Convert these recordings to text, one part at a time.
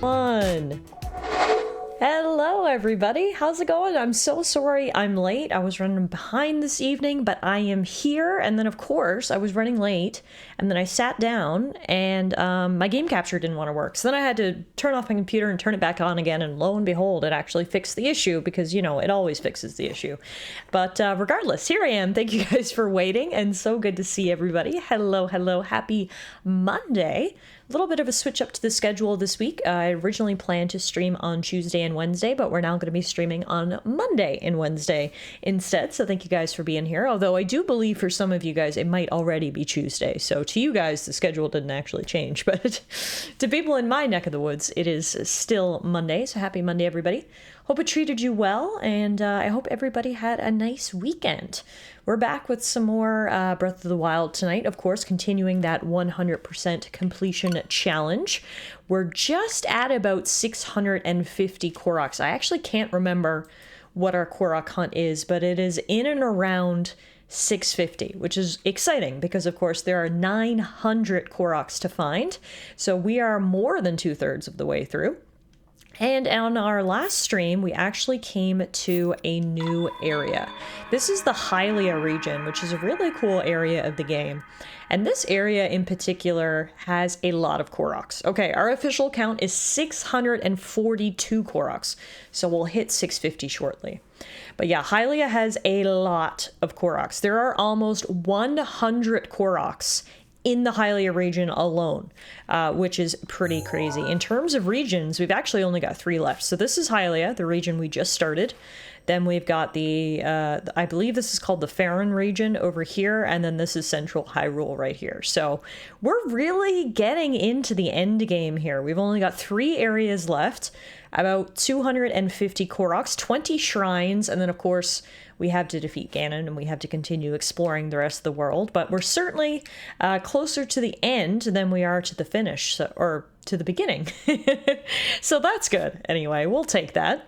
One. Hello everybody, how's it going? I'm so sorry I'm late. I was running behind this evening, but I am here. And then of course I was running late and then I sat down and my game capture didn't want to work. So then I had to turn off my computer and turn it back on again, and lo and behold, it actually fixed the issue because, you know, it always fixes the issue. But regardless, here I am. Thank you guys for waiting, and so good to see everybody. Hello, hello, happy Monday. A little bit of a switch up to the schedule this week. I originally planned to stream on Tuesday and Wednesday, but we're now going to be streaming on Monday and Wednesday instead. So thank you guys for being here. Although I do believe for some of you guys, it might already be Tuesday. So to you guys, the schedule didn't actually change. But to people in my neck of the woods, it is still Monday. So happy Monday, everybody. Hope it treated you well, and I hope everybody had a nice weekend. We're back with some more Breath of the Wild tonight, of course, continuing that 100% completion challenge. We're just at about 650 Koroks. I actually can't remember what our Korok hunt is, but it is in and around 650, which is exciting because, of course, there are 900 Koroks to find. So we are more than 2/3 of the way through. And on our last stream, we actually came to a new area. This is the Hyrule region, which is a really cool area of the game. And this area in particular has a lot of Koroks. Okay, our official count is 642 Koroks, so we'll hit 650 shortly. But yeah, Hyrule has a lot of Koroks. There are almost 100 Koroks in the Hyrule region alone, which is pretty crazy. In terms of regions, we've actually only got 3 left. So this is Hyrule, the region we just started. Then we've got the, I believe this is called the Faron region over here, and then this is Central Hyrule right here. So we're really getting into the end game here. We've only got 3 areas left, about 250 Koroks, 20 shrines, and then of course we have to defeat Ganon and we have to continue exploring the rest of the world. But we're certainly closer to the end than we are to the finish, so, or to the beginning. So that's good. Anyway, we'll take that.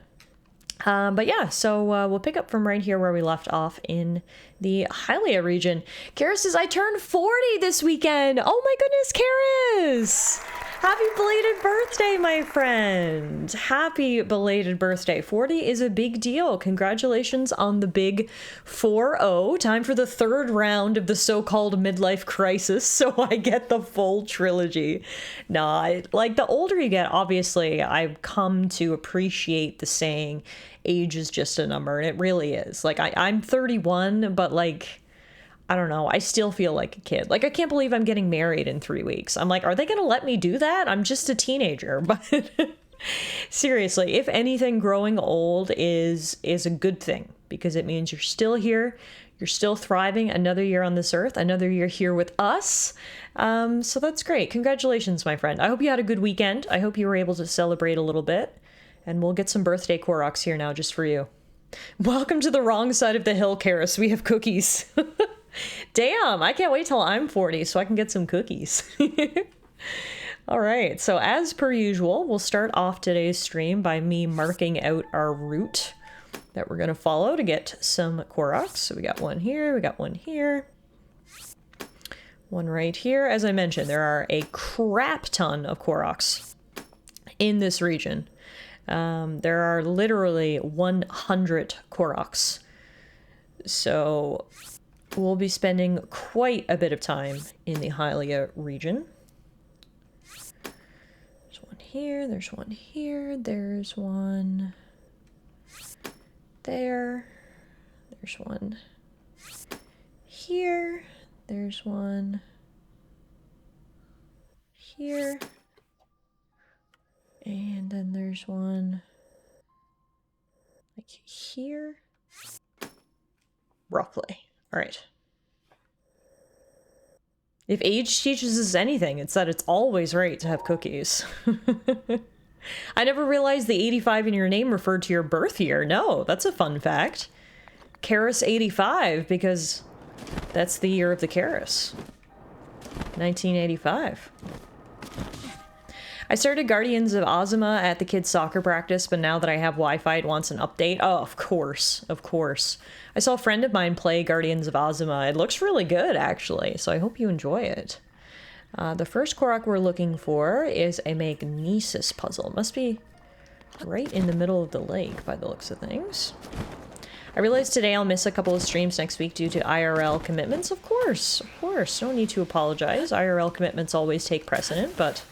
But yeah, so we'll pick up from right here where we left off in the Hyrule region. Karis says, I turned 40 this weekend. Oh my goodness, Karis! Happy belated birthday, my friend. Happy belated birthday. 40 is a big deal. Congratulations on the big 4-0. Time for the 3rd round of the so-called midlife crisis, so I get the full trilogy. Nah, like the older you get, obviously, I've come to appreciate the saying, age is just a number, and it really is. Like, I'm 31, but like, I don't know, I still feel like a kid. Like, I can't believe I'm getting married in 3 weeks. I'm like, are they going to let me do that? I'm just a teenager. But seriously, if anything, growing old is a good thing because it means you're still here. You're still thriving. Another year on this earth, another year here with us. So that's great. Congratulations, my friend. I hope you had a good weekend. I hope you were able to celebrate a little bit. And we'll get some birthday Koroks here now just for you. Welcome to the wrong side of the hill, Karis. We have cookies. Damn, I can't wait till I'm 40 so I can get some cookies. All right, so as per usual, we'll start off today's stream by me marking out our route that we're going to follow to get some Koroks. So we got one here, we got one here, one right here. As I mentioned, there are a crap ton of Koroks in this region. There are literally 100 Koroks. So we'll be spending quite a bit of time in the Hyrule region. There's one here, there's one here, there's one there, there's one here, there's one here, and then there's one like here, roughly. All right. If age teaches us anything, it's that it's always right to have cookies. I never realized the 85 in your name referred to your birth year. No, that's a fun fact. Karis 85, because that's the year of the Karis. 1985. I started Guardians of Ozma at the kids' soccer practice, but now that I have Wi-Fi, it wants an update. Oh, of course, of course. I saw a friend of mine play Guardians of Ozma. It looks really good, actually, so I hope you enjoy it. The first Korok we're looking for is a magnesis puzzle. Must be right in the middle of the lake by the looks of things. I realized today I'll miss a couple of streams next week due to IRL commitments. Of course. No need to apologize. IRL commitments always take precedent, but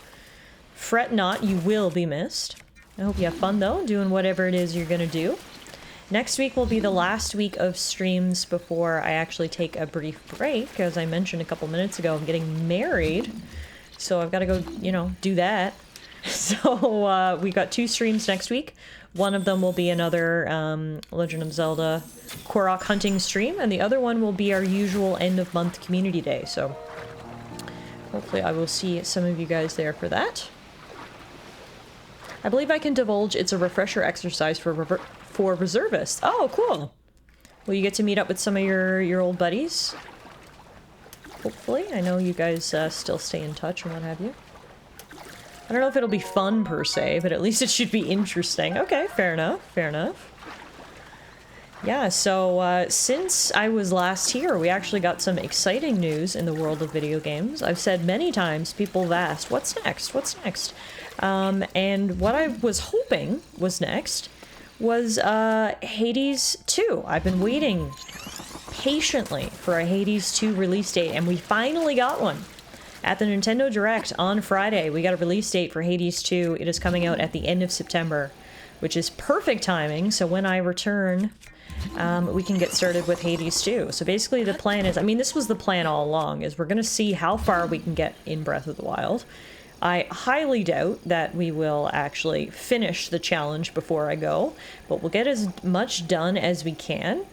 fret not, you will be missed. I hope you have fun though, doing whatever it is you're gonna do. Next week will be the last week of streams before I actually take a brief break. As I mentioned a couple minutes ago, I'm getting married, so I've got to go, you know, do that. So we got 2 streams next week. One of them will be another Legend of Zelda Korok hunting stream, and the other one will be our usual end-of-month community day, so hopefully I will see some of you guys there for that. I believe I can divulge it's a refresher exercise for reservists. Oh, cool! Will you get to meet up with some of your old buddies? Hopefully. I know you guys still stay in touch and what have you. I don't know if it'll be fun per se, but at least it should be interesting. Okay, fair enough, fair enough. Yeah, so since I was last here, we actually got some exciting news in the world of video games. I've said many times, people have asked, what's next? What's next? And what I was hoping was next was Hades 2. I've been waiting patiently for a Hades 2 release date, and we finally got one. At the Nintendo Direct on Friday, we got a release date for Hades 2. It is coming out at the end of September, which is perfect timing, so when I return, we can get started with Hades 2. So basically the plan is, I mean, this was the plan all along, is we're going to see how far we can get in Breath of the Wild. I highly doubt that we will actually finish the challenge before I go, but we'll get as much done as we can,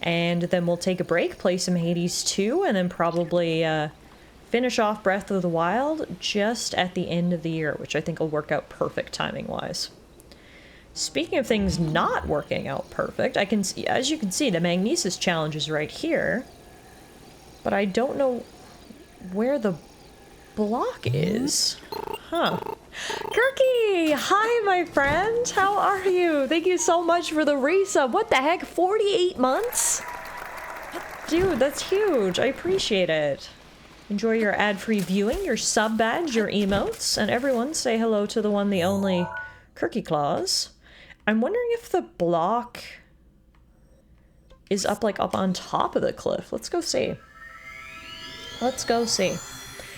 and then we'll take a break, play some Hades 2, and then probably finish off Breath of the Wild just at the end of the year, which I think will work out perfect timing-wise. Speaking of things not working out perfect, I can see, as you can see, the Magnesis challenge is right here, but I don't know where the block is. Huh. Kirky! Hi, my friend! How are you? Thank you so much for the resub. What the heck? 48 months? Dude, that's huge. I appreciate it. Enjoy your ad-free viewing, your sub badge, your emotes, and everyone say hello to the one, the only Kirky Claus. I'm wondering if the block is up, like, up on top of the cliff. Let's go see. Let's go see.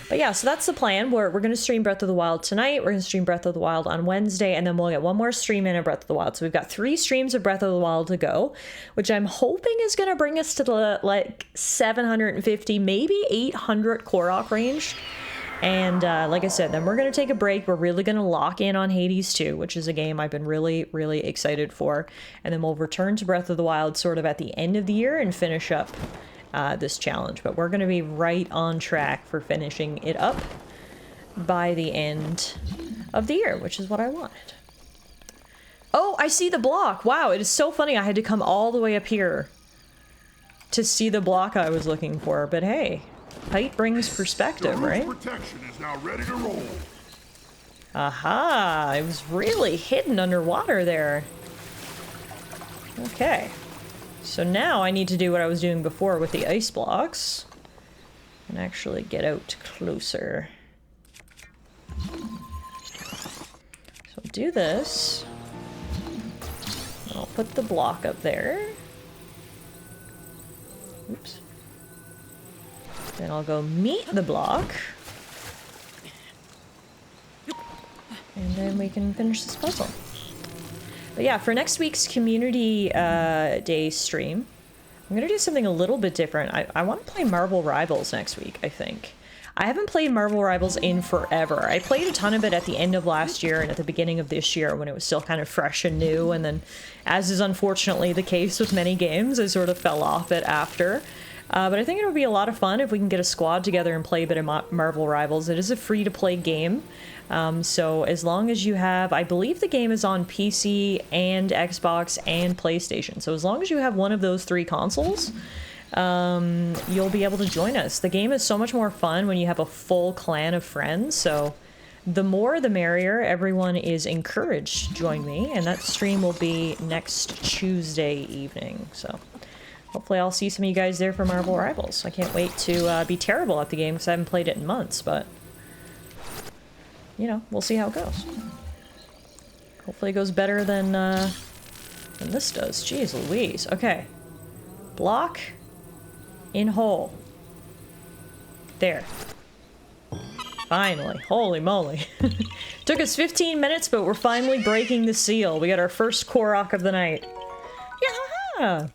But yeah, so that's the plan. We're going to stream Breath of the Wild tonight. We're going to stream Breath of the Wild on Wednesday, and then we'll get one more stream in of Breath of the Wild. So we've got 3 streams of Breath of the Wild to go, which I'm hoping is going to bring us to the, like, 750, maybe 800 Korok range. And like I said, then we're going to take a break. We're really going to lock in on Hades 2, which is a game I've been really, really excited for. And then we'll return to Breath of the Wild sort of at the end of the year and finish up this challenge, but we're going to be right on track for finishing it up by the end of the year, which is what I wanted. Oh, I see the block. Wow, it is so funny. I had to come all the way up here to see the block I was looking for, but hey, height brings perspective, right? Protection is now ready to roll. Aha, it was really hidden underwater there. Okay. So now I need to do what I was doing before with the ice blocks and actually get out closer. So I'll do this. I'll put the block up there. Oops. Then I'll go meet the block. And then we can finish this puzzle. But yeah, for next week's Community Day stream, I'm going to do something a little bit different. I want to play Marvel Rivals next week, I think. I haven't played Marvel Rivals in forever. I played a ton of it at the end of last year and at the beginning of this year when it was still kind of fresh and new, and then, as is unfortunately the case with many games, I sort of fell off it after. But I think it would be a lot of fun if we can get a squad together and play a bit of Marvel Rivals. It is a free-to-play game. So as long as you have, I believe the game is on PC and Xbox and PlayStation. So as long as you have one of those 3 consoles, you'll be able to join us. The game is so much more fun when you have a full clan of friends. So the more the merrier. Everyone is encouraged to join me, and that stream will be next Tuesday evening. So hopefully I'll see some of you guys there for Marvel Rivals. I can't wait to be terrible at the game because I haven't played it in months, but you know, we'll see how it goes. Hopefully it goes better than this does. Jeez Louise. Okay. Block. In hole. There. Finally. Holy moly. Took us 15 minutes, but we're finally breaking the seal. We got our first Korok of the night. Yeah!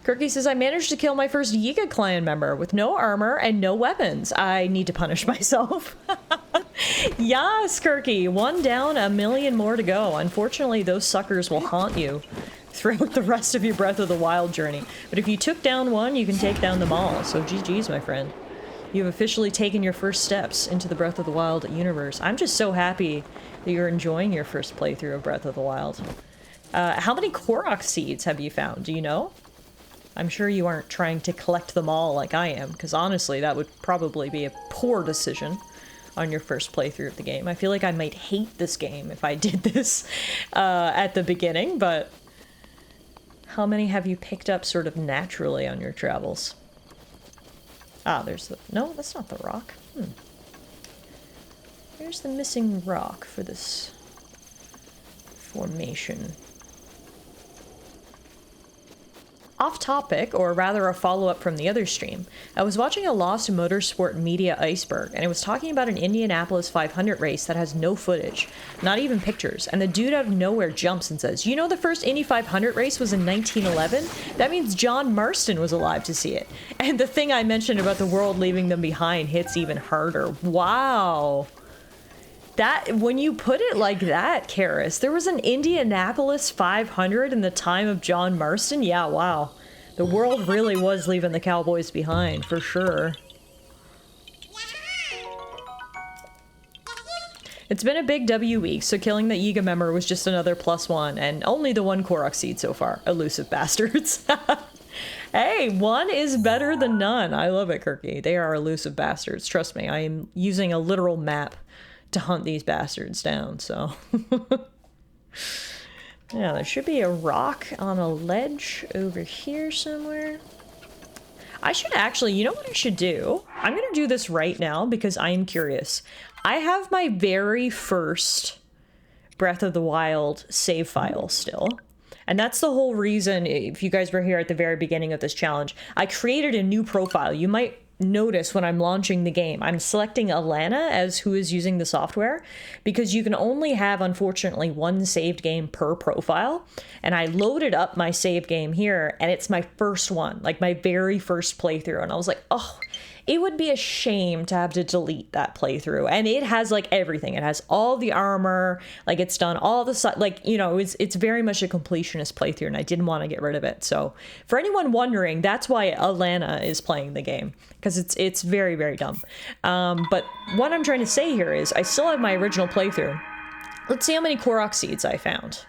Kirky says, I managed to kill my first Yiga clan member with no armor and no weapons. I need to punish myself. Yes, Kirky! 1 down, 1 million more to go. Unfortunately, those suckers will haunt you throughout the rest of your Breath of the Wild journey. But if you took down one, you can take down them all. So GG's, my friend. You have officially taken your first steps into the Breath of the Wild universe. I'm just so happy that you're enjoying your first playthrough of Breath of the Wild. How many Korok seeds have you found? Do you know? I'm sure you aren't trying to collect them all like I am, because honestly, that would probably be a poor decision on your first playthrough of the game. I feel like I might hate this game if I did this at the beginning, but how many have you picked up sort of naturally on your travels? Ah, there's the... No, that's not the rock. There's the missing rock for this formation. Off topic, or rather a follow-up from the other stream, I was watching a Lost Motorsport Media iceberg, and it was talking about an Indianapolis 500 race that has no footage, not even pictures, and the dude out of nowhere jumps and says, you know the first Indy 500 race was in 1911? That means John Marston was alive to see it. And the thing I mentioned about the world leaving them behind hits even harder. Wow. That, when you put it like that, Karis, there was an Indianapolis 500 in the time of John Marston? Yeah, wow. The world really was leaving the cowboys behind, for sure. It's been a big W week, so killing the Yiga member was just another +1, and only the 1 Korok seed so far. Elusive bastards. Hey, 1 is better than none. I love it, Kirky. They are elusive bastards. Trust me, I am using a literal map to hunt these bastards down, so. Yeah, there should be a rock on a ledge over here somewhere. I should actually, you know what I should do? I'm gonna do this right now because I am curious. I have my very first Breath of the Wild save file still. And that's the whole reason, if you guys were here at the very beginning of this challenge, I created a new profile. You might notice when I'm launching the game, I'm selecting Alana as who is using the software, because you can only have, unfortunately, 1 saved game per profile. And I loaded up my save game here, and it's my first one, like my very first playthrough. And I was like, oh, it would be a shame to have to delete that playthrough. And it has like everything. It has all the armor, like it's done all the like, you know, it's very much a completionist playthrough, and I didn't want to get rid of it. So for anyone wondering, that's why Alana is playing the game, because it's very, very dumb. But what I'm trying to say here is I still have my original playthrough. Let's see how many Korok seeds I found.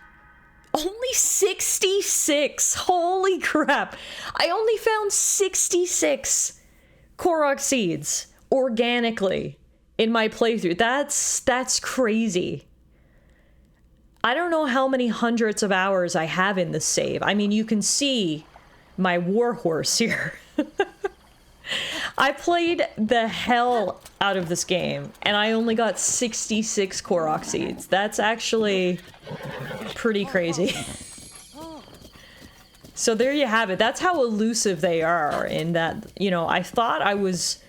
Only 66. Holy crap. I only found 66 Korok seeds organically in my playthrough. That's crazy. I don't know how many hundreds of hours I have in this save. I mean, you can see my warhorse here. I played the hell out of this game, and I only got 66 Korok seeds. That's actually pretty crazy. So there you have it. That's how elusive they are, in that, you know, I thought I was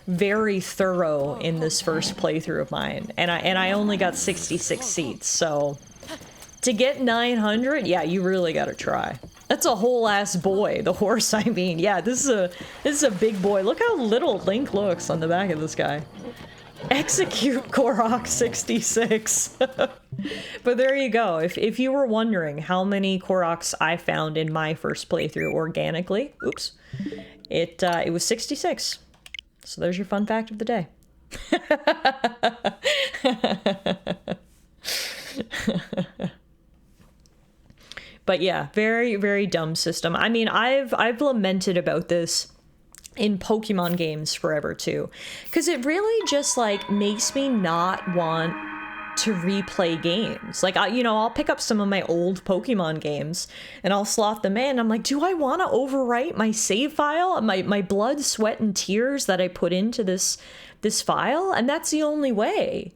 very thorough in this first playthrough of mine, and I only got 66 seats. So to get 900, yeah, you really got to try. That's a whole ass boy, the horse, I mean. Yeah, this is a big boy. Look how little Link looks on the back of this guy. Execute Korok 66. But there you go. If you were wondering how many Koroks I found in my first playthrough organically, oops, it was 66. So there's your fun fact of the day. But yeah, very, very dumb system. I mean, I've lamented about this in Pokemon games forever too, because it really just like makes me not want to replay games. Like, you know, I'll pick up some of my old Pokemon games and I'll slot them in. I'm like, do I want to overwrite my save file, my blood, sweat, and tears that I put into this file? And that's the only way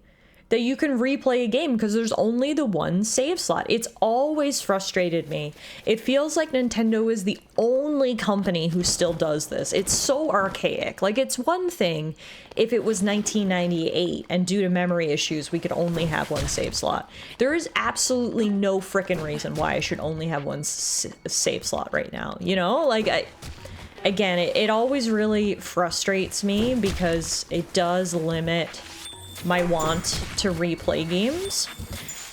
that you can replay a game, because there's only the one save slot. It's always frustrated me. It feels like Nintendo is the only company who still does this. It's so archaic. Like, it's one thing if it was 1998 and due to memory issues we could only have one save slot. There is absolutely no frickin' reason why I should only have one save slot right now, you know? Like, again, it always really frustrates me because it does limit my want to replay games.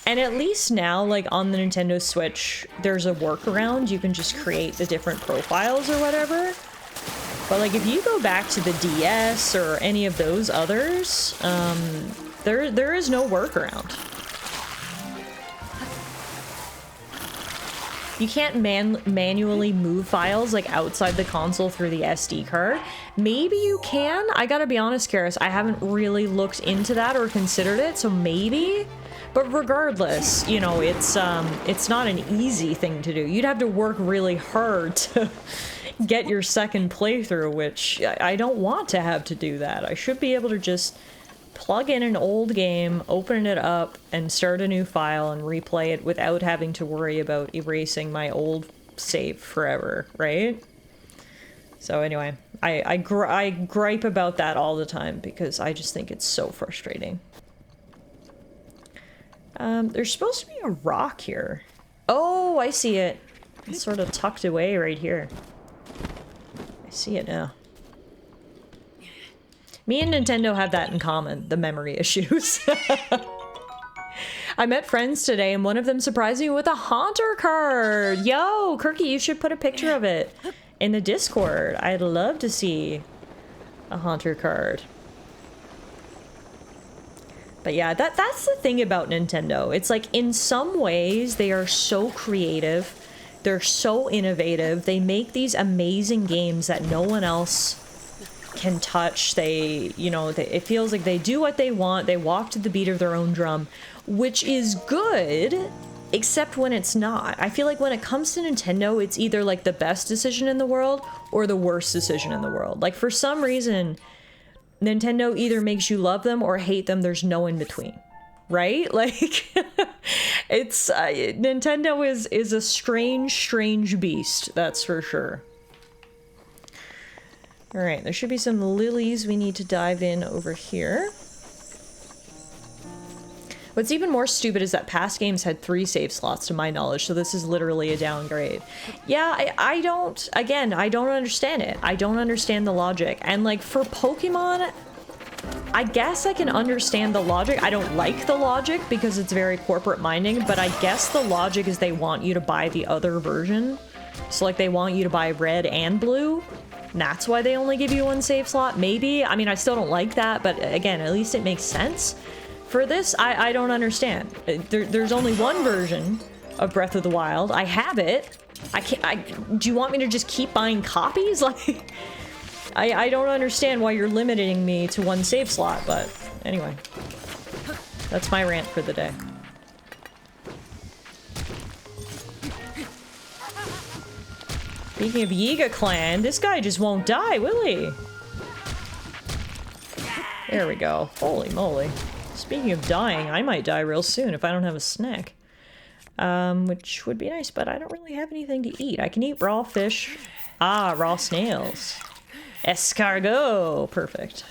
And at least now, like on the Nintendo Switch, there's a workaround. You can just create the different profiles or whatever. But like if you go back to the DS or any of those others, there is no workaround. You can't manually move files like outside the console through the SD card. Maybe you can. I gotta be honest, Karis, I haven't really looked into that or considered it, so maybe. But regardless, you know, it's not an easy thing to do. You'd have to work really hard to get your second playthrough, which I don't want to have to do that. I should be able to just plug in an old game, open it up, and start a new file and replay it without having to worry about erasing my old save forever, right? So anyway, I gripe about that all the time because I just think it's so frustrating. There's supposed to be a rock here. Oh, I see it. It's sort of tucked away right here. I see it now. Me and Nintendo have that in common, the memory issues. I met friends today and one of them surprised me with a Haunter card. Yo, Kirky, you should put a picture of it in the Discord. I'd love to see a Haunter card. But yeah, that's the thing about Nintendo. It's like in some ways they are so creative. They're so innovative. They make these amazing games that no one else can touch. They, you know, it feels like they do what they want. They walk to the beat of their own drum, which is good, except when it's not. I feel like when it comes to Nintendo, it's either like the best decision in the world or the worst decision in the world. Like for some reason, Nintendo either makes you love them or hate them. There's no in between, right? Like it's Nintendo is a strange beast, that's for sure. All right, there should be some lilies we need to dive in over here. What's even more stupid is that past games had 3 save slots to my knowledge, so this is literally a downgrade. Yeah, I don't understand it. I don't understand the logic. And like for Pokemon, I guess I can understand the logic. I don't like the logic because it's very corporate minding, but I guess the logic is they want you to buy the other version. So like they want you to buy red and blue. And that's why they only give you 1 save slot, maybe? I mean, I still don't like that, but again, at least it makes sense. For this, I don't understand. There's only one version of Breath of the Wild. I have it. Do you want me to just keep buying copies? Like, I don't understand why you're limiting me to 1 save slot, but anyway. That's my rant for the day. Speaking of Yiga Clan, this guy just won't die, will he? There we go. Holy moly. Speaking of dying, I might die real soon if I don't have a snack. Which would be nice, but I don't really have anything to eat. I can eat raw fish. Ah, raw snails. Escargot! Perfect.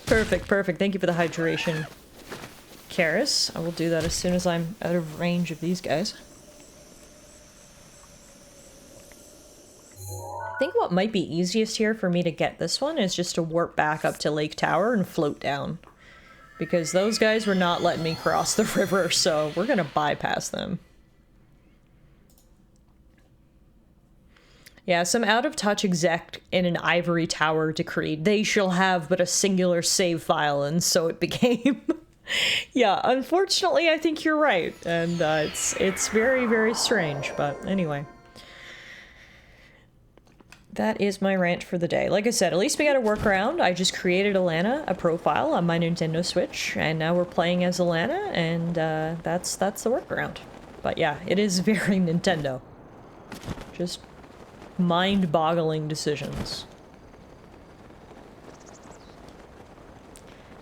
Perfect. Thank you for the hydration, Karis. I will do that as soon as I'm out of range of these guys. I think what might be easiest here for me to get this one is just to warp back up to Lake Tower and float down. Because those guys were not letting me cross the river, so we're gonna bypass them. Yeah, some out-of-touch exec in an ivory tower decreed, "They shall have but a singular save file," and so it became. Yeah, unfortunately, I think you're right, and it's very, very strange, but anyway. that is my rant for the day. Like I said, at least we got a workaround. I just created Alana a profile on my Nintendo Switch, and now we're playing as Alana, and that's the workaround. But yeah, it is very Nintendo. Just mind-boggling decisions.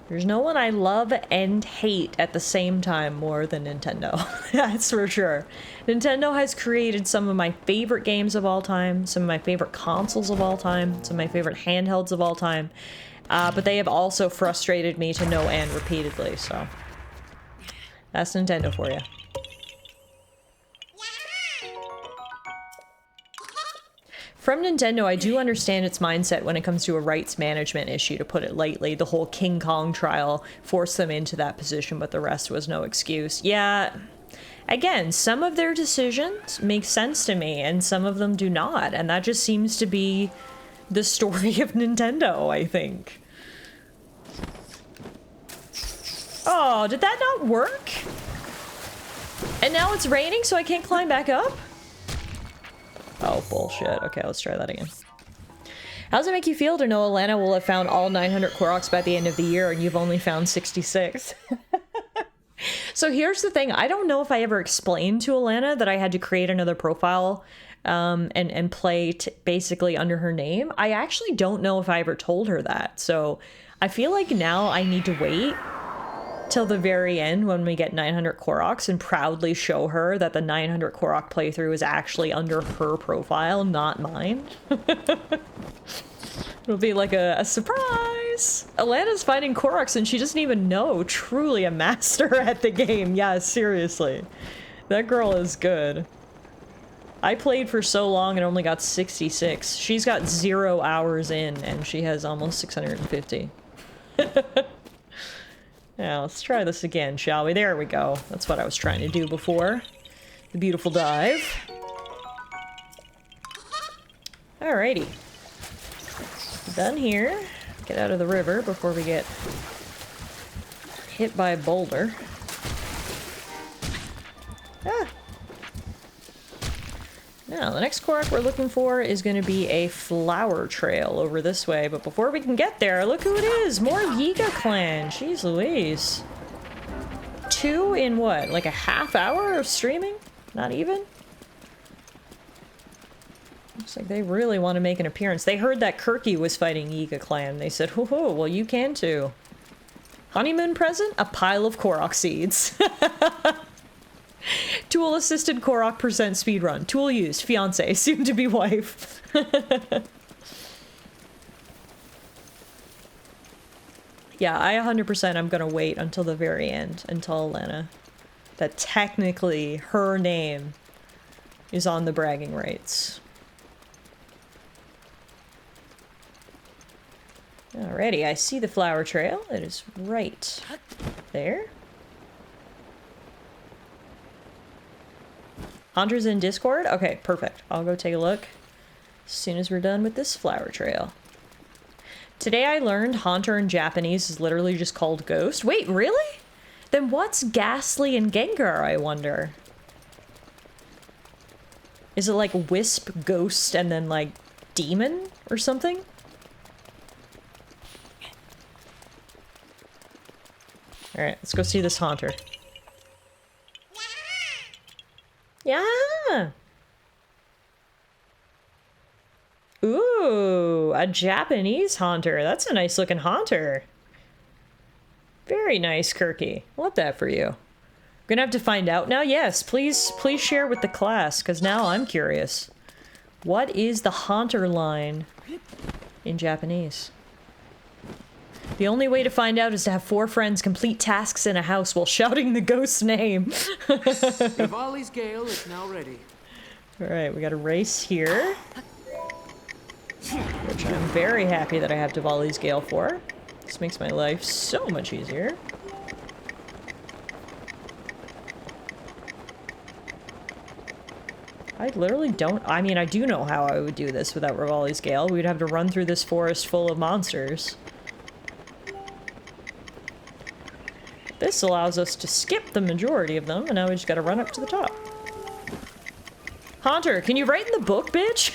There's no one I love and hate at the same time more than Nintendo. That's for sure. Nintendo has created some of my favorite games of all time, some of my favorite consoles of all time, some of my favorite handhelds of all time, but they have also frustrated me to no end repeatedly, so that's Nintendo for you. From Nintendo, I do understand its mindset when it comes to a rights management issue, to put it lightly. The whole King Kong trial forced them into that position, but the rest was no excuse. Yeah, again, some of their decisions make sense to me, and some of them do not, and that just seems to be the story of Nintendo, I think. Oh, did that not work? And now it's raining, so I can't climb back up? Oh, bullshit. Okay, let's try that again. How does it make you feel to know Alana will have found all 900 Koroks by the end of the year and you've only found 66? So here's the thing. I don't know if I ever explained to Alana that I had to create another profile and play basically under her name. I actually don't know if I ever told her that. So I feel like now I need to wait till the very end when we get 900 Koroks and proudly show her that the 900 Korok playthrough is actually under her profile, not mine. It'll be like a surprise! Alana's finding Koroks and she doesn't even know. Truly a master at the game. Yeah, seriously. That girl is good. I played for so long and only got 66. She's got 0 hours in and she has almost 650. Now, let's try this again, shall we? There we go. That's what I was trying to do before. The beautiful dive. Alrighty. Done here. Get out of the river before we get hit by a boulder. Ah! Now, the next Korok we're looking for is going to be a flower trail over this way, but before we can get there, look who it is! More Yiga Clan! Jeez Louise. 2 in what? Like a half hour of streaming? Not even? Looks like they really want to make an appearance. They heard that Kirky was fighting Yiga Clan. They said, "Hoo-hoo, well you can too." Honeymoon present? A pile of Korok seeds. Tool assisted Korok percent speedrun. Tool used. Fiance. Soon to be wife. Yeah, I 100% I'm gonna wait until the very end, until Alana. That technically her name is on the bragging rights. Alrighty, I see the flower trail. It is right there. Hunter's in Discord? Okay, perfect. I'll go take a look as soon as we're done with this flower trail. Today I learned Haunter in Japanese is literally just called Ghost. Wait, really? Then what's Ghastly and Gengar, I wonder? Is it like Wisp, Ghost, and then like Demon or something? Alright, let's go see this Haunter. Yeah! Ooh, a Japanese Haunter. That's a nice looking Haunter. Very nice, Kirky. Love that for you. Gonna have to find out now? Yes, please share with the class, because now I'm curious. What is the Haunter line in Japanese? The only way to find out is to have 4 friends complete tasks in a house while shouting the ghost's name. Rivali's Gale is now ready. Alright, we got a race here. Which I'm very happy that I have Diwali's Gale for. This makes my life so much easier. I literally don't... I mean, I do know how I would do this without Rivali's Gale. We'd have to run through this forest full of monsters. This allows us to skip the majority of them, and now we just gotta run up to the top. Haunter, can you write in the book, bitch?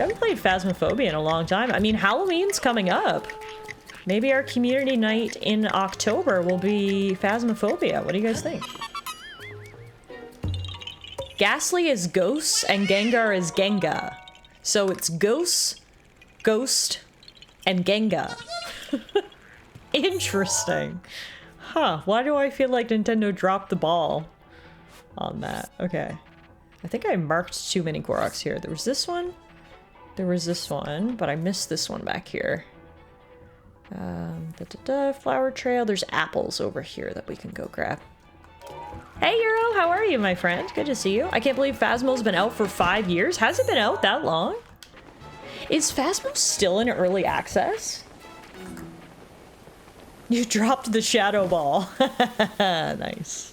Haven't played Phasmophobia in a long time. I mean, Halloween's coming up. Maybe our community night in October will be Phasmophobia. What do you guys think? Ghastly is ghosts and Gengar is Genga. So it's ghosts, ghost, and Genga. Interesting. Huh, why do I feel like Nintendo dropped the ball on that? Okay. I think I marked too many Koroks here. There was this one. There was this one, but I missed this one back here. Flower trail. There's apples over here that we can go grab. Hey Euro, how are you, my friend? Good to see you. I can't believe Phasmo's been out for 5 years. Has it been out that long? Is Phasmo still in early access? You dropped the shadow ball. Nice.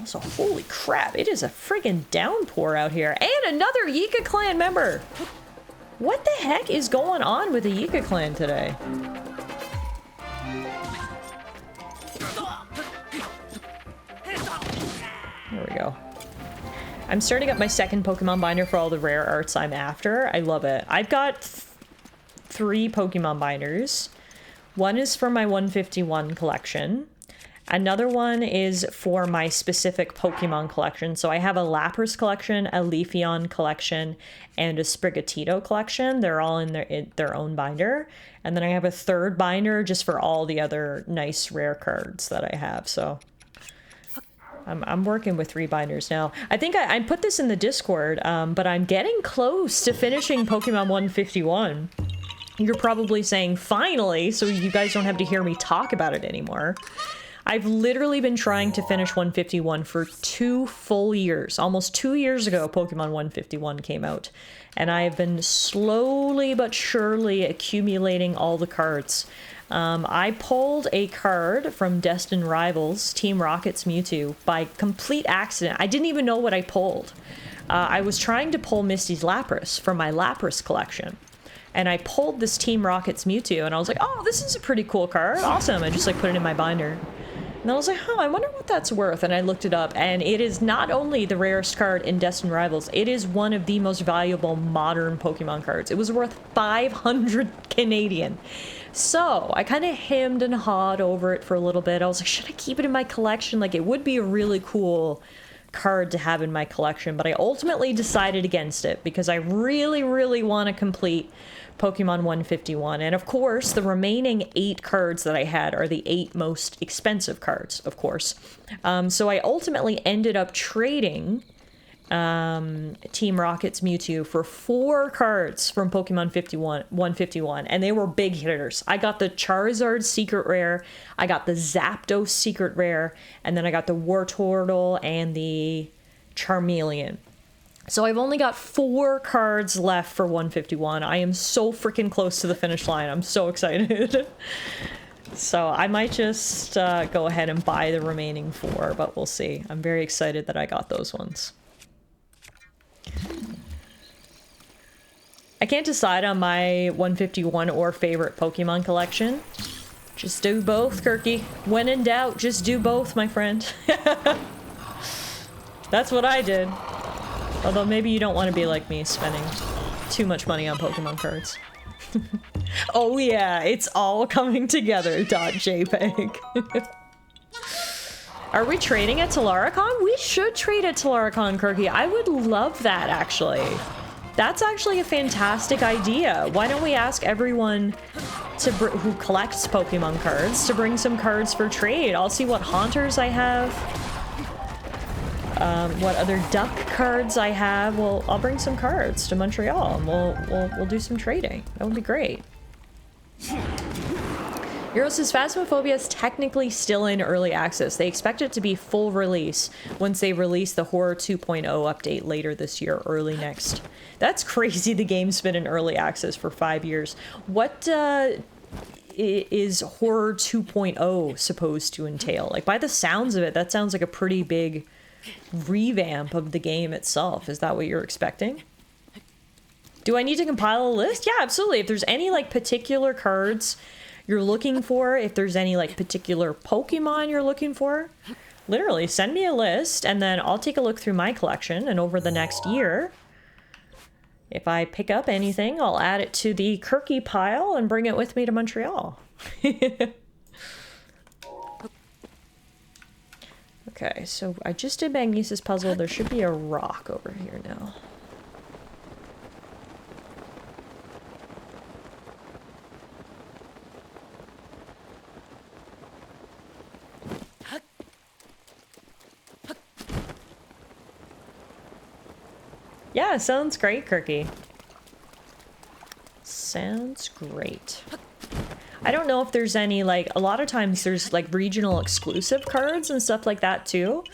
Also, holy crap, it is a friggin' downpour out here. And another Yika clan member! What the heck is going on with the Yika clan today? There we go. I'm starting up my second Pokemon binder for all the rare arts I'm after. I love it. I've got 3 Pokemon binders. One is for my 151 collection. Another one is for my specific Pokemon collection. So I have a Lapras collection, a Leafeon collection, and a Sprigatito collection. They're all in their own binder. And then I have a third binder just for all the other nice rare cards that I have. So I'm working with 3 binders now. I think I put this in the Discord, but I'm getting close to finishing Pokemon 151. You're probably saying, finally, so you guys don't have to hear me talk about it anymore. I've literally been trying to finish 151 for 2 full years. Almost 2 years ago, Pokemon 151 came out. And I have been slowly but surely accumulating all the cards. I pulled a card from Destined Rivals, Team Rocket's Mewtwo, by complete accident. I didn't even know what I pulled. I was trying to pull Misty's Lapras from my Lapras collection. And I pulled this Team Rocket's Mewtwo, and I was like, oh, this is a pretty cool card. Awesome. I just like put it in my binder. And I was like, I wonder what that's worth. And I looked it up, and it is not only the rarest card in Destined Rivals, it is one of the most valuable modern Pokemon cards. It was worth 500 Canadian. So I kind of hemmed and hawed over it for a little bit. I was like, should I keep it in my collection? Like, it would be a really cool card to have in my collection, but I ultimately decided against it because I really, really want to complete Pokemon 151. And of course, the remaining 8 cards that I had are the 8 most expensive cards, of course. So I ultimately ended up trading Team Rocket's Mewtwo for 4 cards from Pokemon 151, and they were big hitters. I got the Charizard Secret Rare, I got the Zapdos Secret Rare, and then I got the Wartortle and the Charmeleon. So I've only got 4 cards left for 151. I am so freaking close to the finish line. I'm so excited. So I might just go ahead and buy the remaining 4, but we'll see. I'm very excited that I got those ones. I can't decide on my 151 or favorite Pokemon collection. Just do both, Kirky. When in doubt, just do both, my friend. That's what I did. Although maybe you don't want to be like me, spending too much money on Pokemon cards. Oh yeah, it's all coming together, .jpg. Are we trading at TallaraCon? We should trade at TallaraCon, Kirky. I would love that, actually. That's actually a fantastic idea. Why don't we ask everyone who collects Pokemon cards to bring some cards for trade? I'll see what Haunters I have. What other duck cards I have. Well, I'll bring some cards to Montreal and we'll do some trading. That would be great. Euro says Phasmophobia is technically still in early access. They expect it to be full release once they release the Horror 2.0 update later this year, early next. That's crazy. The game's been in early access for 5 years. What is Horror 2.0 supposed to entail? Like, by the sounds of it, that sounds like a pretty big revamp of the game itself. Is that what you're expecting? Do I need to compile a list? Yeah, absolutely. If there's any like particular cards you're looking for, if there's any like particular Pokemon you're looking for, Literally, send me a list, and then I'll take a look through my collection, and over the next year, if I pick up anything, I'll add it to the Kirky pile and bring it with me to Montreal. Okay, so I just did Magnesis puzzle. There should be a rock over here now. Yeah, sounds great, Kirky. Sounds great. I don't know if there's any, like, a lot of times there's, like, regional exclusive cards and stuff like that, too.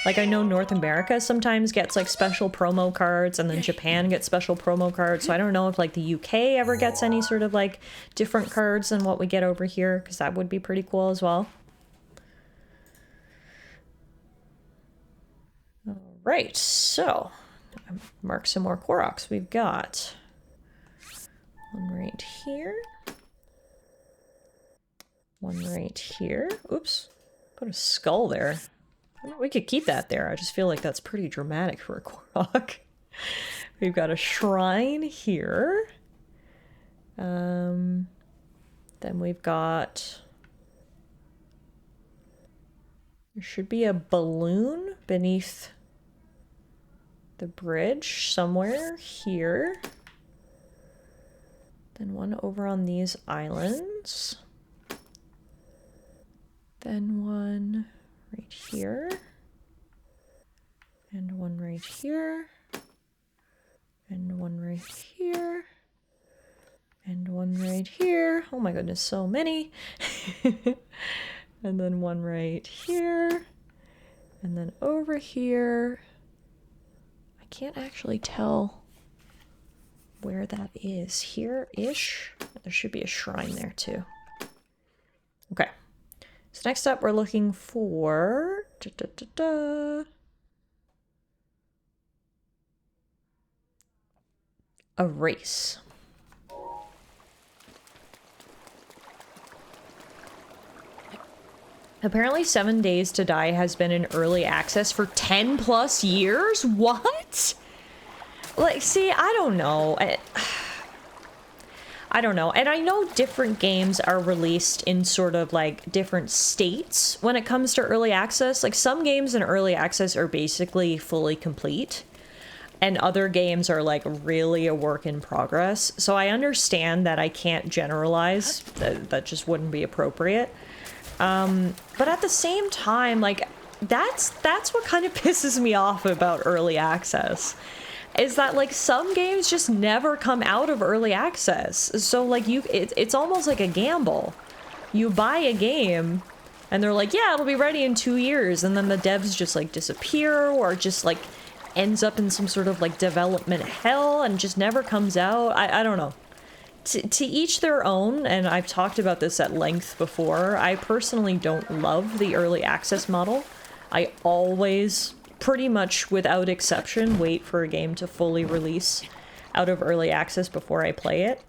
Like, I know North America sometimes gets, like, special promo cards, and then Japan gets special promo cards, so I don't know if, like, the UK ever gets any sort of, like, different cards than what we get over here, because that would be pretty cool as well. Alright, so, mark some more Koroks. We've got one right here. One right here. Oops. Put a skull there. We could keep that there. I just feel like that's pretty dramatic for a Korok. We've got a shrine here. Then we've got... There should be a balloon beneath the bridge somewhere here. Then one over on these islands. Then one right here. And one right here. And one right here. And one right here. Oh my goodness, so many. And then one right here. And then over here. I can't actually tell where that is. Here-ish? There should be a shrine there too. Okay. So next up we're looking for... a race. Apparently 7 Days to Die has been in early access for 10 plus years? What? Like, see, I don't know. I don't know. And I know different games are released in sort of like different states when it comes to early access. Like some games in early access are basically fully complete. And other games are like really a work in progress. So I understand that I can't generalize. That just wouldn't be appropriate. But at the same time, like that's what kind of pisses me off about early access. Is that like some games just never come out of early access. So like it's almost like a gamble. You buy a game and they're like, yeah, it'll be ready in 2 years. And then the devs just like disappear or just like ends up in some sort of like development hell and just never comes out. I don't know. To each their own, and I've talked about this at length before. I personally don't love the early access model. I always, pretty much without exception, wait for a game to fully release out of early access before I play it.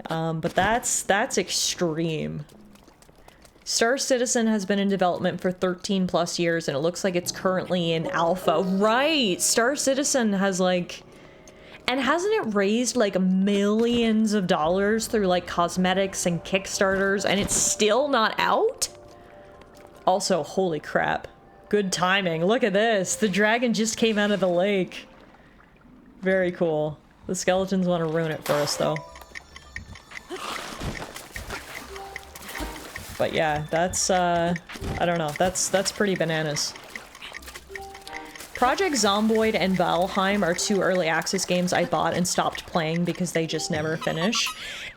But that's extreme. Star Citizen has been in development for 13 plus years and it looks like it's currently in alpha. Right! Star Citizen has like... And hasn't it raised like millions of dollars through like cosmetics and Kickstarters and it's still not out? Also, holy crap. Good timing. Look at this. The dragon just came out of the lake. Very cool. The skeletons want to ruin it for us though. But yeah, that's, I don't know. That's pretty bananas. Project Zomboid and Valheim are 2 early access games I bought and stopped playing because they just never finish.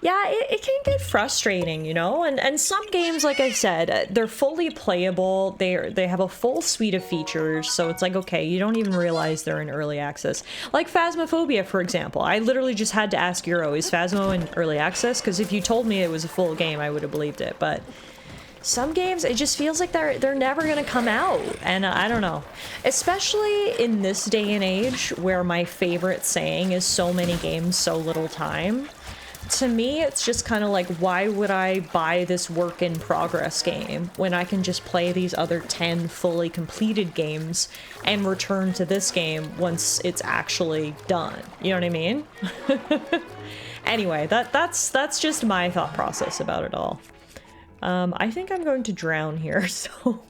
Yeah, it can get frustrating, you know? And some games, like I said, they're fully playable. They have a full suite of features, so it's like, okay, you don't even realize they're in early access. Like Phasmophobia, for example. I literally just had to ask Euro, is Phasmo in early access? Because if you told me it was a full game, I would have believed it, but... Some games, it just feels like they're never gonna come out, and I don't know. Especially in this day and age, where my favorite saying is so many games, so little time. to me, it's just kind of like, why would I buy this work in progress game when I can just play these other 10 fully completed games and return to this game once it's actually done? You know what I mean? Anyway, that's just my thought process about it all. I think I'm going to drown here, so...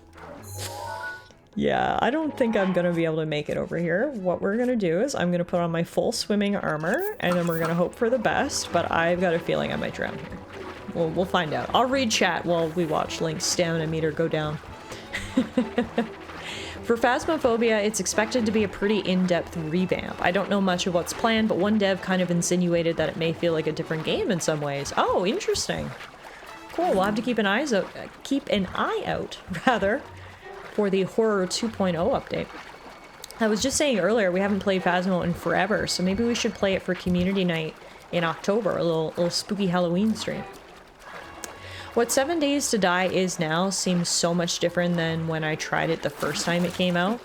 Yeah, I don't think I'm gonna be able to make it over here. What we're gonna do is I'm gonna put on my full swimming armor, and then we're gonna hope for the best, but I've got a feeling I might drown here. We'll find out. I'll read chat while we watch Link's stamina meter go down. For Phasmophobia, it's expected to be a pretty in-depth revamp. I don't know much of what's planned, but one dev kind of insinuated that it may feel like a different game in some ways. Oh, interesting. Cool, we'll have to keep an eye out, rather, for the Horror 2.0 update. I was just saying earlier, we haven't played Phasmo in forever, so maybe we should play it for community night in October, a little spooky Halloween stream. What 7 Days to Die is now seems so much different than when I tried it the first time it came out.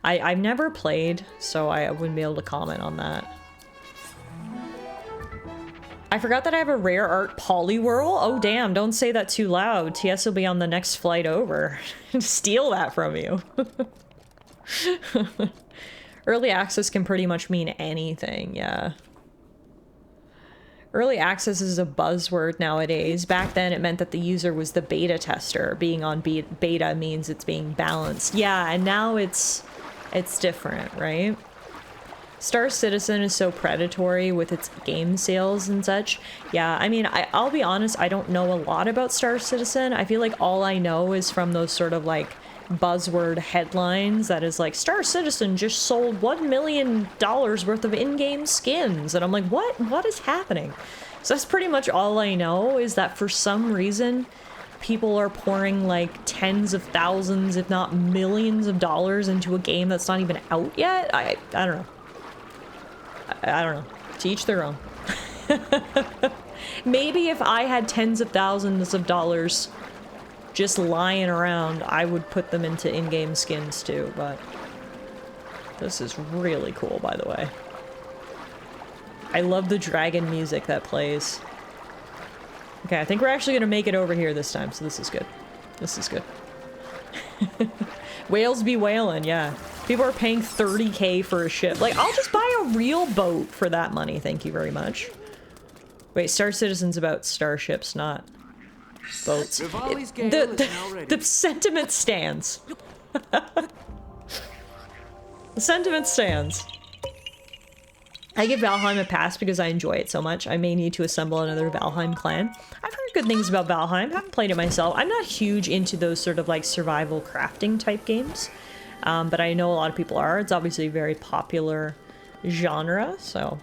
I've never played, so I wouldn't be able to comment on that. I forgot that I have a rare art Poliwhirl. Oh damn, don't say that too loud. TS will be on the next flight over. Steal that from you. Early access can pretty much mean anything, yeah. Early access is a buzzword nowadays. Back then it meant that the user was the beta tester. Being on beta means it's being balanced. Yeah, and now it's different, right? Star Citizen is so predatory with its game sales and such. Yeah, I mean, I'll be honest, I don't know a lot about Star Citizen. I feel like all I know is from those sort of like buzzword headlines that is like, Star Citizen just sold $1 million worth of in-game skins. And I'm like, what is happening? So that's pretty much all I know, is that for some reason, people are pouring like tens of thousands, if not millions of dollars into a game that's not even out yet. I don't know. I don't know. To each their own. Maybe if I had tens of thousands of dollars just lying around, I would put them into in-game skins too, but this is really cool, by the way. I love the dragon music that plays. Okay, I think we're actually gonna make it over here this time, so this is good. This is good. Whales be whalin', yeah. People are paying 30K for a ship. Like, I'll just buy a real boat for that money, thank you very much. Wait, Star Citizen's about starships, not boats. The sentiment stands. The sentiment stands. I give Valheim a pass because I enjoy it so much. I may need to assemble another Valheim clan. I've heard good things about Valheim. Haven't played it myself. I'm not huge into those sort of like survival crafting type games. But I know a lot of people are. It's obviously a very popular genre, so.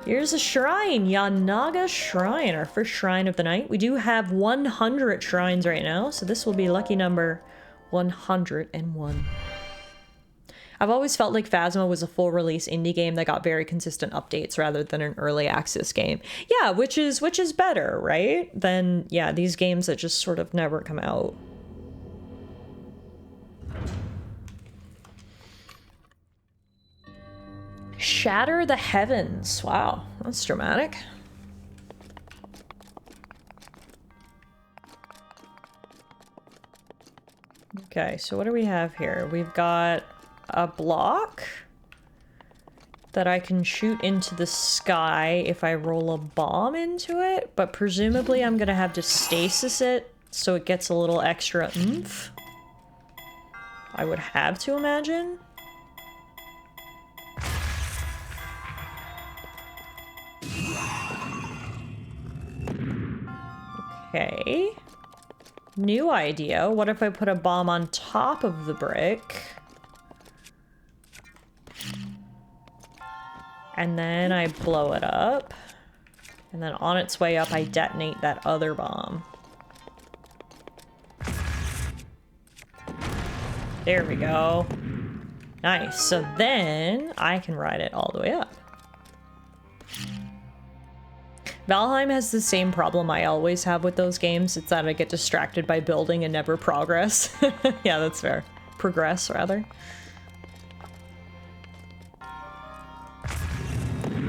Here's a shrine, Yanaga Shrine, our first shrine of the night. We do have 100 shrines right now, so this will be lucky number 101. I've always felt like Phasmo was a full release indie game that got very consistent updates rather than an early access game. Yeah, which is better, right? Than, yeah, these games that just sort of never come out. Shatter the heavens. Wow, that's dramatic. Okay, so what do we have here? We've got a block that I can shoot into the sky if I roll a bomb into it, but presumably I'm gonna have to stasis it so it gets a little extra oomph. I would have to imagine. Okay. New idea. What if I put a bomb on top of the brick? And then I blow it up. And then on its way up, I detonate that other bomb. There we go. Nice. So then I can ride it all the way up. Valheim has the same problem I always have with those games. It's that I get distracted by building and never progress. Yeah, that's fair. Progress, rather.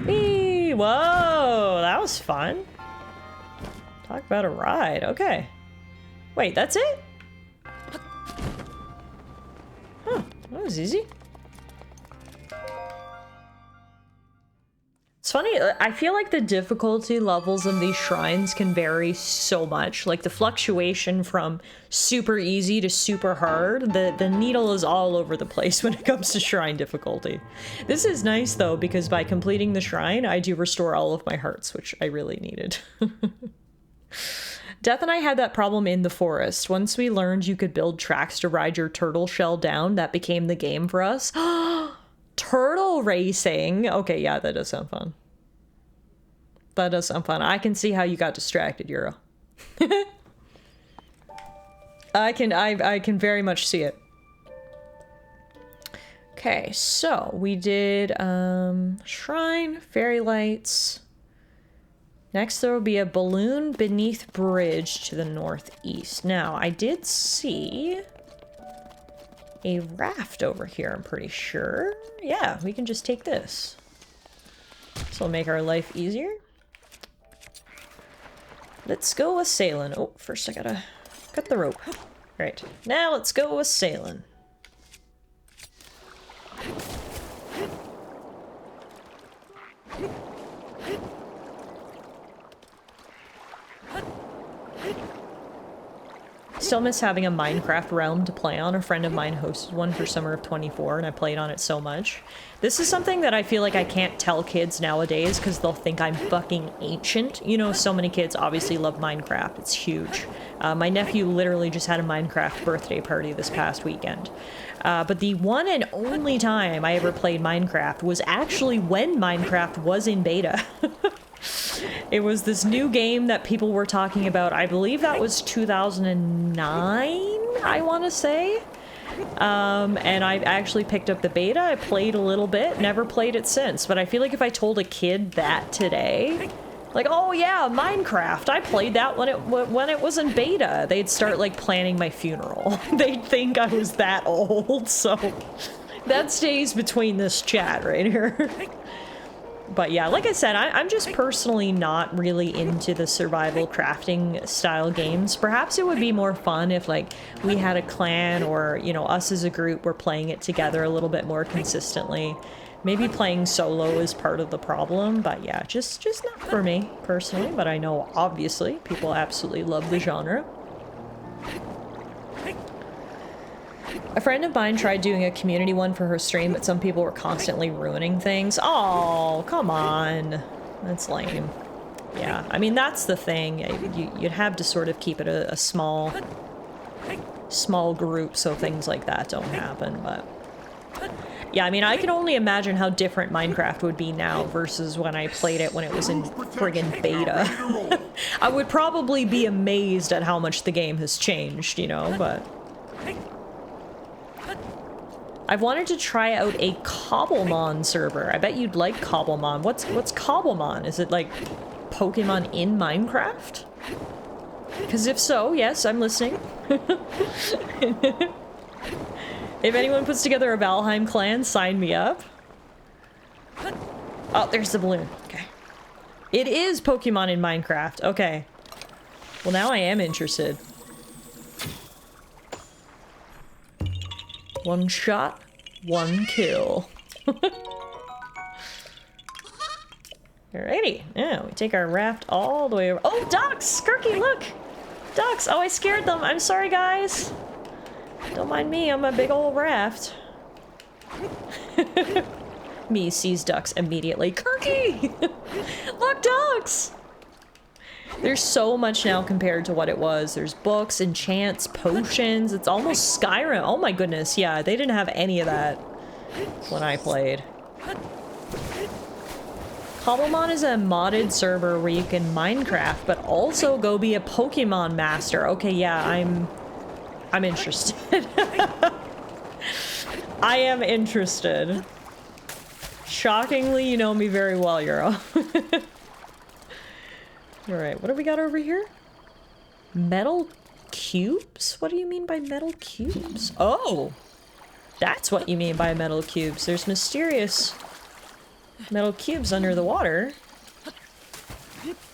Whee! Whoa, that was fun. Talk about a ride. Okay. Wait, that's it? Huh, that was easy. It's funny, I feel like the difficulty levels of these shrines can vary so much. Like the fluctuation from super easy to super hard, the needle is all over the place when it comes to shrine difficulty. This is nice though, because by completing the shrine, I do restore all of my hearts, which I really needed. Death and I had that problem in the forest. Once we learned you could build tracks to ride your turtle shell down, that became the game for us. Turtle racing. Okay, yeah, that does sound fun. That does sound fun. I can see how you got distracted, Euro. I can very much see it. Okay, so we did shrine, fairy lights. Next there will be a balloon beneath bridge to the northeast. Now, I did see a raft over here, I'm pretty sure. Yeah, we can just take this. This will make our life easier. Let's go a sailing. Oh, first I gotta cut the rope. Right, now let's go a sailing. Still miss having a Minecraft realm to play on. A friend of mine hosted one for summer of 24 and I played on it so much. This is something that I feel like I can't tell kids nowadays because they'll think I'm fucking ancient. You know, so many kids obviously love Minecraft. It's huge. My nephew literally just had a Minecraft birthday party this past weekend. But the one and only time I ever played Minecraft was actually when Minecraft was in beta. It was this new game that people were talking about. I believe that was 2009, I want to say. And I actually picked up the beta. I played a little bit, never played it since. But I feel like if I told a kid that today, like, oh yeah, Minecraft, I played that when it was in beta, they'd start like planning my funeral. They'd think I was that old. So that stays between this chat right here. But yeah, like I said, I'm just personally not really into the survival crafting style games. Perhaps it would be more fun if like we had a clan or, you know, us as a group were playing it together a little bit more consistently. Maybe playing solo is part of the problem, but yeah, just not for me personally, but I know obviously people absolutely love the genre. A friend of mine tried doing a community one for her stream, but some people were constantly ruining things. Oh, come on. That's lame. Yeah, I mean, that's the thing. You'd have to sort of keep it a small group so things like that don't happen, but... Yeah, I mean, I can only imagine how different Minecraft would be now versus when I played it when it was in friggin' beta. I would probably be amazed at how much the game has changed, you know, but... I've wanted to try out a Cobblemon server. I bet you'd like Cobblemon. What's Cobblemon? Is it like Pokemon in Minecraft? Because if so, yes, I'm listening. If anyone puts together a Valheim clan, sign me up. Oh, there's the balloon. Okay. It is Pokemon in Minecraft. Okay. Well, now I am interested. One shot, one kill. Alrighty, now we take our raft all the way over. Oh, ducks! Skirky, look! Ducks! Oh, I scared them. I'm sorry, guys. Don't mind me, I'm a big old raft. Me sees ducks immediately. Kirky! Look, ducks! There's so much now compared to what it was. There's books, enchants, potions. It's almost Skyrim. Oh my goodness, yeah, they didn't have any of that when I played. Cobblemon is a modded server where you can Minecraft, but also go be a Pokemon master. Okay, yeah, I'm interested. I am interested. Shockingly, you know me very well, Euro. Alright, what do we got over here? Metal cubes? What do you mean by metal cubes? Oh! That's what you mean by metal cubes. There's mysterious metal cubes under the water.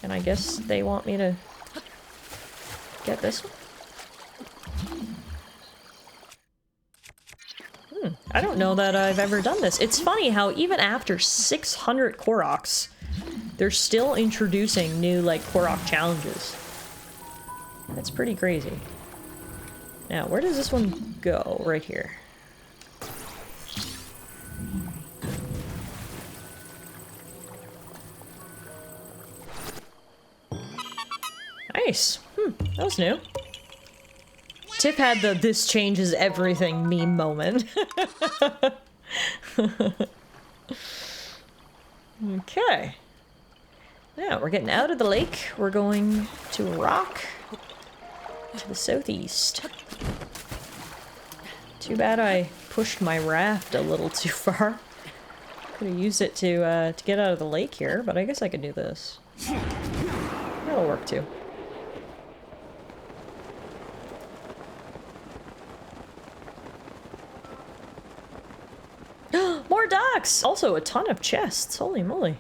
And I guess they want me to get this one. I don't know that I've ever done this. It's funny how even after 600 Koroks, they're still introducing new, like, Korok challenges. That's pretty crazy. Now, where does this one go? Right here. Nice. That was new. Tiff had the "this changes everything" meme moment. Okay. Now, we're getting out of the lake. We're going to a rock to the southeast. Too bad I pushed my raft a little too far. Could have used it to get out of the lake here, but I guess I could do this. That'll work too. More ducks! Also, a ton of chests. Holy moly.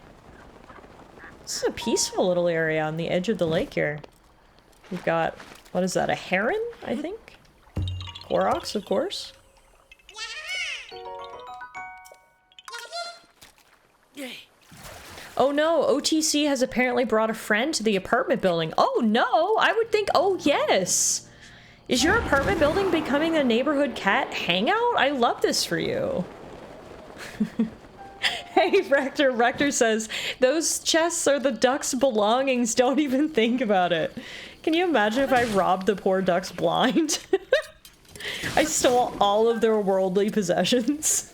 This is a peaceful little area on the edge of the lake here. We've got, what is that, a heron, I think? Koroks, of course. Oh no, OTC has apparently brought a friend to the apartment building. Oh no, I would think, oh yes! Is your apartment building becoming a neighborhood cat hangout? I love this for you. Hey, Rector says, those chests are the ducks' belongings, don't even think about it. Can you imagine if I robbed the poor ducks blind? I stole all of their worldly possessions.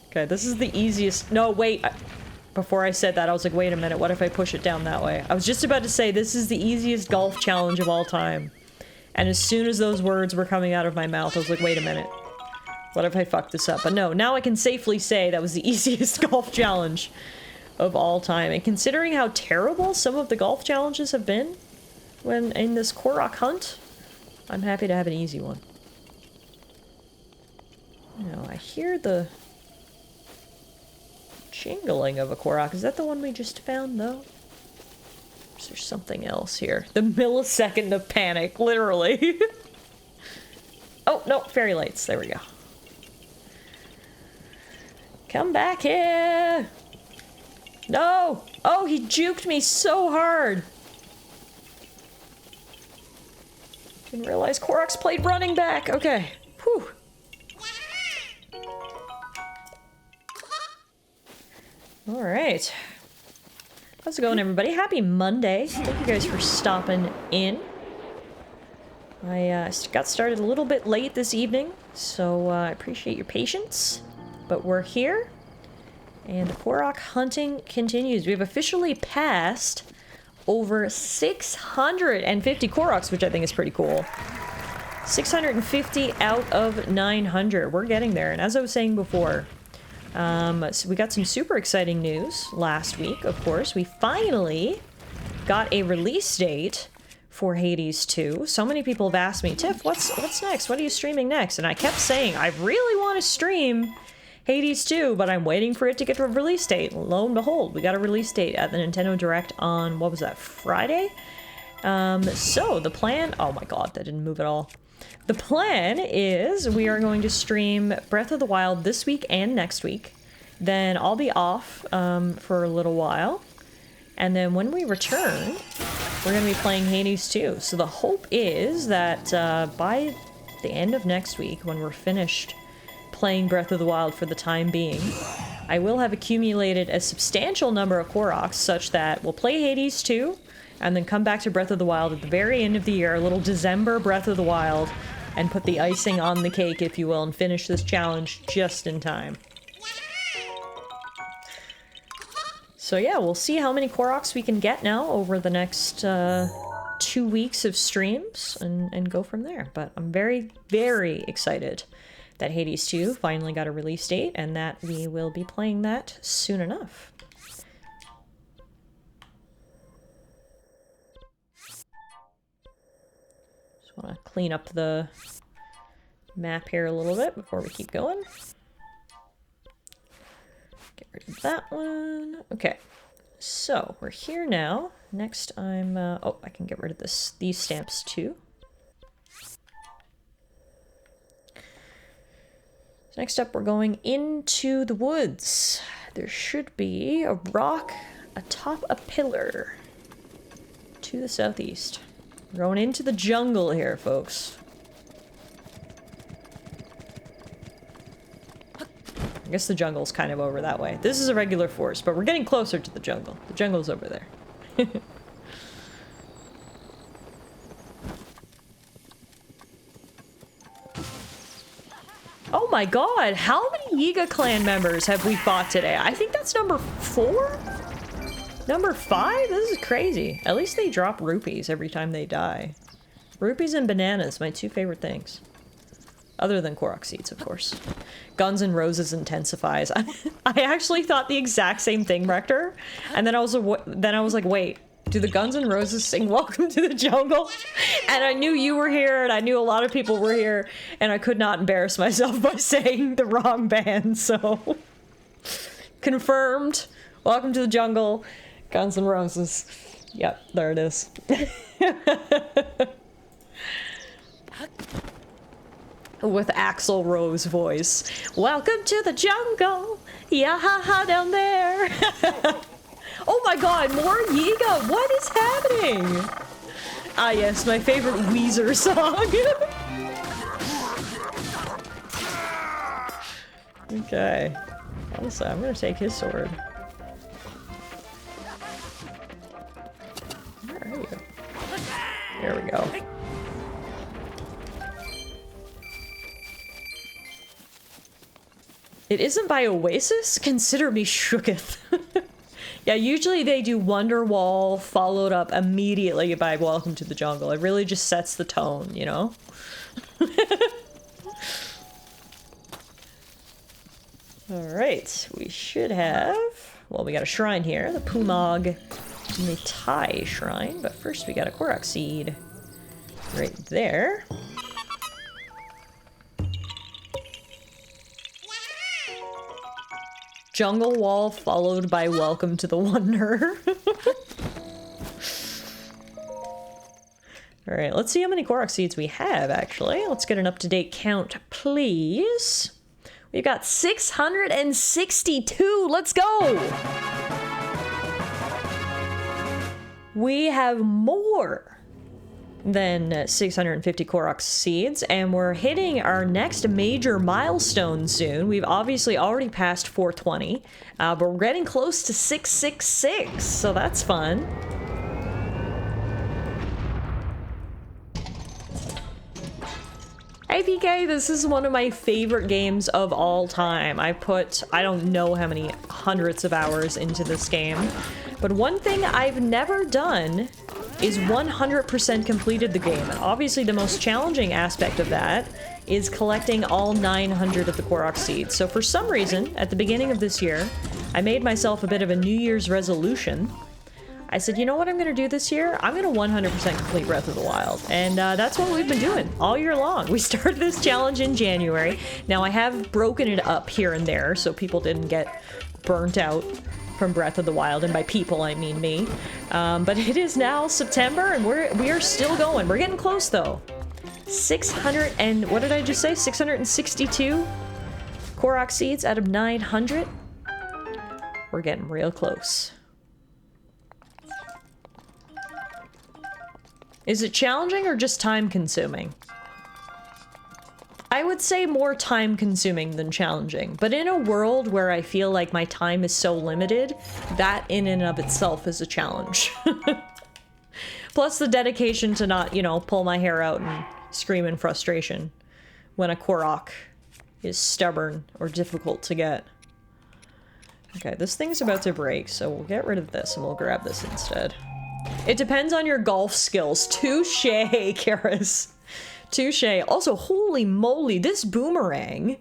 Okay, this is the easiest. No, wait. Before I said that, I was like, wait a minute, what if I push it down that way? I was just about to say, this is the easiest golf challenge of all time. And as soon as those words were coming out of my mouth, I was like, wait a minute. What if I fucked this up? But no, now I can safely say that was the easiest golf challenge of all time. And considering how terrible some of the golf challenges have been when in this Korok hunt, I'm happy to have an easy one. Now, I hear the jingling of a Korok. Is that the one we just found, though? Is there something else here? The millisecond of panic, literally. Oh, no, fairy lights. There we go. Come back here! No! Oh, he juked me so hard! Didn't realize Korok's played running back. Okay. Whew. Alright. How's it going, everybody? Happy Monday. Thank you guys for stopping in. I got started a little bit late this evening, so I appreciate your patience. But we're here, and the Korok hunting continues. We've officially passed over 650 Koroks, which I think is pretty cool. 650 out of 900. We're getting there, and as I was saying before, so we got some super exciting news last week, of course. We finally got a release date for Hades 2. So many people have asked me, Tiff, what's next? What are you streaming next? And I kept saying, I really want to stream Hades 2, but I'm waiting for it to get to a release date. Lo and behold, we got a release date at the Nintendo Direct on, what was that, Friday? So the plan, oh my god, that didn't move at all. The plan is we are going to stream Breath of the Wild this week and next week. Then I'll be off for a little while. And then when we return, we're going to be playing Hades 2. So the hope is that by the end of next week, when we're finished playing Breath of the Wild for the time being, I will have accumulated a substantial number of Koroks such that we'll play Hades 2 and then come back to Breath of the Wild at the very end of the year, a little December Breath of the Wild, and put the icing on the cake, if you will, and finish this challenge just in time. So yeah, we'll see how many Koroks we can get now over the next 2 weeks of streams and go from there. But I'm very, very excited that Hades 2 finally got a release date and that we will be playing that soon enough. Just want to clean up the map here a little bit before we keep going. Get rid of that one. Okay, so we're here now. Next I'm, oh, I can get rid of these stamps too. So next up we're going into the woods. There should be a rock atop a pillar to the southeast. We're going into the jungle here, folks. I guess the jungle's kind of over that way. This is a regular forest, but we're getting closer to the jungle. The jungle's over there. Oh my god, how many Yiga clan members have we fought today? I think that's number 4? Number 5? This is crazy. At least they drop rupees every time they die. Rupees and bananas, my 2 favorite things. Other than Korok seeds, of course. Guns N' Roses intensifies. I actually thought the exact same thing, Rector. And then I was like, wait, do the Guns N' Roses sing Welcome to the Jungle? And I knew you were here, and I knew a lot of people were here, and I could not embarrass myself by saying the wrong band, so... Confirmed. Welcome to the Jungle. Guns N' Roses. Yep, there it is. With Axl Rose voice. Welcome to the jungle. Yeah, down there. Oh my god, more Yiga. What is happening? Ah yes, my favorite Weezer song. Okay. Also, I'm gonna take his sword. Where are you? There we go. It isn't by Oasis? Consider me shooketh. Yeah, usually they do Wonderwall followed up immediately by Welcome to the Jungle. It really just sets the tone, you know? Alright, we should have... Well, we got a shrine here, the Pumog Mitai shrine, but first we got a Korok seed. Right there. Jungle wall followed by Welcome to the Wonder. Alright, let's see how many Korok seeds we have, actually. Let's get an up-to-date count, please. We've got 662! Let's go! We have more than 650 Korok seeds, and we're hitting our next major milestone soon. We've obviously already passed 420, but we're getting close to 666, so that's fun. Hey PK, this is one of my favorite games of all time. I put, I don't know how many hundreds of hours into this game, but one thing I've never done is 100% completed the game. And obviously the most challenging aspect of that is collecting all 900 of the Korok seeds. So for some reason, at the beginning of this year, I made myself a bit of a New Year's resolution. I said, you know what I'm gonna do this year? I'm gonna 100% complete Breath of the Wild. And that's what we've been doing all year long. We started this challenge in January. Now I have broken it up here and there so people didn't get burnt out from Breath of the Wild, and by people I mean me. But it is now September and we are still going. We're getting close though. 600 and what did I just say? 662 Korok seeds out of 900. We're getting real close. Is it challenging or just time consuming? I would say more time consuming than challenging, but in a world where I feel like my time is so limited, that in and of itself is a challenge. Plus the dedication to not, you know, pull my hair out and scream in frustration when a Korok is stubborn or difficult to get. Okay, this thing's about to break, so we'll get rid of this and we'll grab this instead. It depends on your golf skills. Touche, Karis. Touche. Also, holy moly, this boomerang,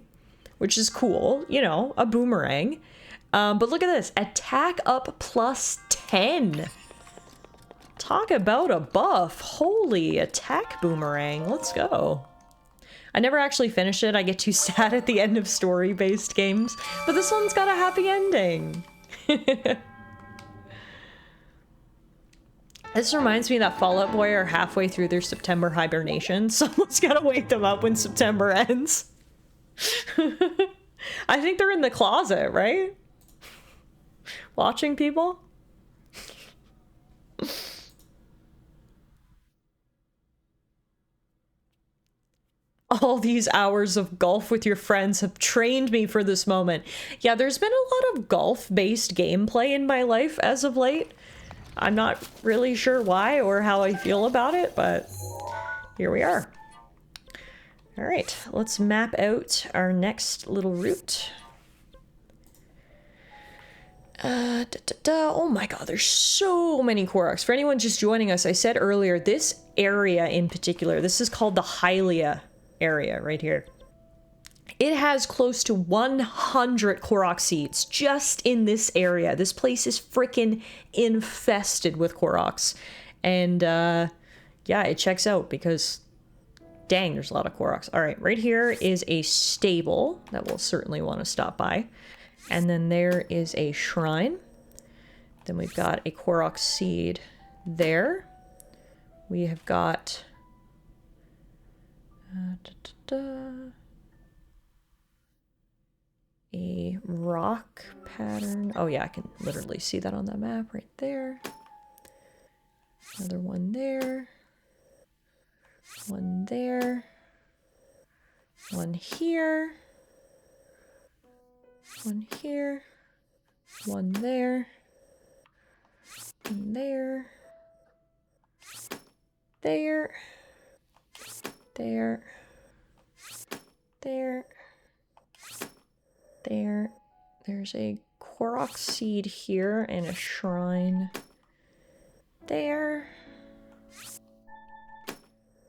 which is cool, you know, a boomerang. But look at this. Attack up plus 10. Talk about a buff. Holy attack boomerang. Let's go. I never actually finished it. I get too sad at the end of story-based games. But this one's got a happy ending. This reminds me that Fall Out Boy are halfway through their September hibernation. Someone's gotta wake them up when September ends. I think they're in the closet, right? Watching people? All these hours of golf with your friends have trained me for this moment. Yeah, there's been a lot of golf-based gameplay in my life as of late. I'm not really sure why or how I feel about it, but here we are. All right, let's map out our next little route. Oh my god, there's so many Koroks. For anyone just joining us, I said earlier, this area in particular, this is called the Hyrule area right here. It has close to 100 Korok seeds just in this area. This place is freaking infested with Koroks. And yeah, it checks out because dang, there's a lot of Koroks. All right, right here is a stable that we'll certainly want to stop by. And then there is a shrine. Then we've got a Korok seed there. We have got a rock pattern. Oh yeah, I can literally see that on that map right there. Another one there. One there. One here. One here. One there. One there. There. There. There. There. There's a Korok seed here and a shrine there.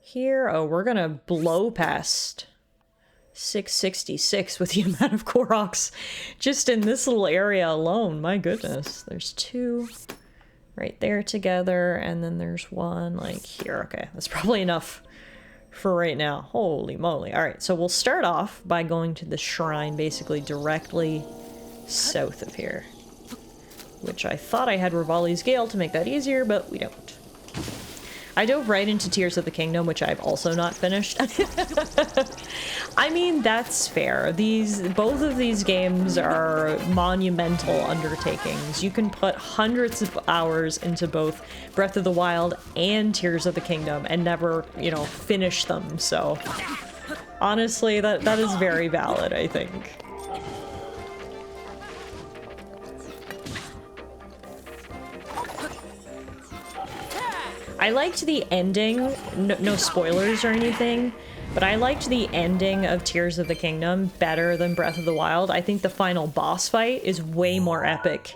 Here. Oh, we're gonna blow past 666 with the amount of Koroks just in this little area alone. My goodness. There's two right there together, and then there's one like here. Okay, that's probably enough for right now. Holy moly. All right, so we'll start off by going to the shrine basically directly south of here, which I thought I had Rivali's Gale to make that easier, but we don't. I dove right into Tears of the Kingdom, which I've also not finished. I mean, that's fair. Both of these games are monumental undertakings. You can put hundreds of hours into both Breath of the Wild and Tears of the Kingdom and never, you know, finish them. So honestly, that is very valid, I think. I liked the ending, no spoilers or anything, but I liked the ending of Tears of the Kingdom better than Breath of the Wild. I think the final boss fight is way more epic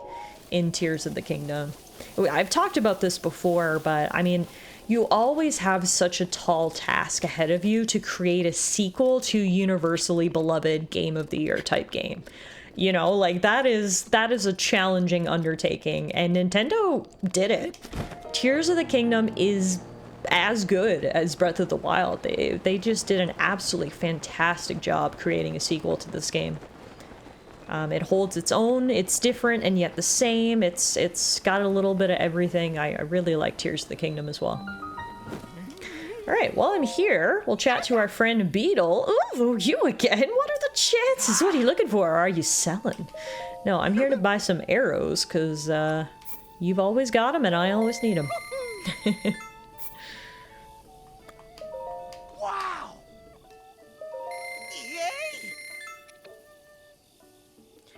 in Tears of the Kingdom. I've talked about this before, but I mean, you always have such a tall task ahead of you to create a sequel to universally beloved Game of the Year type game. You know, like that is a challenging undertaking, and Nintendo did it. Tears of the Kingdom is as good as Breath of the Wild. They just did an absolutely fantastic job creating a sequel to this game. It holds its own, it's different and yet the same. It's got a little bit of everything. I really like Tears of the Kingdom as well. Alright, while I'm here, we'll chat to our friend Beetle. Ooh, you again? What are the chances? What are you looking for? Or are you selling? No, I'm here to buy some arrows, because you've always got them and I always need them. Wow! Yay!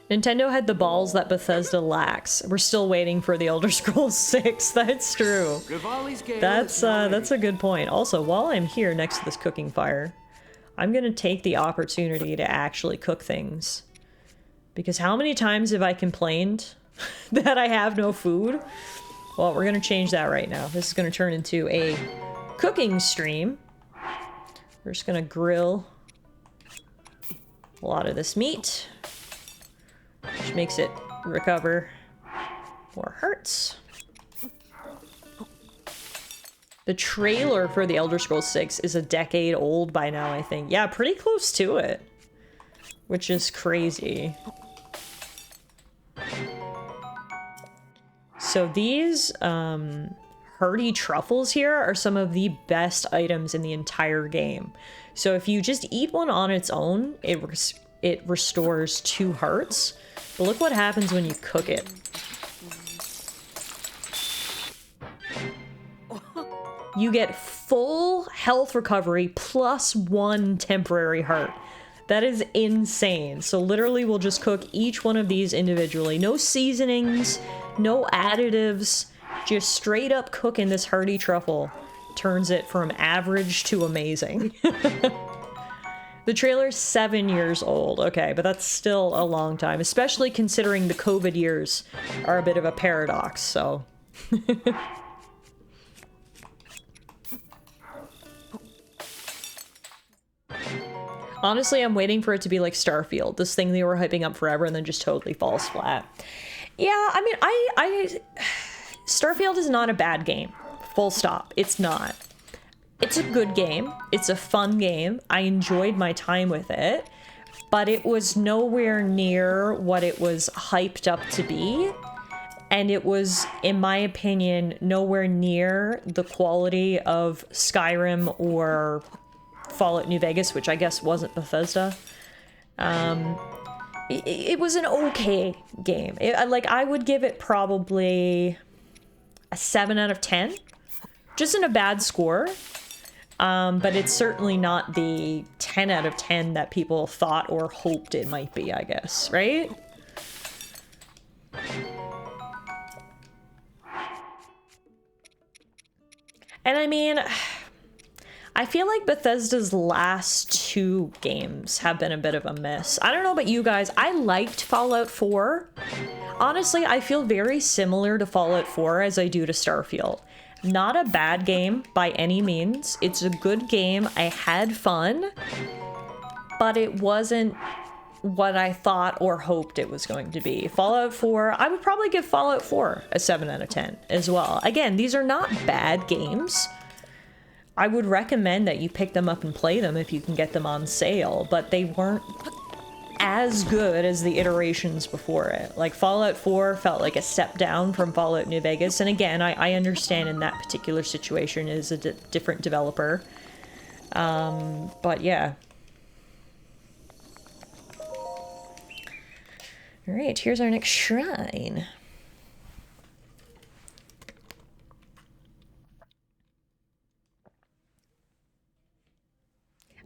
Nintendo had the balls that Bethesda lacks. We're still waiting for the Elder Scrolls 6. That's true. Rivali's Gale That's is now ready. a good point. Also, while I'm here next to this cooking fire, I'm gonna take the opportunity to actually cook things. Because how many times have I complained that I have no food? Well, we're gonna change that right now. This is gonna turn into a cooking stream. We're just gonna grill a lot of this meat, which makes it recover more hearts. The trailer for The Elder Scrolls 6 is a decade old by now, I think. Yeah, pretty close to it. Which is crazy. So these, hearty truffles here are some of the best items in the entire game. So if you just eat one on its own, it restores 2 hearts. But look what happens when you cook it. You get full health recovery plus 1 temporary heart. That is insane. So literally we'll just cook each one of these individually. No seasonings, no additives, just straight up cooking this hearty truffle turns it from average to amazing. The trailer's 7 years old. Okay, but that's still a long time, especially considering the COVID years are a bit of a paradox, so. Honestly, I'm waiting for it to be like Starfield, this thing they were hyping up forever and then just totally falls flat. Yeah, I mean, Starfield is not a bad game. Full stop. It's not. It's a good game. It's a fun game. I enjoyed my time with it, but it was nowhere near what it was hyped up to be. And it was, in my opinion, nowhere near the quality of Skyrim or Fallout New Vegas, which I guess wasn't Bethesda. It was an okay game. I would give it probably a 7 out of 10. Just in a bad score. But it's certainly not the 10 out of 10 that people thought or hoped it might be, I guess, right? And I mean, I feel like Bethesda's last 2 games have been a bit of a miss. I don't know about you guys, I liked Fallout 4. Honestly, I feel very similar to Fallout 4 as I do to Starfield. Not a bad game by any means. It's a good game. I had fun, but it wasn't what I thought or hoped it was going to be. Fallout 4, I would probably give Fallout 4 a 7 out of 10 as well. Again, these are not bad games. I would recommend that you pick them up and play them if you can get them on sale, but they weren't as good as the iterations before it. Like, Fallout 4 felt like a step down from Fallout New Vegas, and again, I understand in that particular situation it is a different developer. But yeah. Alright, here's our next shrine.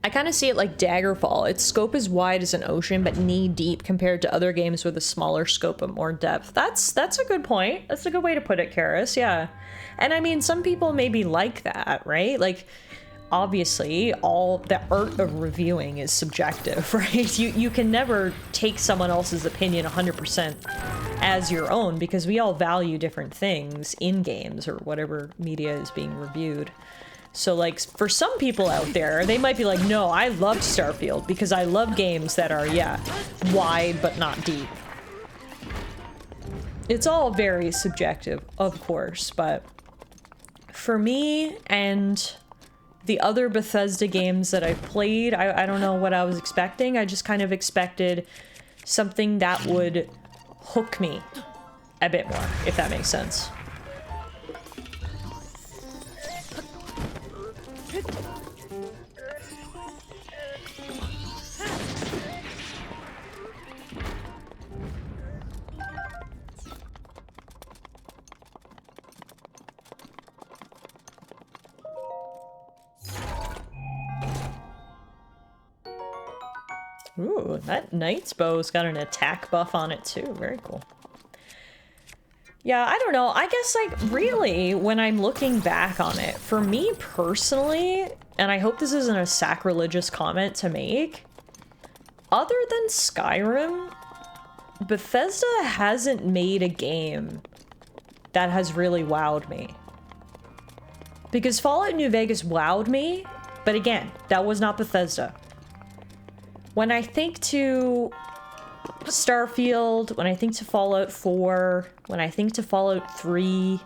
I kind of see it like Daggerfall. Its scope is wide as an ocean, but knee-deep compared to other games with a smaller scope and more depth. That's a good point. That's a good way to put it, Karis, yeah. And I mean, some people maybe like that, right? Like, obviously, all the art of reviewing is subjective, right? You can never take someone else's opinion 100% as your own, because we all value different things in games or whatever media is being reviewed. So, like, for some people out there, they might be like, no, I loved Starfield because I love games that are, yeah, wide but not deep. It's all very subjective, of course, but for me and the other Bethesda games that I've played, I don't know what I was expecting. I just kind of expected something that would hook me a bit more, if that makes sense. Ooh, that knight's bow's got an attack buff on it too. Very cool. Yeah, I don't know. I guess, like, really, when I'm looking back on it, for me personally, and I hope this isn't a sacrilegious comment to make, other than Skyrim, Bethesda hasn't made a game that has really wowed me. Because Fallout New Vegas wowed me, but again, that was not Bethesda. When I think to Starfield, when I think to Fallout 4, when I think to Fallout 3,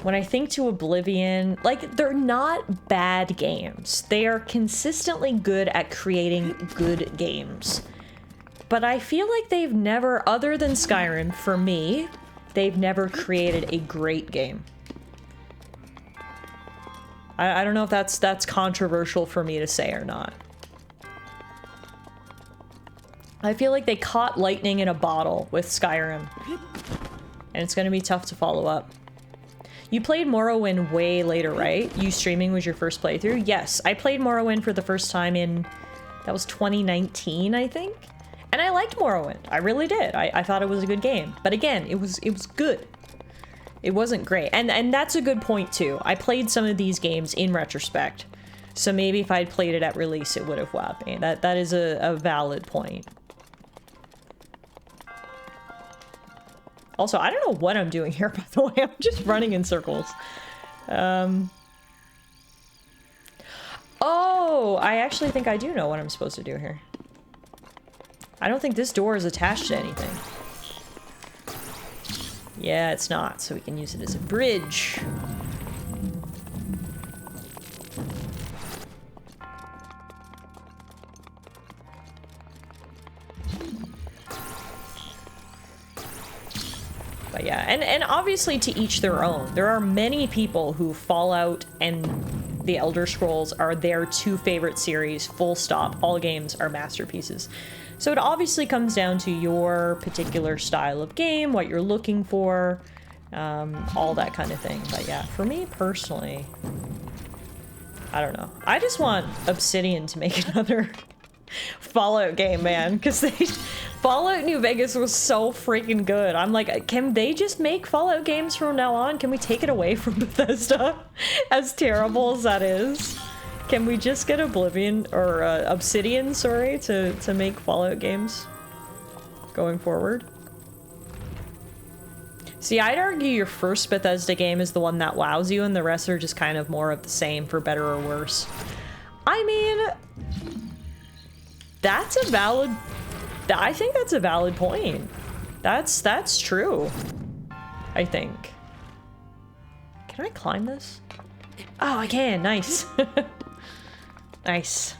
When I think to Oblivion, like, they're not bad games. They are consistently good at creating good games. But I feel like they've never, other than Skyrim, for me, they've never created a great game. I don't know if that's controversial for me to say or not. I feel like they caught lightning in a bottle with Skyrim. And it's gonna be tough to follow up. You played Morrowind way later, right? You streaming was your first playthrough? Yes, I played Morrowind for the first time in, that was 2019, I think? And I liked Morrowind. I really did. I thought it was a good game. But again, it was good. It wasn't great. And that's a good point too. I played some of these games in retrospect. So maybe if I'd played it at release, it would have wowed me. That is a valid point. Also, I don't know what I'm doing here, by the way. I'm just running in circles. Oh, I actually think I do know what I'm supposed to do here. I don't think this door is attached to anything. Yeah, it's not, so we can use it as a bridge. But yeah, and obviously to each their own. There are many people who Fallout and the Elder Scrolls are their two favorite series, full stop. All games are masterpieces. So it obviously comes down to your particular style of game, what you're looking for, all that kind of thing. But yeah, for me personally, I don't know. I just want Obsidian to make another Fallout game, man, because Fallout New Vegas was so freaking good. I'm like, can they just make Fallout games from now on? Can we take it away from Bethesda? As terrible as that is. Can we just get Oblivion, or Obsidian, sorry, to make Fallout games going forward? See, I'd argue your first Bethesda game is the one that wows you, and the rest are just kind of more of the same, for better or worse. I mean, that's a valid... I think that's a valid point. That's true. I think. Can I climb this? Oh, I can. Nice. Nice.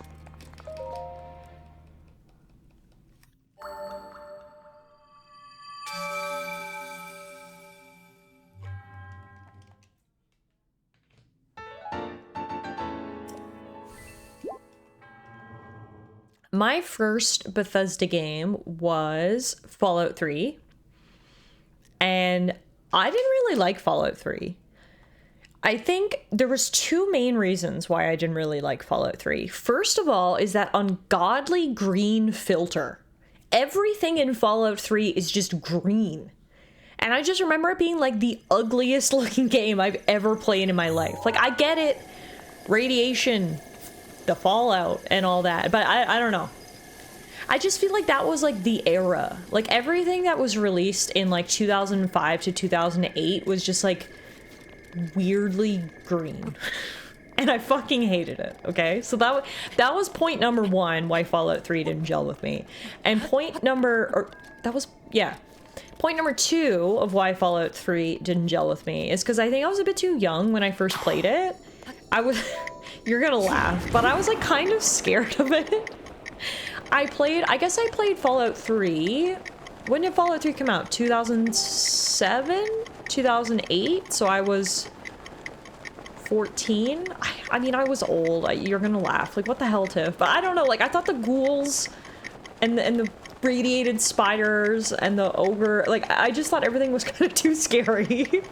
My first Bethesda game was Fallout 3, and I didn't really like Fallout 3. I think there was two main reasons why I didn't really like Fallout 3. First of all is that ungodly green filter. Everything in Fallout 3 is just green. And I just remember it being like the ugliest looking game I've ever played in my life. Like, I get it, radiation, the Fallout and all that, but I don't know. I just feel like that was like the era. Like, everything that was released in like 2005 to 2008 was just like weirdly green. And I fucking hated it, okay? So that was point number one why Fallout 3 didn't gel with me. And point number two of why Fallout 3 didn't gel with me is because I think I was a bit too young when I first played it. You're gonna laugh, but I was like kind of scared of it. I guess I played Fallout 3. When did Fallout 3 come out? 2007? 2008? So I was 14? I mean, I was old. You're gonna laugh. Like, what the hell, Tiff? But I don't know, like, I thought the ghouls and the radiated spiders and the ogre, like, I just thought everything was kind of too scary.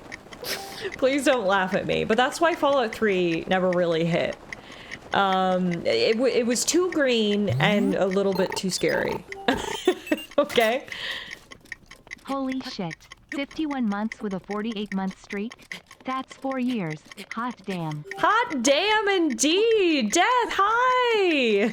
Please don't laugh at me. But that's why Fallout 3 never really hit. It was too green and a little bit too scary. Okay? Holy shit. 51 months with a 48-month streak? That's 4 years. Hot damn. Hot damn indeed! Death, hi!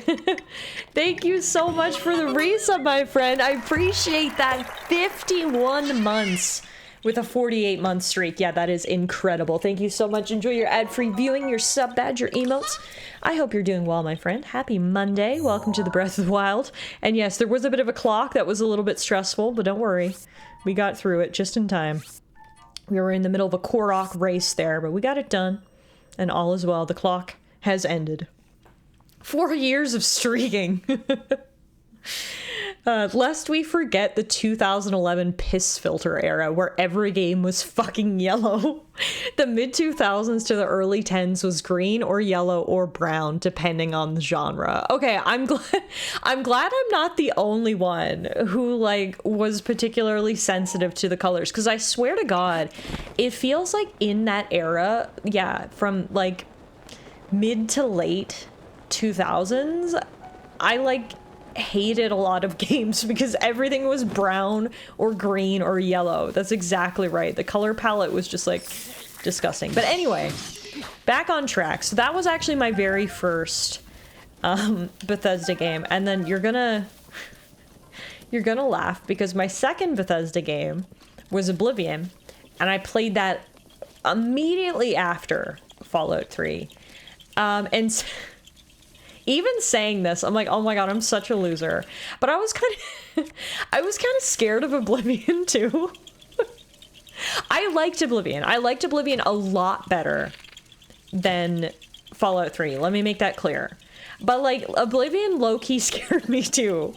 Thank you so much for the resub, my friend. I appreciate that. 51 months with a 48-month streak. Yeah, that is incredible. Thank you so much. Enjoy your ad-free viewing, your sub badge, your emotes. I hope you're doing well, my friend. Happy Monday. Welcome to the Breath of the Wild. And yes, there was a bit of a clock that was a little bit stressful, but don't worry. We got through it just in time. We were in the middle of a Korok race there, but we got it done. And all is well. The clock has ended. 4 years of streaking. Lest we forget the 2011 piss filter era where every game was fucking yellow. The mid-2000s to the early 10s was green or yellow or brown, depending on the genre. Okay, I'm glad I'm not the only one who, like, was particularly sensitive to the colors, because I swear to God, it feels like in that era, yeah, from, like, mid to late 2000s, I, like, hated a lot of games because everything was brown or green or yellow. That's exactly right. The color palette was just like disgusting. But anyway, back on track. So that was actually my very first Bethesda game, and then you're gonna laugh because my second Bethesda game was Oblivion, and I played that immediately after Fallout 3. And even saying this, I'm like, oh my God, I'm such a loser. But I was kind of scared of Oblivion too. I liked Oblivion. I liked Oblivion a lot better than Fallout 3. Let me make that clear. But like, Oblivion low-key scared me too.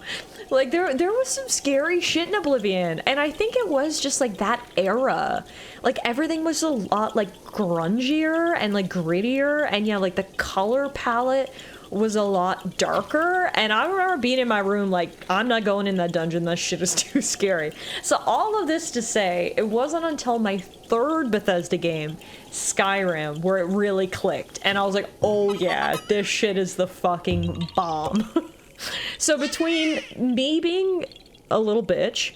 Like, there was some scary shit in Oblivion, and I think it was just like that era. Like, everything was a lot like grungier and like grittier, and yeah, like the color palette was a lot darker, and I remember being in my room like, I'm not going in that dungeon, that shit is too scary. So all of this to say, it wasn't until my third Bethesda game, Skyrim, where it really clicked, and I was like, oh yeah, this shit is the fucking bomb. So between me being a little bitch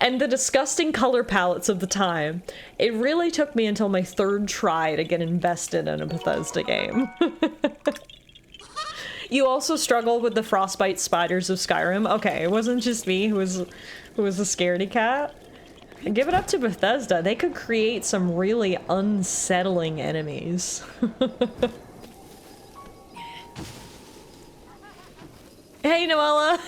and the disgusting color palettes of the time, it really took me until my third try to get invested in a Bethesda game. You also struggled with the frostbite spiders of Skyrim. Okay, it wasn't just me who was a scaredy cat. And give it up to Bethesda. They could create some really unsettling enemies. Hey, Noella!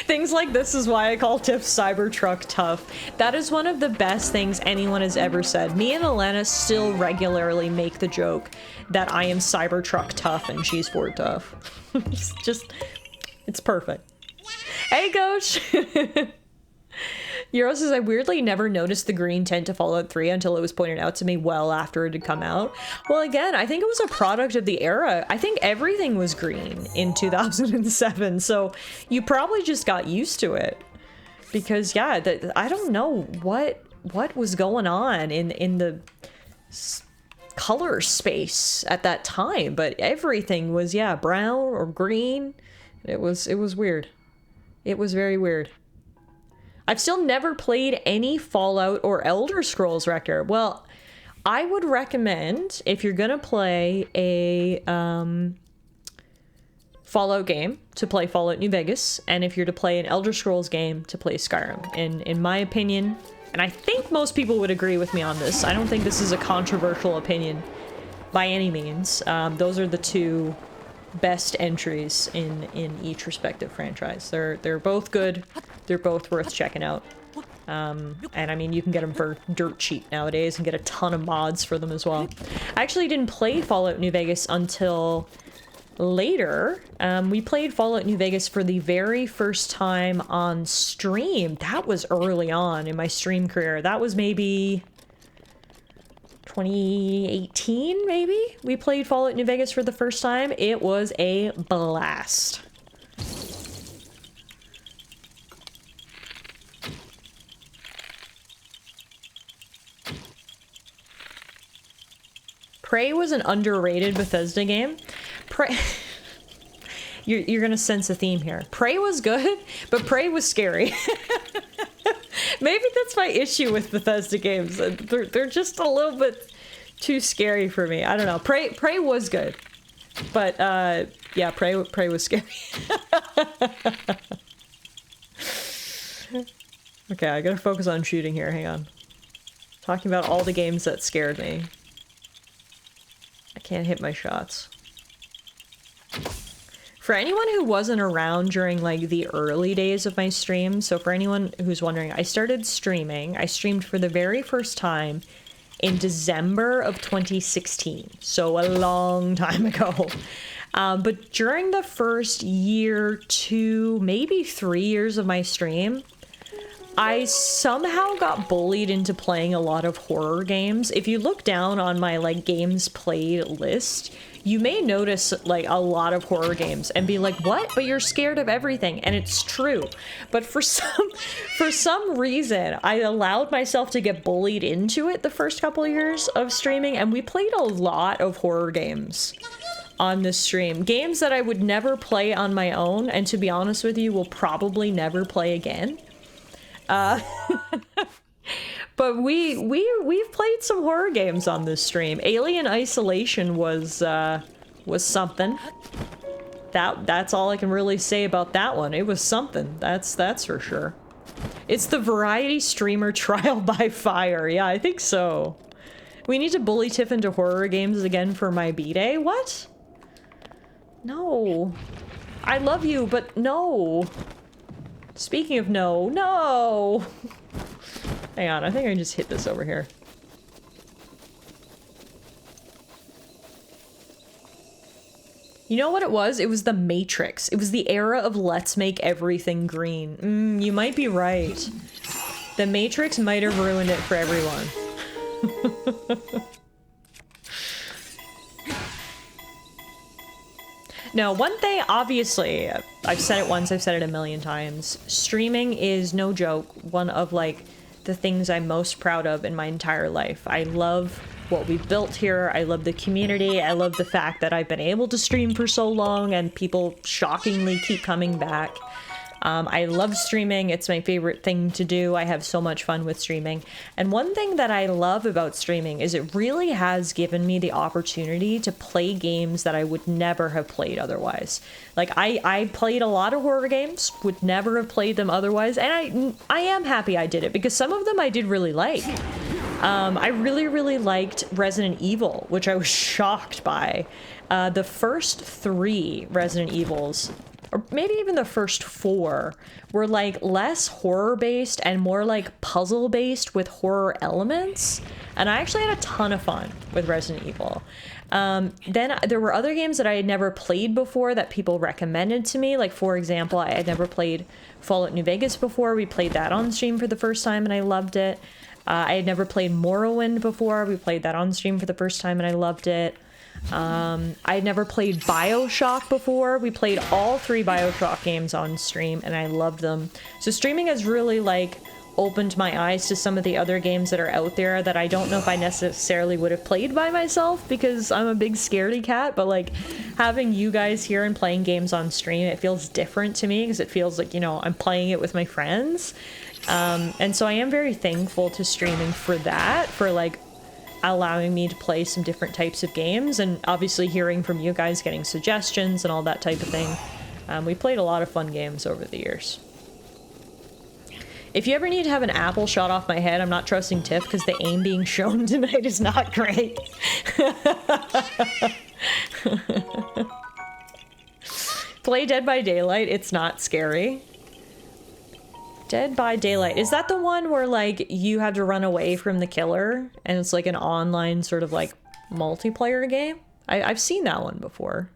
Things like this is why I call Tiff Cybertruck tough. That is one of the best things anyone has ever said. Me and Alana still regularly make the joke that I am Cybertruck tough and she's Ford tough. It's perfect. Hey, Coach! Euro says, I weirdly never noticed the green tint to Fallout 3 until it was pointed out to me well after it had come out. Well, again, I think it was a product of the era. I think everything was green in 2007, so you probably just got used to it. Because, yeah, I don't know what was going on in the color space at that time, but everything was, yeah, brown or green. It was weird. It was very weird. I've still never played any Fallout or Elder Scrolls record. Well, I would recommend, if you're gonna play a Fallout game, to play Fallout New Vegas, and if you're to play an Elder Scrolls game, to play Skyrim. In my opinion, and I think most people would agree with me on this, I don't think this is a controversial opinion by any means. Those are the two best entries in each respective franchise. They're both good. They're both worth checking out. And I mean, you can get them for dirt cheap nowadays and get a ton of mods for them as well. I actually didn't play Fallout New Vegas until later. We played Fallout New Vegas for the very first time on stream. That was early on in my stream career. That was maybe 2018, maybe? We played Fallout New Vegas for the first time. It was a blast. Prey was an underrated Bethesda game. Prey... You're gonna sense a theme here. Prey was good, but Prey was scary. Maybe that's my issue with Bethesda games. They're just a little bit too scary for me. I don't know. Prey was good, but yeah, Prey was scary. Okay, I gotta focus on shooting here. Hang on. Talking about all the games that scared me. I can't hit my shots. For anyone who wasn't around during like the early days of my stream, so for anyone who's wondering, I started streaming. I streamed for the very first time in December of 2016, so a long time ago. But during the first year, 2, maybe 3 years of my stream, I somehow got bullied into playing a lot of horror games. If you look down on my like games played list, you may notice like a lot of horror games and be like, what? But you're scared of everything. And it's true. But for some reason, I allowed myself to get bullied into it the first couple of years of streaming. And we played a lot of horror games on this stream. Games that I would never play on my own. And to be honest with you, will probably never play again. But we've played some horror games on this stream. Alien Isolation was something. That's all I can really say about that one. It was something. That's for sure. It's the variety streamer trial by fire. Yeah, I think so. We need to bully Tiff into horror games again for my B-Day. What? No. I love you, but no. Speaking of no. Hang on, I think I just hit this over here. You know what it was? It was the Matrix. It was the era of let's make everything green. You might be right. The Matrix might have ruined it for everyone. No, one thing, obviously, I've said it once, I've said it a million times. Streaming is no joke, one of like the things I'm most proud of in my entire life. I love what we've built here. I love the community. I love the fact that I've been able to stream for so long and people shockingly keep coming back. I love streaming. It's my favorite thing to do. I have so much fun with streaming. And one thing that I love about streaming is it really has given me the opportunity to play games that I would never have played otherwise. Like I played a lot of horror games, would never have played them otherwise. And I am happy I did it because some of them I did really like. I really liked Resident Evil, which I was shocked by. The first 3 Resident Evils, or maybe even the first 4, were like less horror based and more like puzzle based with horror elements. And I actually had a ton of fun with Resident Evil. Then there were other games that I had never played before that people recommended to me. Like, for example, I had never played Fallout New Vegas before. We played that on stream for the first time and I loved it. I had never played Morrowind before. We played that on stream for the first time and I loved it. I had never played BioShock before. We played all 3 BioShock games on stream and I loved them. So streaming has really like opened my eyes to some of the other games that are out there that I don't know if I necessarily would have played by myself because I'm a big scaredy cat, but like having you guys here and playing games on stream, it feels different to me because it feels like, you know, I'm playing it with my friends. And so I am very thankful to streaming for that, for like allowing me to play some different types of games and obviously hearing from you guys, getting suggestions and all that type of thing. We played a lot of fun games over the years. If you ever need to have an apple shot off my head, I'm not trusting Tiff because the aim being shown tonight is not great. Play Dead by Daylight, it's not scary. Dead by Daylight. Is that the one where, like, you have to run away from the killer? And it's, like, an online sort of, like, multiplayer game? I've seen that one before.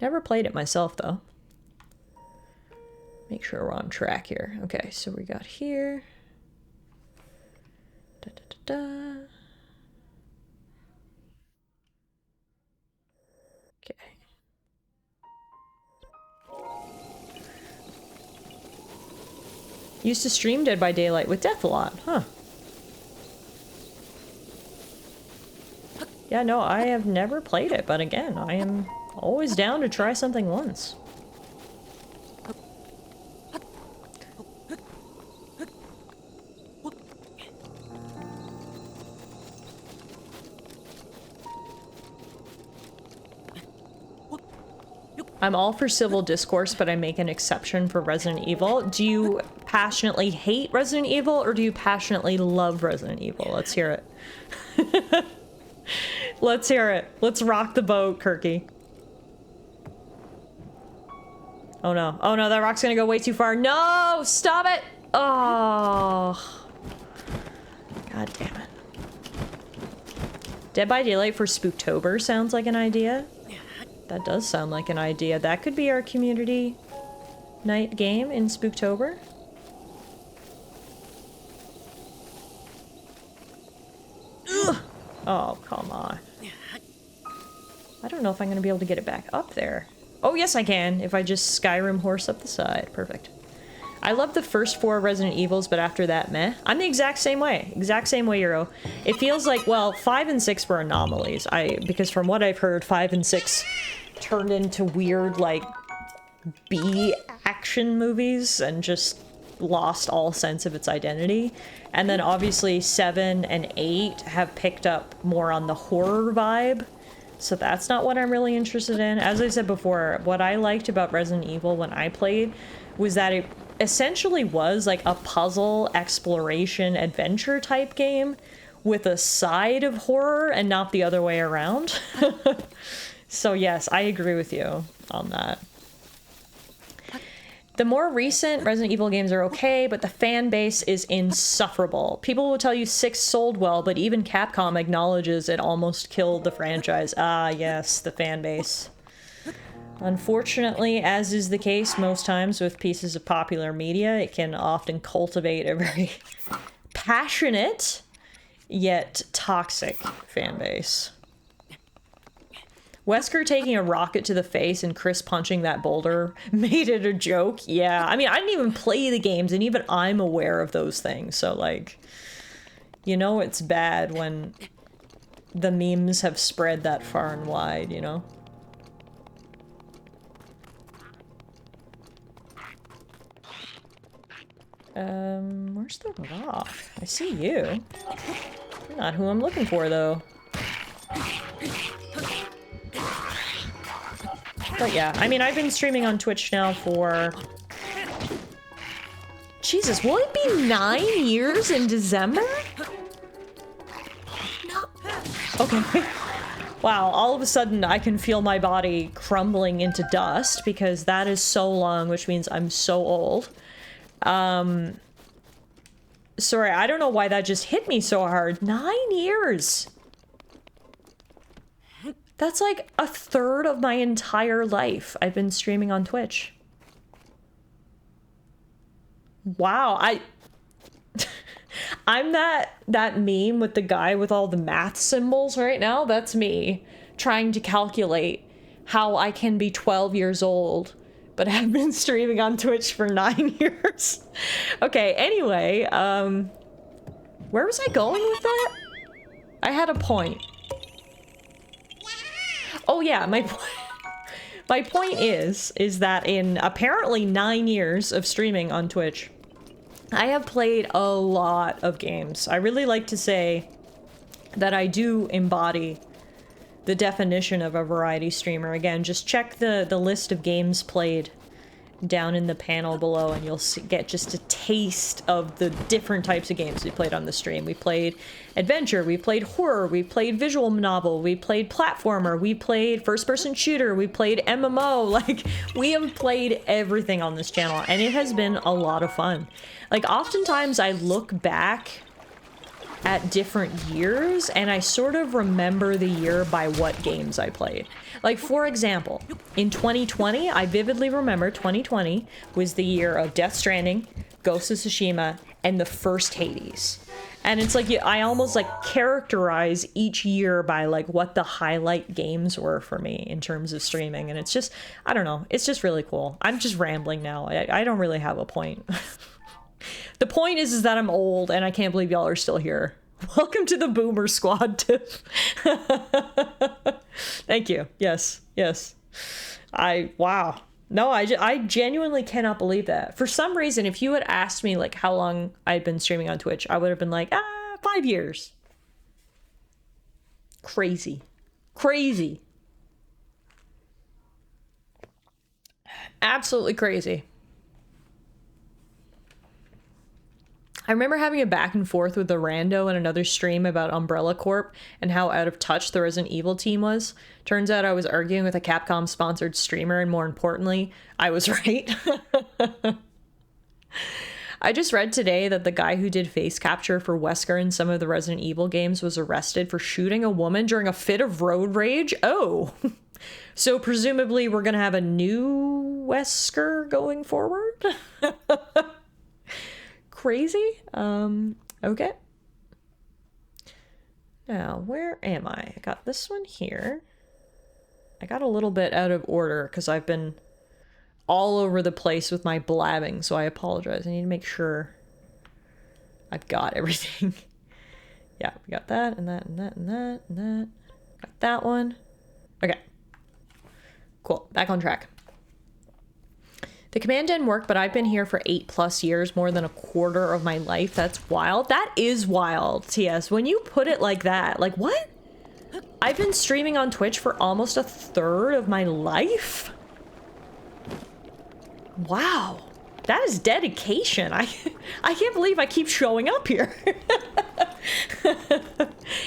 Never played it myself, though. Make sure we're on track here. Okay, so we got here. Da, da, da, da. Okay. Used to stream Dead by Daylight with Death a lot, huh? Yeah, no, I have never played it, but again, I am always down to try something once. I'm all for civil discourse, but I make an exception for Resident Evil. Do you passionately hate Resident Evil, or do you passionately love Resident Evil? Let's hear it. Let's hear it. Let's rock the boat, Kirky. Oh no. Oh no, that rock's gonna go way too far. No! Stop it! Oh. God damn it. Dead by Daylight for Spooktober sounds like an idea. That does sound like an idea. That could be our community night game in Spooktober. Ugh. Oh, come on. I don't know if I'm going to be able to get it back up there. Oh, yes, I can, if I just Skyrim horse up the side. Perfect. I love the first 4 Resident Evils, but after that, meh. I'm the exact same way. Exact same way, Euro. It feels like, well, 5 and 6 were anomalies. Because from what I've heard, 5 and 6 turned into weird, like, B-action movies and just lost all sense of its identity. And then obviously 7 and 8 have picked up more on the horror vibe. So that's not what I'm really interested in. As I said before, what I liked about Resident Evil when I played was that it essentially was like a puzzle exploration adventure type game with a side of horror and not the other way around. So yes, I agree with you on that. The more recent Resident Evil games are okay, but the fan base is insufferable. People will tell you 6 sold well, but even Capcom acknowledges it almost killed the franchise. Ah, yes, the fan base. Unfortunately, as is the case most times with pieces of popular media, it can often cultivate a very passionate, yet toxic fan base. Wesker taking a rocket to the face and Chris punching that boulder made it a joke. Yeah, I mean, I didn't even play the games, and even I'm aware of those things. So, like, you know it's bad when the memes have spread that far and wide, you know? Where's the rock? I see you. You're not who I'm looking for, though. But yeah, I mean, I've been streaming on Twitch now for... Jesus, will it be 9 years in December? No. Okay. Wow, all of a sudden I can feel my body crumbling into dust because that is so long, which means I'm so old. Sorry, I don't know why that just hit me so hard. 9 years! That's like a third of my entire life I've been streaming on Twitch. Wow, I'm that meme with the guy with all the math symbols right now. That's me trying to calculate how I can be 12 years old, but have been streaming on Twitch for 9 years. Okay, anyway, where was I going with that? I had a point. Oh yeah, my point is that in apparently 9 years of streaming on Twitch, I have played a lot of games. I really like to say that I do embody the definition of a variety streamer. Again, just check the list of games played down in the panel below and you'll get just a taste of the different types of games we played on the stream. We played adventure, we played horror, we played visual novel, we played platformer, we played first-person shooter, we played MMO. Like, we have played everything on this channel and it has been a lot of fun. Like, oftentimes I look back at different years and I sort of remember the year by what games I played. Like, for example, in 2020, I vividly remember 2020 was the year of Death Stranding, Ghost of Tsushima, and the first Hades. And it's like, I almost like characterize each year by like what the highlight games were for me in terms of streaming. And it's just, I don't know, it's just really cool. I'm just rambling now. I don't really have a point. The point is that I'm old and I can't believe y'all are still here. Welcome to the Boomer Squad, Tiff. Thank you. Yes, yes. Wow. No, I genuinely cannot believe that. For some reason, if you had asked me like how long I'd been streaming on Twitch, I would have been like, 5 years. Crazy. Crazy. Absolutely crazy. I remember having a back and forth with the rando in another stream about Umbrella Corp and how out of touch the Resident Evil team was. Turns out I was arguing with a Capcom sponsored streamer, and more importantly, I was right. I just read today that the guy who did face capture for Wesker in some of the Resident Evil games was arrested for shooting a woman during a fit of road rage. Oh, so presumably we're gonna have a new Wesker going forward? Crazy. Okay. Now, where am I? I got this one here. I got a little bit out of order because I've been all over the place with my blabbing, so I apologize. I need to make sure I've got everything. Yeah, we got that, and that, and that, and that, and that. Got that one. Okay. Cool. Back on track. The command didn't work, but I've been here for 8+ years, more than a quarter of my life. That's wild. That is wild, TS. When you put it like that, like what? I've been streaming on Twitch for almost a third of my life? Wow. That is dedication. I can't believe I keep showing up here.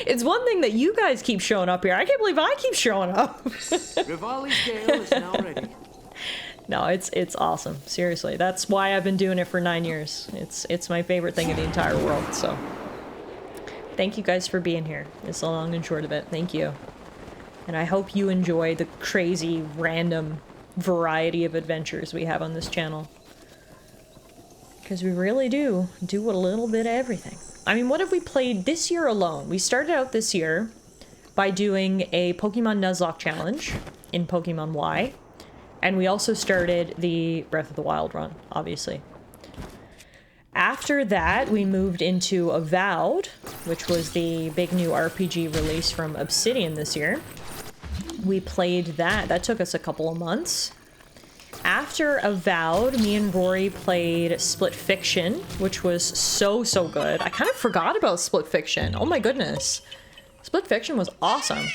It's one thing that you guys keep showing up here. I can't believe I keep showing up. Rivali's Gale is now ready. No, it's awesome. Seriously, that's why I've been doing it for 9 years. It's my favorite thing in the entire world. So, thank you guys for being here. It's the long and short of it. Thank you, and I hope you enjoy the crazy, random variety of adventures we have on this channel. Because we really do a little bit of everything. I mean, what have we played this year alone? We started out this year by doing a Pokemon Nuzlocke challenge in Pokemon Y. And we also started the Breath of the Wild run, obviously. After that, we moved into Avowed, which was the big new RPG release from Obsidian this year. We played that. That took us a couple of months. After Avowed, me and Rory played Split Fiction, which was so good. I kind of forgot about Split Fiction. Oh my goodness. Split Fiction was awesome.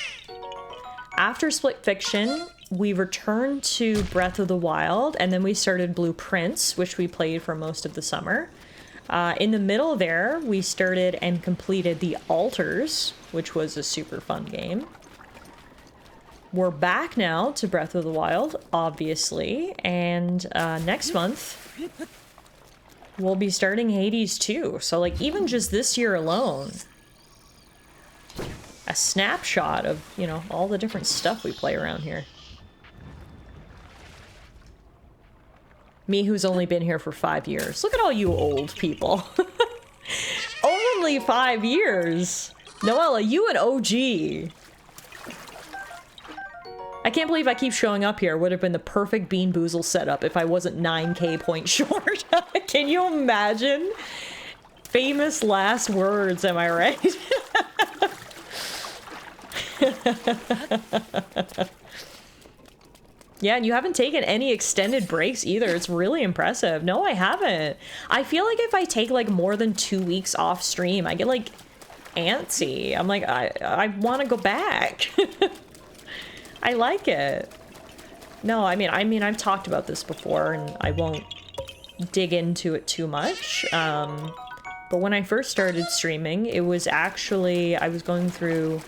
After Split Fiction, we returned to Breath of the Wild, and then we started Blue Prince, which we played for most of the summer. In the middle there, we started and completed The Altars, which was a super fun game. We're back now to Breath of the Wild, obviously, and next month, we'll be starting Hades 2. So, like, even just this year alone, a snapshot of, you know, all the different stuff we play around here. Me, who's only been here for 5 years. Look at all you old people. Only 5 years. Noella, you an OG. I can't believe I keep showing up here. Would have been the perfect Bean Boozle setup if I wasn't 9k points short. Can you imagine? Famous last words, am I right? Yeah, and you haven't taken any extended breaks either. It's really impressive. No, I haven't. I feel like if I take like more than 2 weeks off stream, I get like antsy. I'm like, I want to go back. I like it. No, I mean, I've talked about this before, and I won't dig into it too much. But when I first started streaming, it was actually, I was going through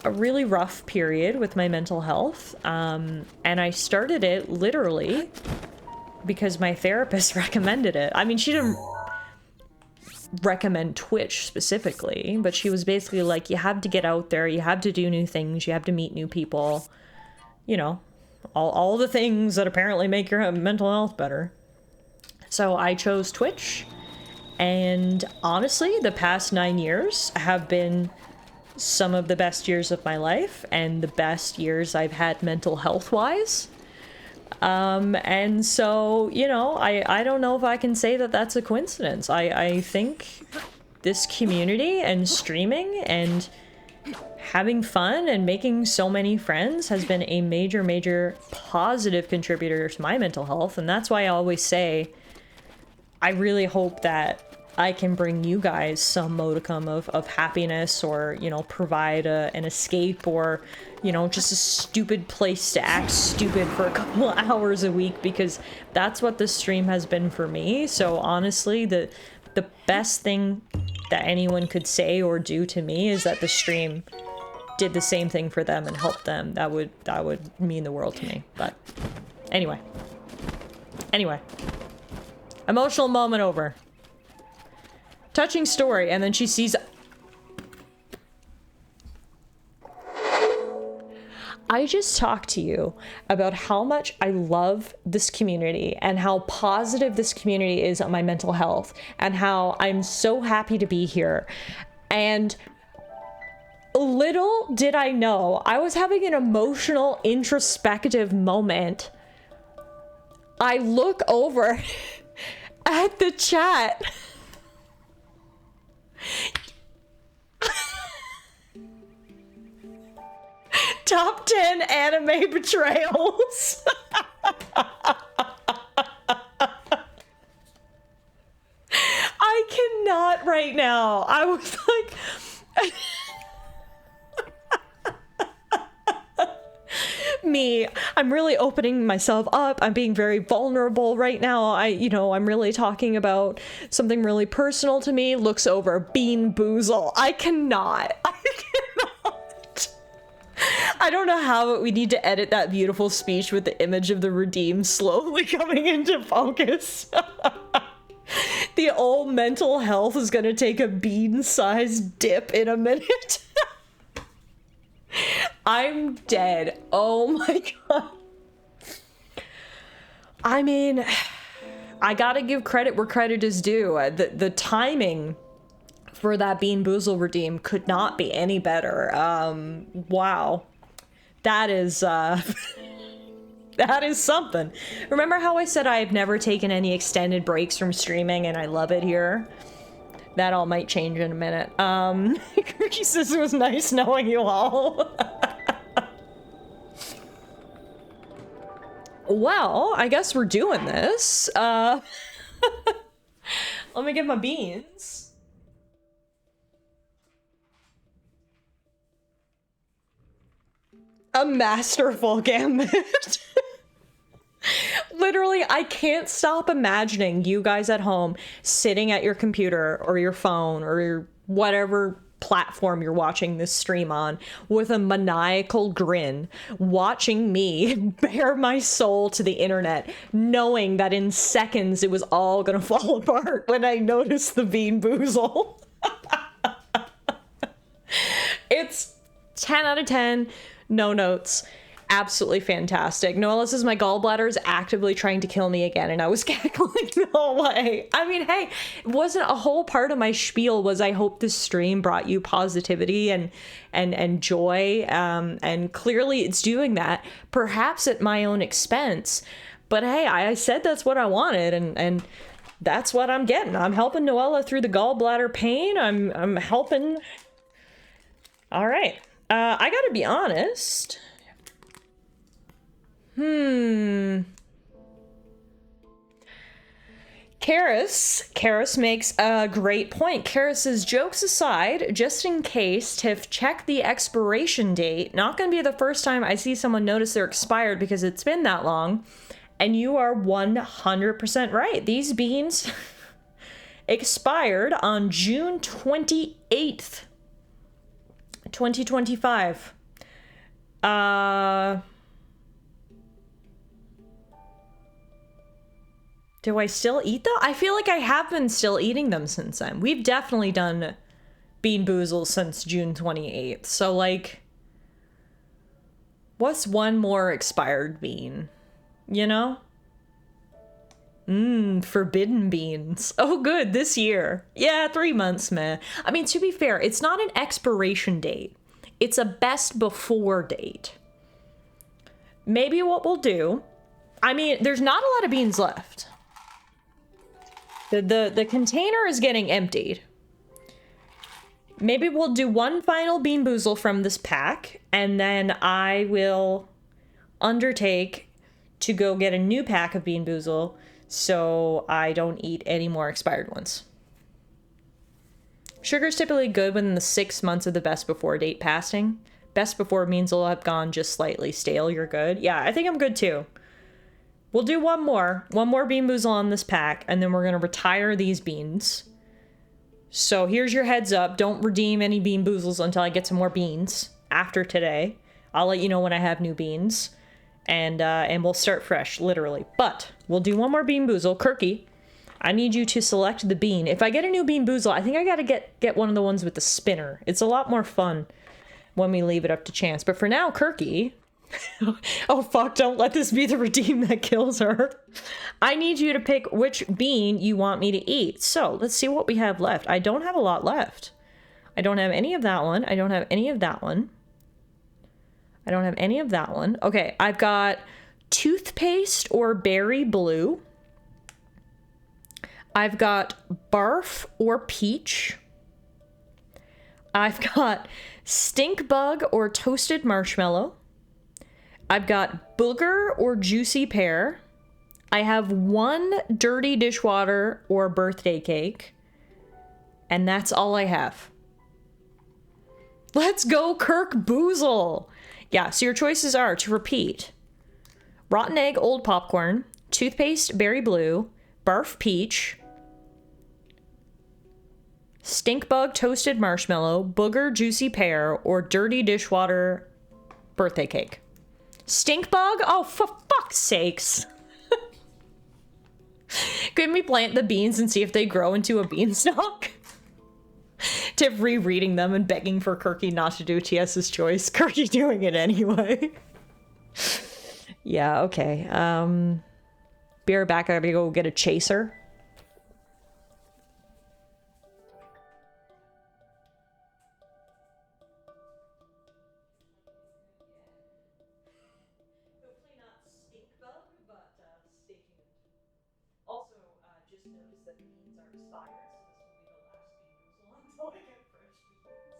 a really rough period with my mental health, and I started it literally because my therapist recommended it. I mean, she didn't recommend Twitch specifically, but she was basically like, you have to get out there, you have to do new things, you have to meet new people, you know, all the things that apparently make your mental health better. So I chose Twitch, and honestly, the past 9 years have been some of the best years of my life and the best years I've had mental health wise. And so, you know, I don't know if I can say that that's a coincidence. I think this community and streaming and having fun and making so many friends has been a major positive contributor to my mental health. And that's why I always say, I really hope that I can bring you guys some modicum of happiness, or, you know, provide an escape, or, you know, just a stupid place to act stupid for a couple of hours a week, because that's what this stream has been for me. So honestly, the the best thing that anyone could say or do to me is that the stream did the same thing for them and helped them. That would mean the world to me. But anyway. Emotional moment over. Touching story, and then she sees... I just talked to you about how much I love this community and how positive this community is on my mental health and how I'm so happy to be here. And little did I know, I was having an emotional, introspective moment. I look over at the chat. Top 10 anime betrayals. I cannot right now. I was like... Me, I'm really opening myself up. I'm being very vulnerable right now. I'm really talking about something really personal to me. Looks over, Bean Boozle. I cannot. I don't know how, but we need to edit that beautiful speech with the image of the redeemed slowly coming into focus. The old mental health is gonna take a bean-sized dip in a minute. I'm dead. Oh my god. I mean, I gotta give credit where credit is due. The timing for that Bean Boozle redeem could not be any better. Wow. That is, that is something. Remember how I said I've never taken any extended breaks from streaming and I love it here? That all might change in a minute. Cookie says it was nice knowing you all. Well, I guess we're doing this. Let me get my beans. A masterful gambit. Literally, I can't stop imagining you guys at home sitting at your computer or your phone or your whatever platform you're watching this stream on with a maniacal grin, watching me bare my soul to the internet, knowing that in seconds it was all gonna fall apart when I noticed the Bean Boozle. It's 10 out of 10, no notes. Absolutely fantastic. Noella says my gallbladder is actively trying to kill me again, and I was cackling the whole way. I mean, hey, it wasn't a whole part of my spiel was I hope this stream brought you positivity and joy, and clearly it's doing that, perhaps at my own expense. But hey, I said that's what I wanted, and that's what I'm getting. I'm helping Noella through the gallbladder pain. I'm helping. All right. I gotta be honest. Karis makes a great point. Karis says, jokes aside, just in case, Tiff, check the expiration date. Not gonna be the first time I see someone notice they're expired because it's been that long. And you are 100% right. These beans expired on June 28th, 2025. Do I still eat them? I feel like I have been still eating them since then. We've definitely done Bean Boozle since June 28th. So, like, what's one more expired bean? You know? Forbidden beans. Oh, good, this year. Yeah, 3 months, man. I mean, to be fair, it's not an expiration date. It's a best before date. Maybe what we'll do... I mean, there's not a lot of beans left. The container is getting emptied. Maybe we'll do one final Bean Boozle from this pack, and then I will undertake to go get a new pack of Bean Boozle so I don't eat any more expired ones. Sugar's typically good within the 6 months of the best before date passing. Best before means it'll have gone just slightly stale. You're good. Yeah, I think I'm good too. We'll do one more Bean Boozle on this pack, and then we're going to retire these beans. So here's your heads up. Don't redeem any Bean Boozles until I get some more beans after today. I'll let you know when I have new beans. And we'll start fresh, literally. But we'll do one more Bean Boozle. Kirky, I need you to select the bean. If I get a new Bean Boozle, I think I gotta get one of the ones with the spinner. It's a lot more fun when we leave it up to chance. But for now, Kirky... oh fuck, don't let this be the redeem that kills her. I need you to pick which bean you want me to eat. So, let's see what we have left. I don't have a lot left. I don't have any of that one. I don't have any of that one. I don't have any of that one. Okay, I've got toothpaste or berry blue. I've got barf or peach. I've got stink bug or toasted marshmallow. I've got booger or juicy pear. I have one dirty dishwater or birthday cake. And that's all I have. Let's go, Kirk Boozle! Yeah, so your choices are, to repeat, rotten egg old popcorn, toothpaste berry blue, barf peach, stink bug toasted marshmallow, booger juicy pear, or dirty dishwater birthday cake. Stink bug? Oh, for fuck's sakes. Couldn't we plant the beans and see if they grow into a beanstalk? Tiff rereading them and begging for Kirky not to do TS's choice. Kirky doing it anyway. Yeah, okay. Be right back. I gotta go get a chaser. Also, just notice that the beans are expired, so this will be the last bean boozle until I get fresh beans.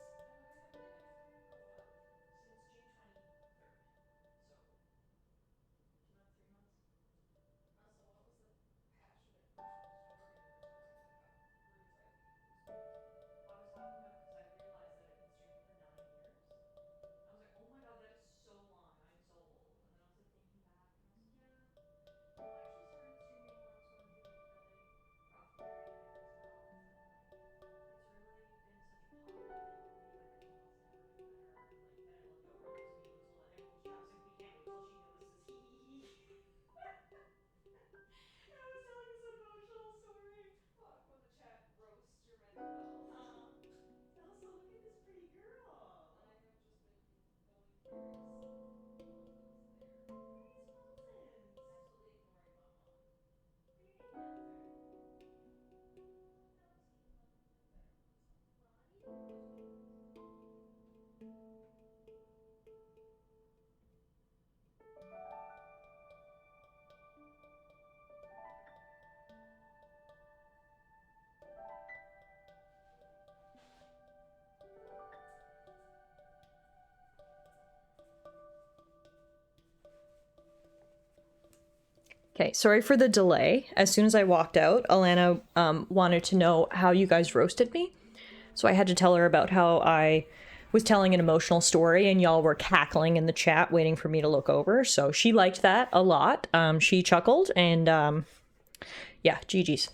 Okay, sorry for the delay. As soon as I walked out, Alana wanted to know how you guys roasted me. So I had to tell her about how I was telling an emotional story and y'all were cackling in the chat waiting for me to look over. So she liked that a lot. She chuckled and yeah, GG's.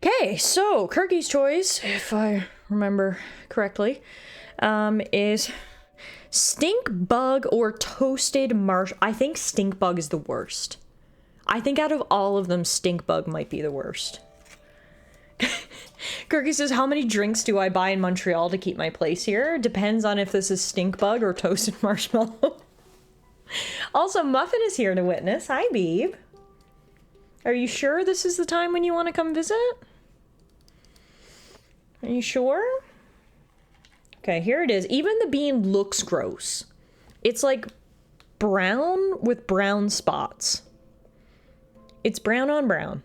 Okay, so Kirky's choice, if I remember correctly, is stink bug or toasted marsh. I think stink bug is the worst. I think out of all of them, stink bug might be the worst. Kirky says, how many drinks do I buy in Montreal to keep my place here? Depends on if this is stink bug or toasted marshmallow. Also, Muffin is here to witness. Hi, Beeb. Are you sure this is the time when you want to come visit? Are you sure? Okay, here it is. Even the bean looks gross. It's like brown with brown spots. It's brown on brown.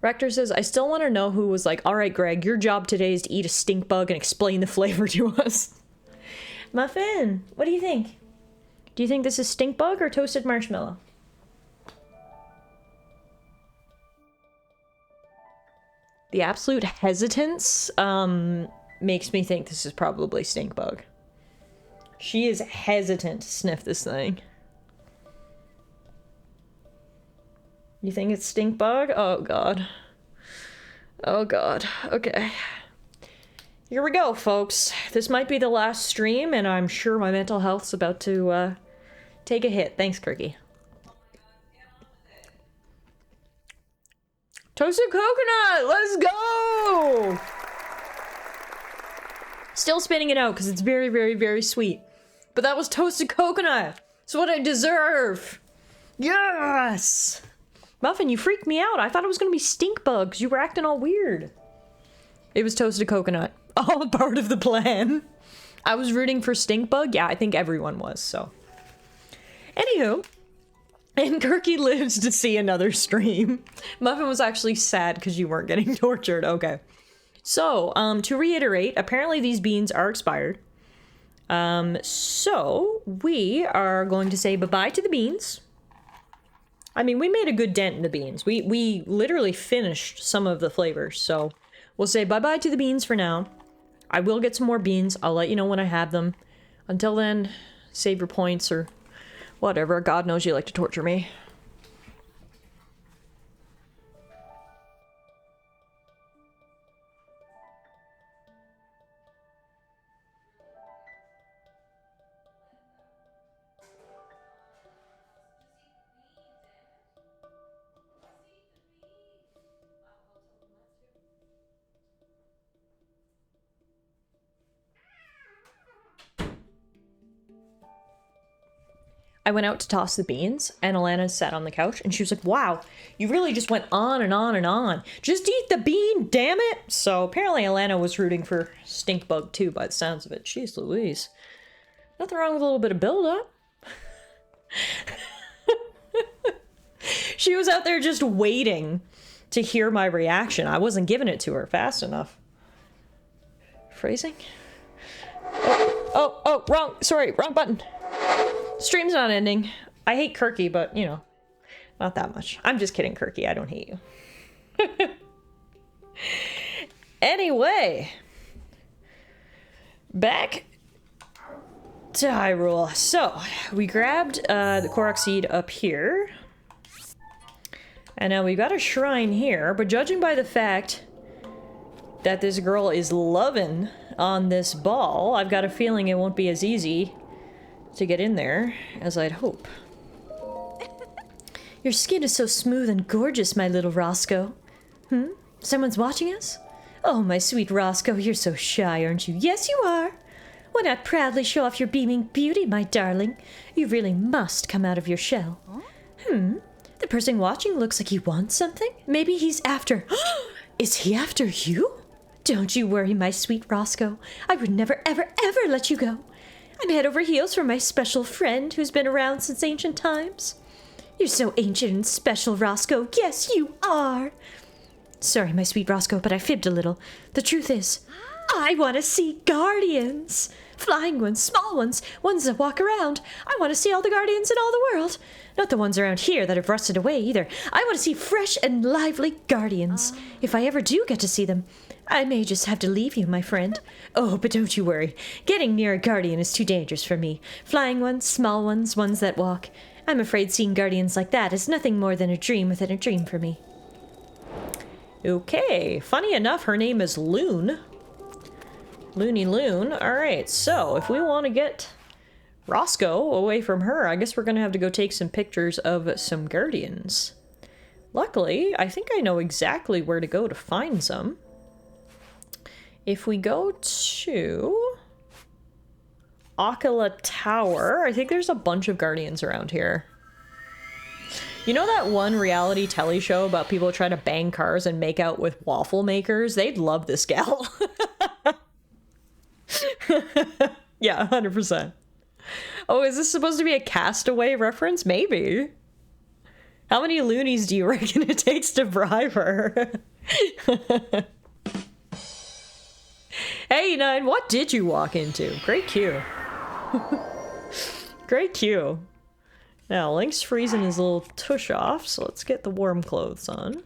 Rector says, I still want to know who was like, all right, Greg, your job today is to eat a stink bug and explain the flavor to us. Muffin, what do you think? Do you think this is stink bug or toasted marshmallow? The absolute hesitance makes me think this is probably stink bug. She is hesitant to sniff this thing. You think it's stink bug? Oh god. Oh god. Okay. Here we go, folks. This might be the last stream, and I'm sure my mental health's about to take a hit. Thanks, Kirky. Toasted coconut! Let's go! Still spinning it out because it's very, very, very sweet. But that was toasted coconut! It's what I deserve! Yes! Muffin, you freaked me out. I thought it was gonna be stink bugs. You were acting all weird. It was toasted coconut. All part of the plan. I was rooting for stink bug. Yeah, I think everyone was, so. Anywho. And Kirky lives to see another stream. Muffin was actually sad because you weren't getting tortured. Okay. So, to reiterate, apparently these beans are expired. So we are going to say bye-bye to the beans. I mean, we made a good dent in the beans. We literally finished some of the flavors, so we'll say bye-bye to the beans for now. I will get some more beans. I'll let you know when I have them. Until then, save your points or whatever. God knows you like to torture me. I went out to toss the beans, and Alana sat on the couch, and she was like, wow, you really just went on and on and on. Just eat the bean, damn it! So apparently Alana was rooting for stink bug too, by the sounds of it. Jeez Louise. Nothing wrong with a little bit of build-up. She was out there just waiting to hear my reaction. I wasn't giving it to her fast enough. Phrasing? Oh, wrong, sorry, wrong button. Stream's not ending. I hate Kirky, but, you know, not that much. I'm just kidding, Kirky. I don't hate you. Anyway. Back to Hyrule. So, we grabbed the Korok seed up here. And now we've got a shrine here, but judging by the fact that this girl is loving on this ball, I've got a feeling it won't be as easy to get in there as I'd hope. Your skin is so smooth and gorgeous, my little Roscoe. Someone's watching us? Oh, my sweet Roscoe, you're so shy, aren't you? Yes, you are. Why not proudly show off your beaming beauty, my darling? You really must come out of your shell. The person watching looks like he wants something. Maybe he's after... Is he after you? Don't you worry, my sweet Roscoe. I would never, ever, ever let you go. I'm head over heels for my special friend who's been around since ancient times. You're so ancient and special, Roscoe. Yes, you are. Sorry, my sweet Roscoe, but I fibbed a little. The truth is, I want to see guardians. Flying ones, small ones, ones that walk around. I want to see all the guardians in all the world. Not the ones around here that have rusted away either. I want to see fresh and lively guardians. If I ever do get to see them, I may just have to leave you, my friend. Oh, but don't you worry. Getting near a guardian is too dangerous for me. Flying ones, small ones, ones that walk. I'm afraid seeing guardians like that is nothing more than a dream within a dream for me. Okay, funny enough, her name is Loon. Loony Loon. Alright, so if we want to get Roscoe away from her, I guess we're going to have to go take some pictures of some guardians. Luckily, I think I know exactly where to go to find some. If we go to Akala Tower, I think there's a bunch of guardians around here. You know that one reality telly show about people trying to bang cars and make out with waffle makers? They'd love this gal. Yeah, 100%. Oh, is this supposed to be a Castaway reference? Maybe. How many loonies do you reckon it takes to bribe her? Hey, Nine, what did you walk into? Great cue. Great cue. Now, Link's freezing his little tush off, so let's get the warm clothes on.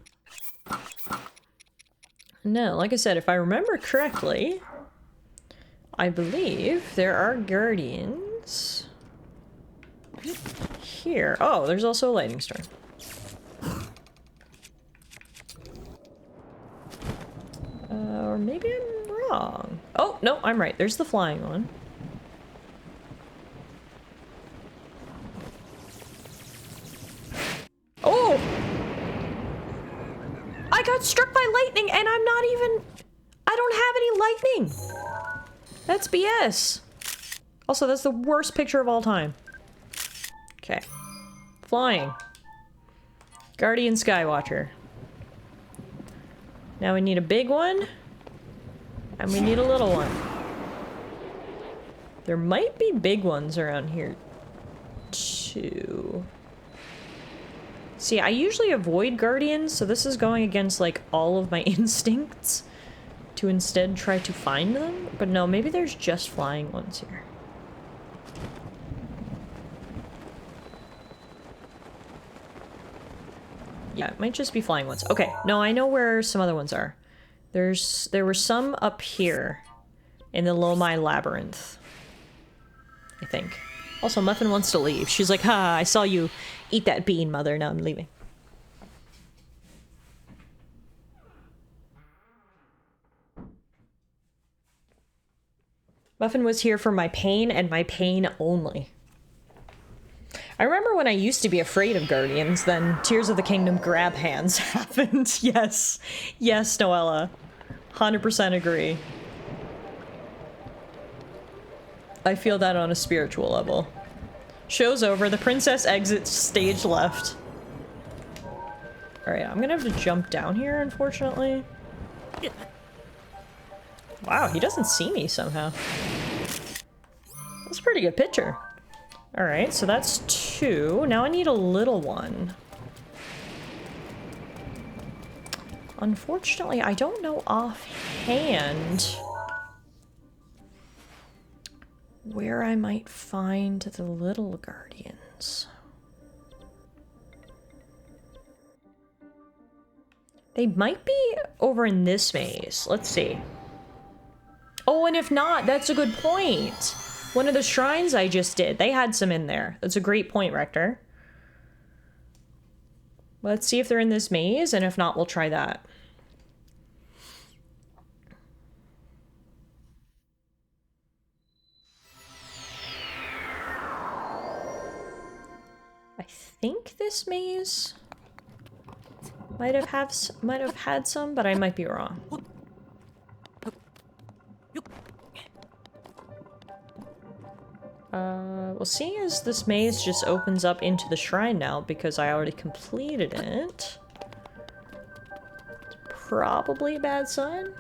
Now, like I said, if I remember correctly, I believe there are guardians here. Oh, there's also a lightning storm. Or maybe I'm wrong. Oh, no, I'm right. There's the flying one. Oh! I got struck by lightning and I'm not even... I don't have any lightning! That's BS. Also, that's the worst picture of all time. Okay. Flying. Guardian Skywatcher. Now we need a big one. And we need a little one. There might be big ones around here, too. See, I usually avoid guardians, so this is going against, like, all of my instincts to instead try to find them. But no, maybe there's just flying ones here. Yeah, it might just be flying ones. Okay, no, I know where some other ones are. There were some up here in the Lomai Labyrinth, I think. Also, Muffin wants to leave. She's like, ha, I saw you eat that bean, mother. Now I'm leaving. Muffin was here for my pain and my pain only. I remember when I used to be afraid of guardians, then Tears of the Kingdom grab hands happened. Yes. Yes, Noella. 100% agree. I feel that on a spiritual level. Show's over. The princess exits stage left. Alright, I'm gonna have to jump down here, unfortunately. Wow, he doesn't see me somehow. That's a pretty good picture. Alright, so that's 2. Now I need a little one. Unfortunately, I don't know offhand where I might find the little guardians. They might be over in this maze. Let's see. Oh, and if not, that's a good point. One of the shrines I just did, they had some in there. That's a great point, Rector. Let's see if they're in this maze, and if not, we'll try that. I think this maze might have had some, but I might be wrong. Well, seeing as this maze just opens up into the shrine now because I already completed it, it's probably a bad sign.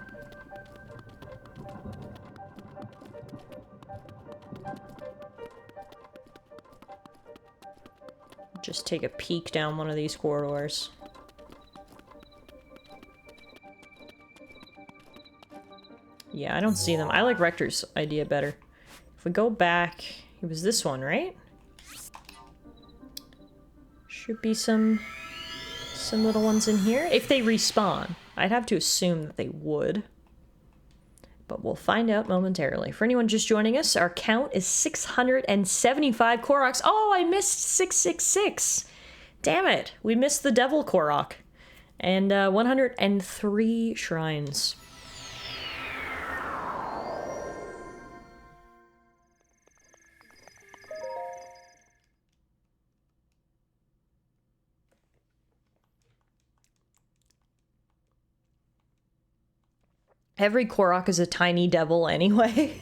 Just take a peek down one of these corridors. Yeah, I don't see them. I like Rector's idea better. If we go back, it was this one, right? Should be some little ones in here. If they respawn. I'd have to assume that they would. But we'll find out momentarily. For anyone just joining us, our count is 675 Koroks. Oh, I missed 666. Damn it. We missed the Devil Korok. And 103 shrines. Every Korok is a tiny devil anyway.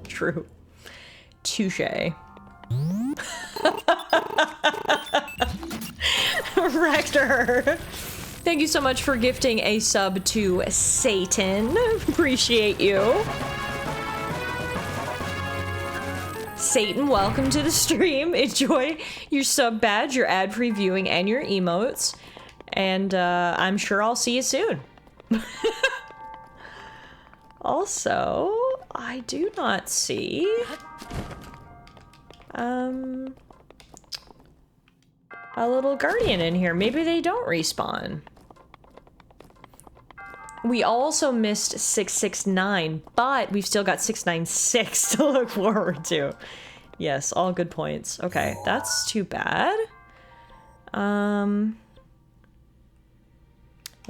True. Touché. Rector, thank you so much for gifting a sub to Satan. Appreciate you. Satan, welcome to the stream. Enjoy your sub badge, your ad-free viewing, and your emotes. And I'm sure I'll see you soon. Also, I do not see a little guardian in here. Maybe they don't respawn. We also missed 669, but we've still got 696 to look forward to. Yes, all good points. Okay, that's too bad.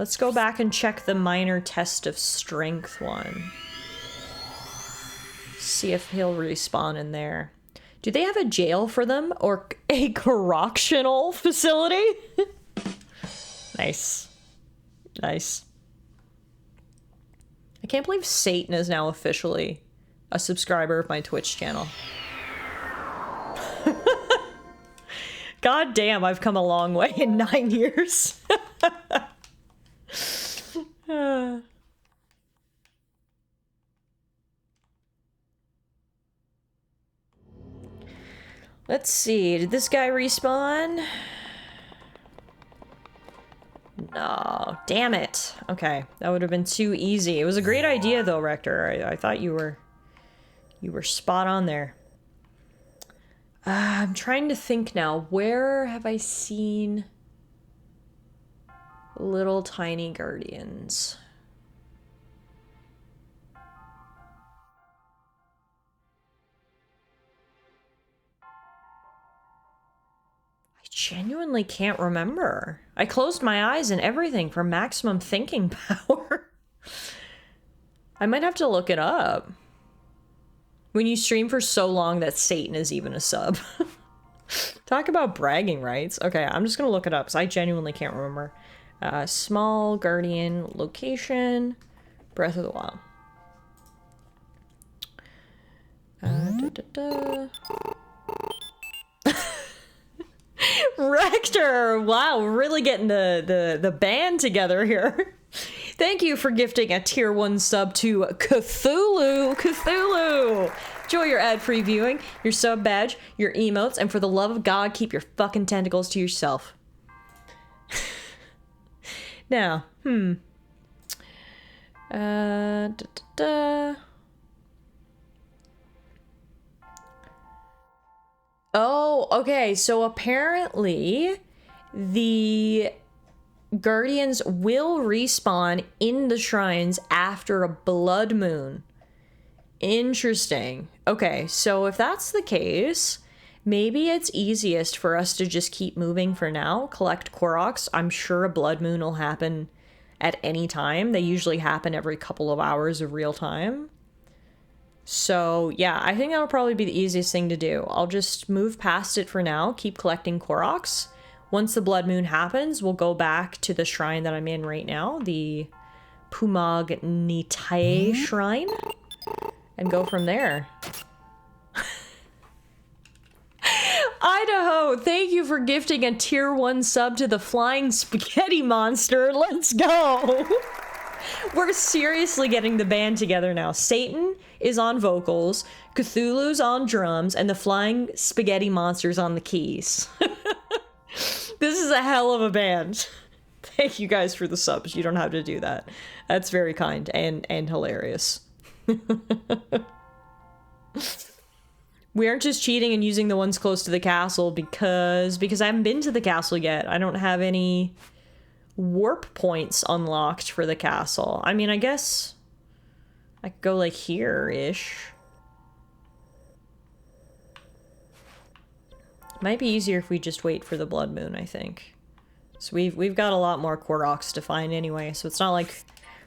Let's go back and check the minor test of strength one. See if he'll respawn in there. Do they have a jail for them or a correctional facility? Nice. Nice. I can't believe Satan is now officially a subscriber of my Twitch channel. God damn, I've come a long way in 9 years. Let's see, did this guy respawn? No, damn it. Okay, that would have been too easy. It was a great idea though, Rector. I thought you were spot on there. I'm trying to think now. Where have I seen little tiny guardians? I genuinely can't remember. I closed my eyes and everything for maximum thinking power. I might have to look it up. When you stream for so long that Satan is even a sub. Talk about bragging rights. Okay, I'm just gonna look it up because I genuinely can't remember. Small guardian location, Breath of the Wild. Rector! Wow, we're really getting the band together here. Thank you for gifting a tier 1 sub to Cthulhu. Cthulhu! Enjoy your ad-free viewing, your sub badge, your emotes, and for the love of God, keep your fucking tentacles to yourself. Now, Oh, okay, so apparently the Guardians will respawn in the shrines after a blood moon. Interesting. Okay, so if that's the case, maybe it's easiest for us to just keep moving for now, collect Koroks. I'm sure a blood moon will happen at any time. They usually happen every couple of hours of real time. So yeah, I think that'll probably be the easiest thing to do. I'll just move past it for now, keep collecting Koroks. Once the blood moon happens, we'll go back to the shrine that I'm in right now, the Pumag Nitae shrine, and go from there. Idaho, thank you for gifting a tier 1 sub to the Flying Spaghetti Monster. Let's go! We're seriously getting the band together now. Satan is on vocals, Cthulhu's on drums, and the Flying Spaghetti Monster's on the keys. This is a hell of a band. Thank you guys for the subs. You don't have to do that. That's very kind and hilarious. We aren't just cheating and using the ones close to the castle because I haven't been to the castle yet. I don't have any warp points unlocked for the castle. I mean, I guess I could go like here-ish. Might be easier if we just wait for the blood moon, I think. So we've got a lot more Koroks to find anyway, so it's not like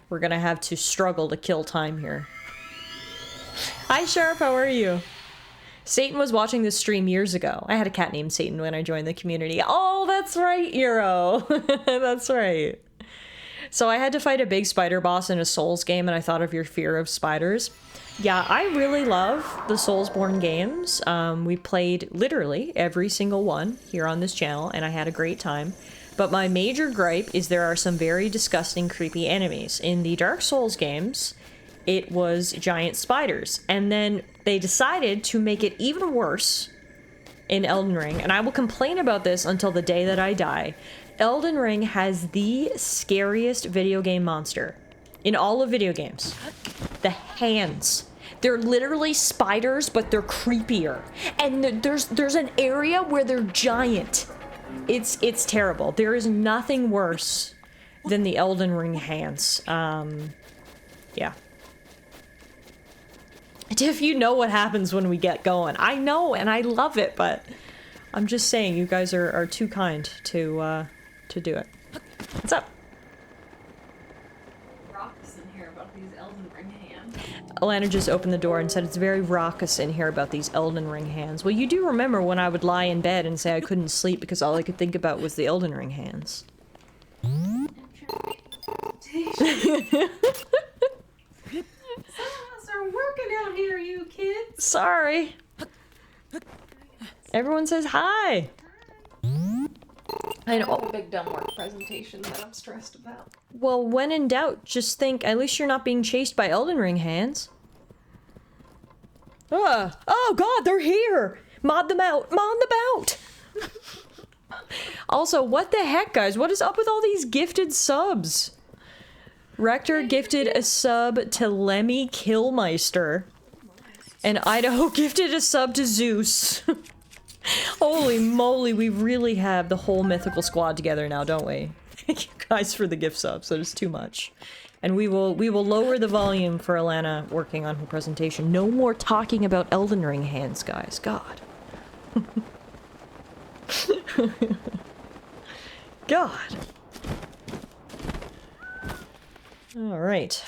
we're gonna have to struggle to kill time here. Hi Sharp, how are you? Satan was watching this stream years ago. I had a cat named Satan when I joined the community. Oh, that's right, Euro. That's right. So I had to fight a big spider boss in a Souls game, and I thought of your fear of spiders. Yeah, I really love the Soulsborne games. We played literally every single one here on this channel, and I had a great time. But my major gripe is there are some very disgusting, creepy enemies. In the Dark Souls games, it was giant spiders. And then they decided to make it even worse in Elden Ring, and I will complain about this until the day that I die. Elden Ring has the scariest video game monster in all of video games. The hands. They're literally spiders, but they're creepier. And there's an area where they're giant. It's terrible. There is nothing worse than the Elden Ring hands. Yeah. If you know what happens when we get going. I know, and I love it, but I'm just saying you guys are too kind to do it. What's up? Ring hand. Alana just opened the door and said it's very raucous in here about these Elden Ring hands. Well, you do remember when I would lie in bed and say I couldn't sleep because all I could think about was the Elden Ring hands. Some of us are working out here, you kids. Sorry. Everyone says hi. I know. A big dumb work presentation that I'm stressed about. Well, when in doubt, just think, at least you're not being chased by Elden Ring hands. Oh god, they're here! Mod them out! Mod them out! Also, what the heck, guys? What is up with all these gifted subs? Rector gifted a sub to Lemmy Killmeister. And Idaho gifted a sub to Zeus. Holy moly, we really have the whole mythical squad together now, don't we? Thank you guys for the gift subs, that is too much. And we will lower the volume for Alana working on her presentation. No more talking about Elden Ring hands, guys. God. God. Alright.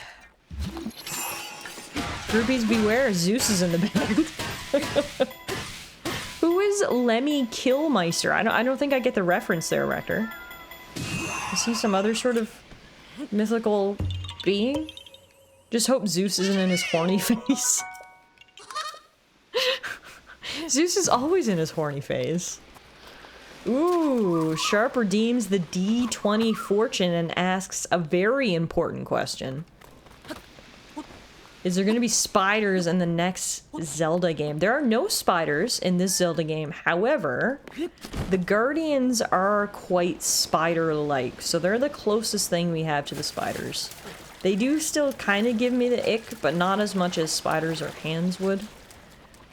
Groupies beware, Zeus is in the band. Who is Lemmy Killmeister? I don't think I get the reference there, Rector. Is he some other sort of mythical being? Just hope Zeus isn't in his horny face. Zeus is always in his horny phase. Ooh, Sharp redeems the D20 fortune and asks a very important question. Is there going to be spiders in the next Zelda game? There are no spiders in this Zelda game. However, the Guardians are quite spider-like, so they're the closest thing we have to the spiders. They do still kind of give me the ick, but not as much as spiders or hands would.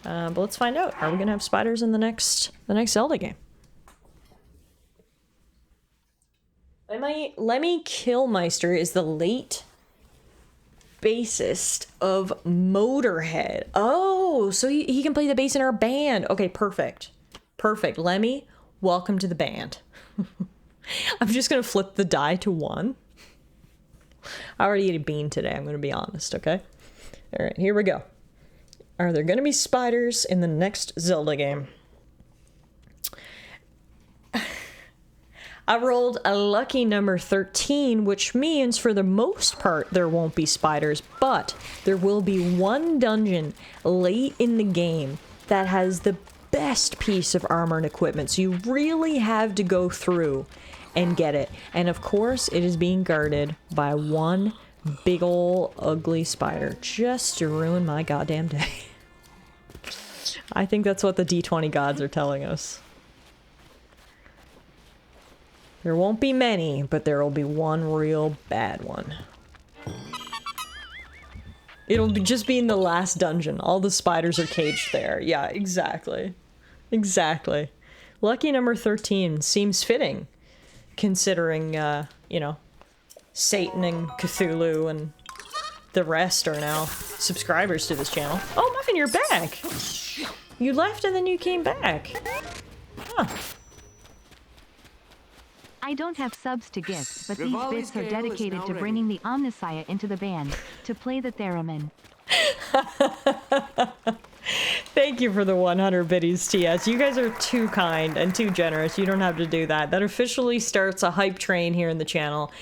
But let's find out. Are we going to have spiders in the next Zelda game? Lemmy Killmeister is the late bassist of Motorhead. Oh, so he can play the bass in our band. Okay, perfect. Perfect. Lemmy, welcome to the band. I'm just gonna flip the die to 1. I already ate a bean today, I'm gonna be honest, okay? Alright, here we go. Are there gonna be spiders in the next Zelda game? I rolled a lucky number 13, which means for the most part there won't be spiders, but there will be one dungeon late in the game that has the best piece of armor and equipment, so you really have to go through and get it. And of course, it is being guarded by one big ol' ugly spider, just to ruin my goddamn day. I think that's what the D20 gods are telling us. There won't be many, but there will be one real bad one. It'll just be in the last dungeon. All the spiders are caged there. Yeah, exactly. Exactly. Lucky number 13 seems fitting, considering, you know, Satan and Cthulhu and the rest are now subscribers to this channel. Oh, Muffin, you're back! You left and then you came back. Huh. I don't have subs to gift, but these Rivali's bits are Gale is dedicated now to ready. bringing the Omnissiah into the band, to play the theremin. Thank you for the 100 biddies, TS. You guys are too kind and too generous. You don't have to do that. That officially starts a hype train here in the channel.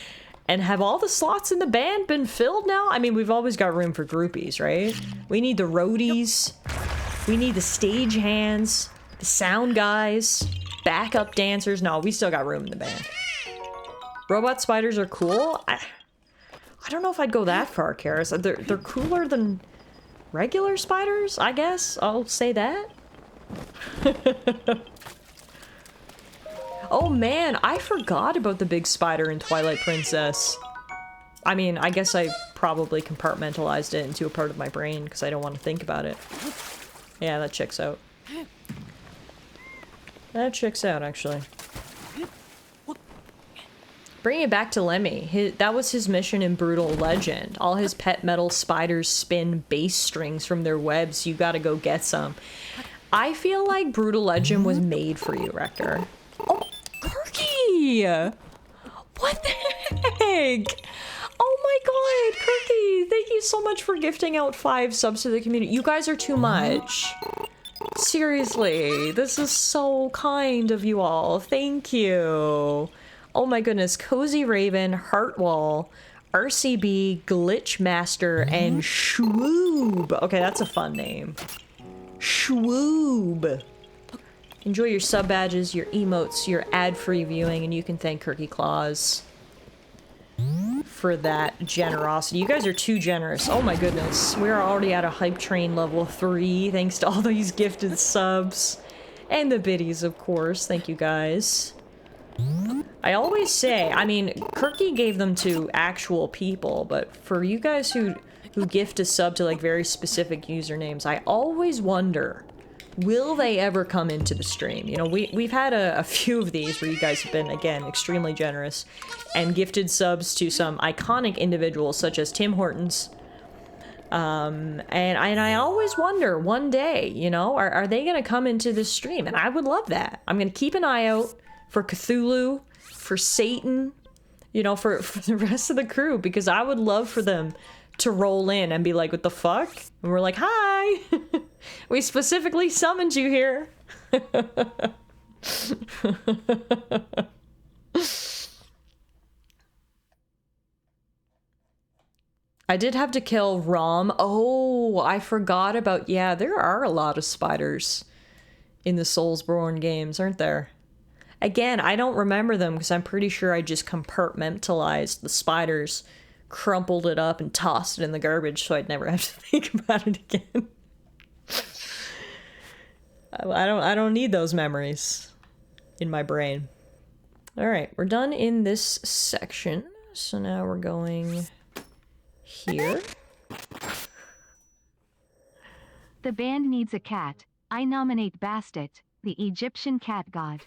And have all the slots in the band been filled now? I mean, we've always got room for groupies, right? We need the roadies. We need the stage hands, the sound guys, backup dancers. No, we still got room in the band. Robot spiders are cool. I don't know if I'd go that far, Karis. They're cooler than regular spiders, I guess. I'll say that. Oh man, I forgot about the big spider in Twilight Princess. I mean, I guess I probably compartmentalized it into a part of my brain because I don't want to think about it. Yeah, that checks out. That checks out, actually. Bringing it back to Lemmy, that was his mission in Brutal Legend. All his pet metal spiders spin bass strings from their webs. You gotta go get some. I feel like Brutal Legend was made for you, Rector. Oh, Kirky! What the heck? Oh my god, Cookie! Thank you so much for gifting out 5 subs to the community. You guys are too much. Seriously, this is so kind of you all. Thank you. Oh my goodness, Cozy Raven, Heartwall, RCB, Glitch Master, and Shwoob. Okay, that's a fun name. Shwoob. Enjoy your sub badges, your emotes, your ad-free viewing, and you can thank Kirky Claus for that generosity. You guys are too generous. Oh my goodness. We're already at a hype train level 3 thanks to all these gifted subs. And the biddies, of course. Thank you guys. I always say, I mean, Kirky gave them to actual people, but for you guys who gift a sub to like very specific usernames, I always wonder, will they ever come into the stream? You know, we've had a few of these where you guys have been, again, extremely generous and gifted subs to some iconic individuals such as Tim Hortons. And I always wonder, one day, you know, are they gonna come into the stream? And I would love that. I'm gonna keep an eye out for Cthulhu, for Satan, you know, for the rest of the crew, because I would love for them to roll in and be like, what the fuck? And we're like, hi! We specifically summoned you here. I did have to kill Rom. Oh, I forgot about... Yeah, there are a lot of spiders in the Soulsborne games, aren't there? Again, I don't remember them because I'm pretty sure I just compartmentalized the spiders, crumpled it up, and tossed it in the garbage so I'd never have to think about it again. I don't need those memories in my brain. Alright, we're done in this section. So now we're going here. The band needs a cat. I nominate Bastet, the Egyptian cat god.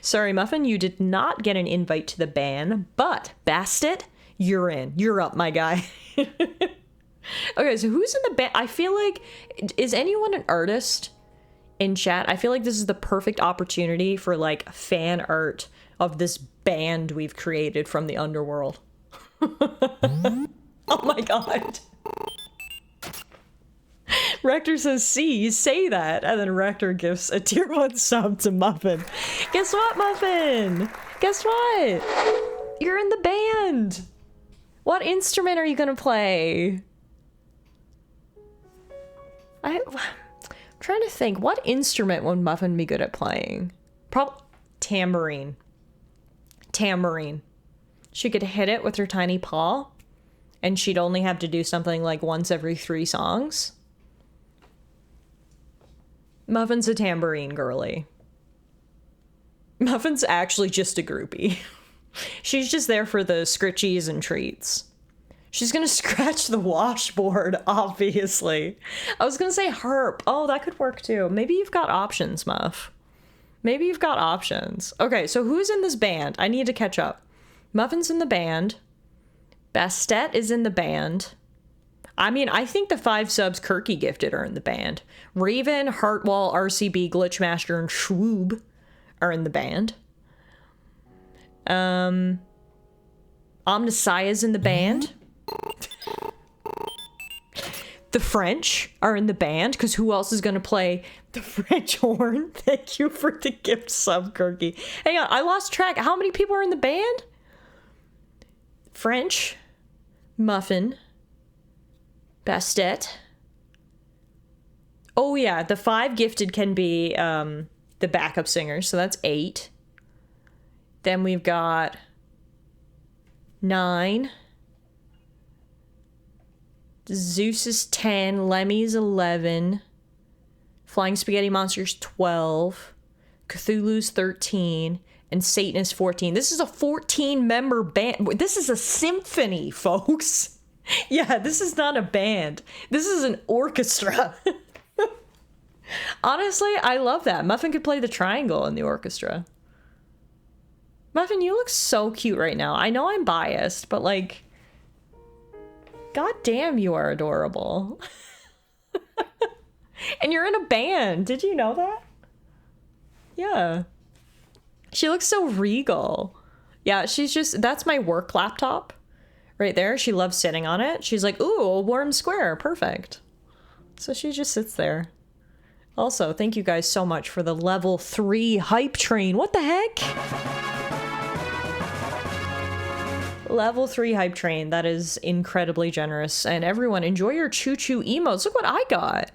Sorry, Muffin, you did not get an invite to the ban, but Bastet, you're in. You're up, my guy. Okay, so who's in the band? I feel like, is anyone an artist in chat? I feel like this is the perfect opportunity for, like, fan art of this band we've created from the underworld. Oh my god. Rector says, see, you say that. And then Rector gives a tier 1 sub to Muffin. Guess what, Muffin? Guess what? You're in the band. What instrument are you gonna play? I'm trying to think. What instrument would Muffin be good at playing? Tambourine. Tambourine. She could hit it with her tiny paw, and she'd only have to do something like once every 3 songs. Muffin's a tambourine girly. Muffin's actually just a groupie. She's just there for the scritchies and treats. She's gonna scratch the washboard, obviously. I was gonna say harp. Oh, that could work too. Maybe you've got options, Muff. Maybe you've got options. Okay, so who's in this band? I need to catch up. Muffin's in the band. Bastet is in the band. I mean, I think the 5 subs Kirky gifted are in the band. Raven, Heartwall, RCB, Glitchmaster, and Shwoob are in the band. Omnissiah's in the band. The French are in the band, because who else is going to play the French horn? Thank you for the gift sub, Kirky. Hang on, I lost track. How many people are in the band? French, Muffin, Bastet. Oh yeah, the 5 gifted can be the backup singers, so that's 8. Then we've got 9. Zeus is 10, Lemmy's 11, Flying Spaghetti Monster's 12, Cthulhu's 13, and Satan is 14. This is a 14-member band. This is a symphony, folks. Yeah, this is not a band. This is an orchestra. Honestly, I love that. Muffin could play the triangle in the orchestra. Muffin, you look so cute right now. I know I'm biased, but like, god damn, you are adorable. And you're in a band. Did you know that? Yeah. She looks so regal. Yeah, she's just, that's my work laptop right there. She loves sitting on it. She's like, ooh, a warm square, perfect. So she just sits there. Also, thank you guys so much for the level 3 hype train. What the heck? Level 3 hype train. That is incredibly generous. And everyone, enjoy your choo-choo emotes. Look what I got.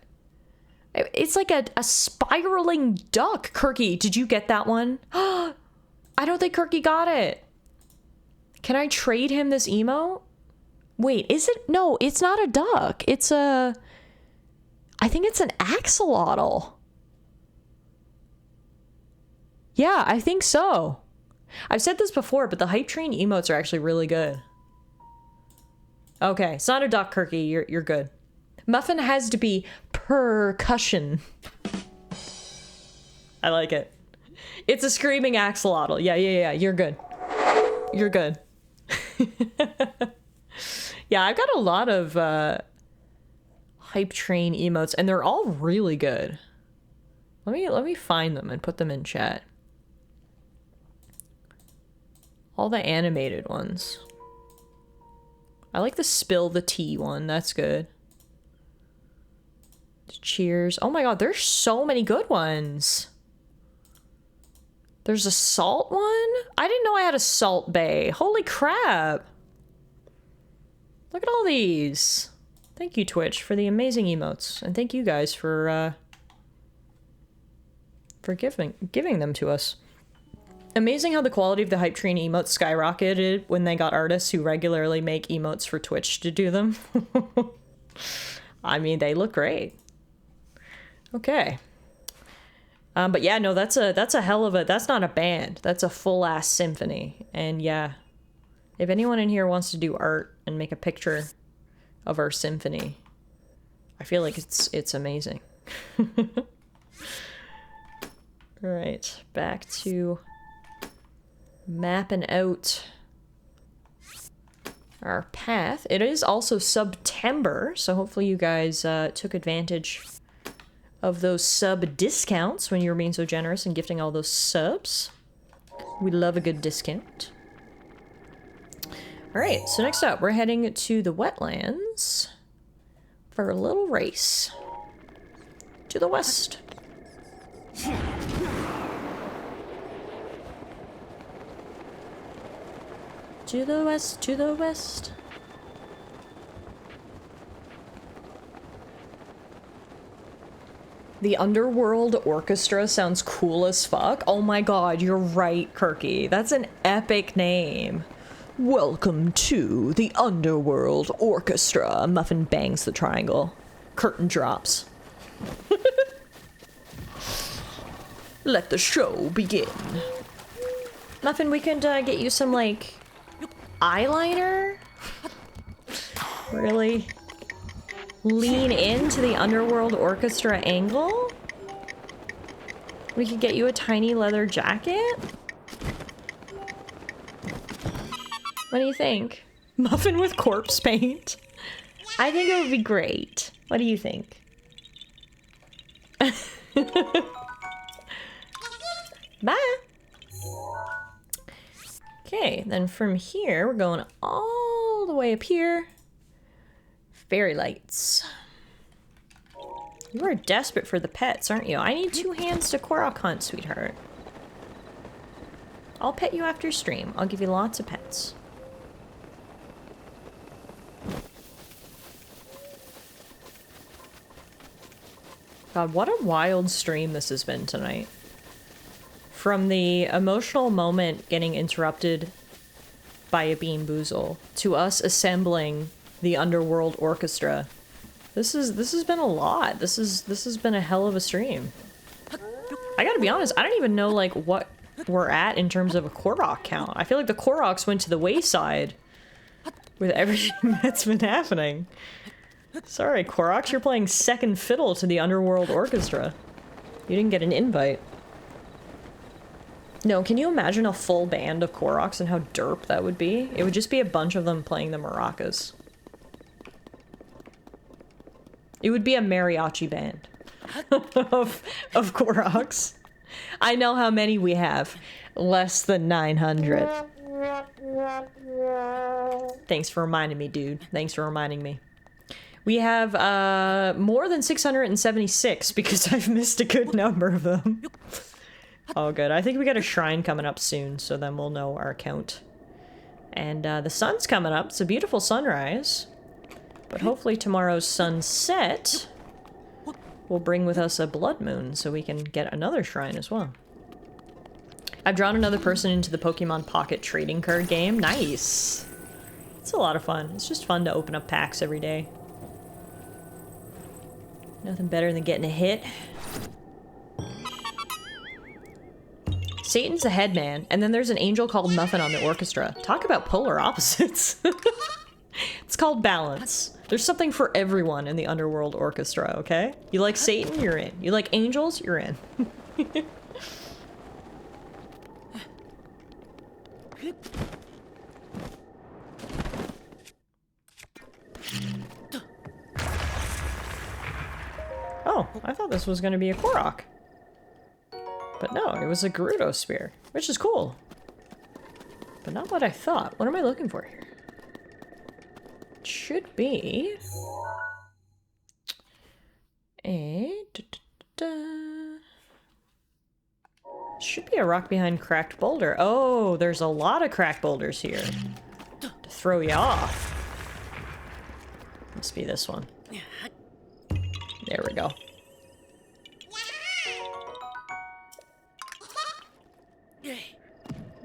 It's like a spiraling duck. Kirky, did you get that one? I don't think Kirky got it. Can I trade him this emote? Wait, is it? No, it's not a duck. It's a... I think it's an axolotl. Yeah, I think so. I've said this before, but the hype train emotes are actually really good. Okay, it's not a duck, Kirky. You're good. Muffin has to be percussion. I like it. It's a screaming axolotl. Yeah. You're good. You're good. Yeah, I've got a lot of hype train emotes, and they're all really good. Let me find them and put them in chat. All the animated ones. I like the spill the tea one. That's good. Cheers. Oh my god, there's so many good ones. There's a salt one? I didn't know I had a salt bay. Holy crap. Look at all these. Thank you, Twitch, for the amazing emotes. And thank you guys for giving them to us. Amazing how the quality of the hype train emotes skyrocketed when they got artists who regularly make emotes for Twitch to do them. I mean, they look great. Okay. But yeah, no, that's a hell of a, that's not a band. That's a full-ass symphony. And yeah, if anyone in here wants to do art and make a picture of our symphony, I feel like it's amazing. All right, back to mapping out our path. It is also September, so hopefully you guys took advantage of those sub discounts when you were being so generous and gifting all those subs. We love a good discount. All right, so next up, we're heading to the wetlands for a little race to the west. To the west, to the west. The Underworld Orchestra sounds cool as fuck. Oh my god, you're right, Kirky. That's an epic name. Welcome to the Underworld Orchestra. Muffin bangs the triangle. Curtain drops. Let the show begin. Muffin, we could get you some, like, eyeliner? Really? Lean into the Underworld Orchestra angle? We could get you a tiny leather jacket? What do you think? Muffin with corpse paint? I think it would be great. What do you think? Bye! Okay, then from here, we're going all the way up here. Fairy lights. You are desperate for the pets, aren't you? I need 2 hands to Korok hunt, sweetheart. I'll pet you after stream. I'll give you lots of pets. God, what a wild stream this has been tonight. From the emotional moment getting interrupted by a Bean Boozle to us assembling the Underworld Orchestra. This has been a lot. This has been a hell of a stream. I gotta be honest, I don't even know like what we're at in terms of a Korok count. I feel like the Koroks went to the wayside with everything that's been happening. Sorry, Koroks, you're playing second fiddle to the Underworld Orchestra. You didn't get an invite. No, can you imagine a full band of Koroks and how derp that would be? It would just be a bunch of them playing the maracas. It would be a mariachi band of Koroks. I know how many we have. Less than 900. Thanks for reminding me, dude. Thanks for reminding me. We have more than 676 because I've missed a good number of them. Oh, good. I think we got a shrine coming up soon, so then we'll know our count. And the sun's coming up. It's a beautiful sunrise. But hopefully tomorrow's sunset will bring with us a blood moon so we can get another shrine as well. I've drawn another person into the Pokemon Pocket trading card game. Nice! It's a lot of fun. It's just fun to open up packs every day. Nothing better than getting a hit. Satan's the headman, and then there's an angel called Muffin on the orchestra. Talk about polar opposites. It's called balance. There's something for everyone in the Underworld Orchestra, okay? You like Satan, you're in. You like angels, you're in. Oh, I thought this was going to be a Korok. But no, it was a Gerudo spear, which is cool. But not what I thought. What am I looking for here? It should be a... Should be a rock behind cracked boulder. Oh, there's a lot of cracked boulders here to throw you off. Must be this one. There we go.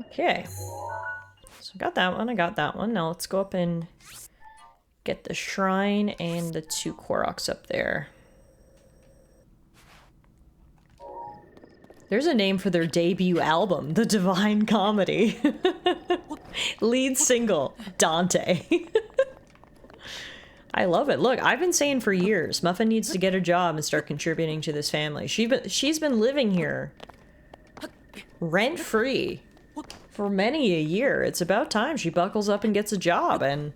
Okay. So I got that one, I got that one. Now let's go up and get the shrine and the 2 Koroks up there. There's a name for their debut album, The Divine Comedy. Lead single, Dante. I love it. Look, I've been saying for years, Muffin needs to get a job and start contributing to this family. She's been living here rent-free for many a year. It's about time she buckles up and gets a job, and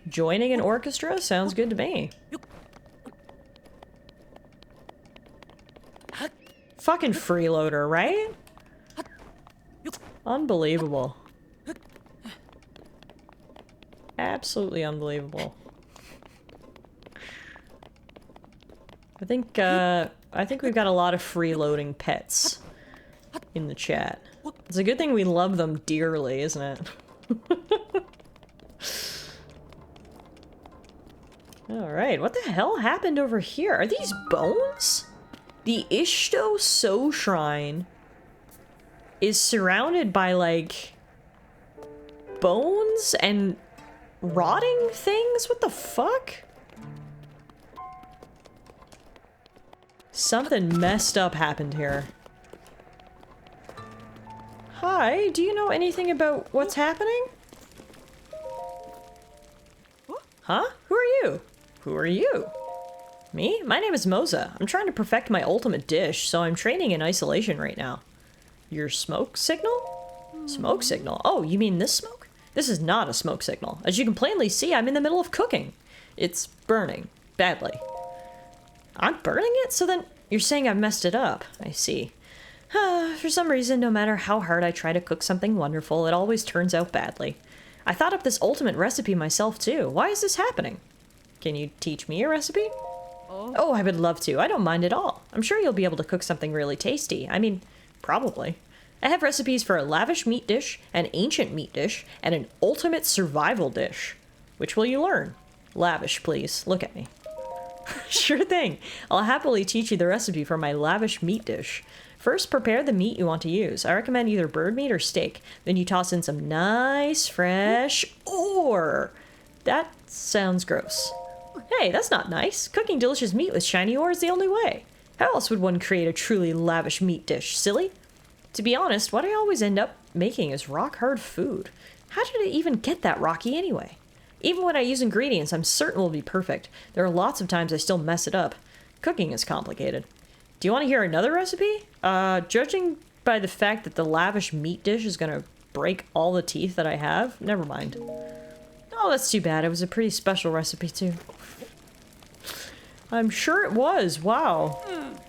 joining an orchestra sounds good to me. Fucking freeloader, right? Unbelievable. Absolutely unbelievable. I think we've got a lot of freeloading pets in the chat. It's a good thing we love them dearly, isn't it? Alright, what the hell happened over here? Are these bones? The Ishto So Shrine is surrounded by, like, bones and rotting things? What the fuck? Something messed up happened here. Hi, do you know anything about what's happening? Huh? Who are you? Who are you? Me? My name is Moza. I'm trying to perfect my ultimate dish, so I'm training in isolation right now. Your smoke signal? Smoke signal? Oh, you mean this smoke? This is not a smoke signal. As you can plainly see, I'm in the middle of cooking. It's burning. Badly. I'm burning it? So then you're saying I've messed it up. I see. For some reason, no matter how hard I try to cook something wonderful, it always turns out badly. I thought up this ultimate recipe myself, too. Why is this happening? Can you teach me a recipe? Oh, I would love to. I don't mind at all. I'm sure you'll be able to cook something really tasty. I mean, probably. I have recipes for a lavish meat dish, an ancient meat dish, and an ultimate survival dish. Which will you learn? Lavish, please. Look at me. Sure thing. I'll happily teach you the recipe for my lavish meat dish. First, prepare the meat you want to use. I recommend either bird meat or steak. Then you toss in some nice, fresh, ore. That sounds gross. Hey, that's not nice. Cooking delicious meat with shiny ore is the only way. How else would one create a truly lavish meat dish? Silly? To be honest, what I always end up making is rock-hard food. How did it even get that rocky anyway? Even when I use ingredients I'm certain will be perfect, there are lots of times I still mess it up. Cooking is complicated. Do you want to hear another recipe? Judging by the fact that the lavish meat dish is gonna break all the teeth that I have, never mind. Oh, that's too bad. It was a pretty special recipe, too. I'm sure it was. Wow.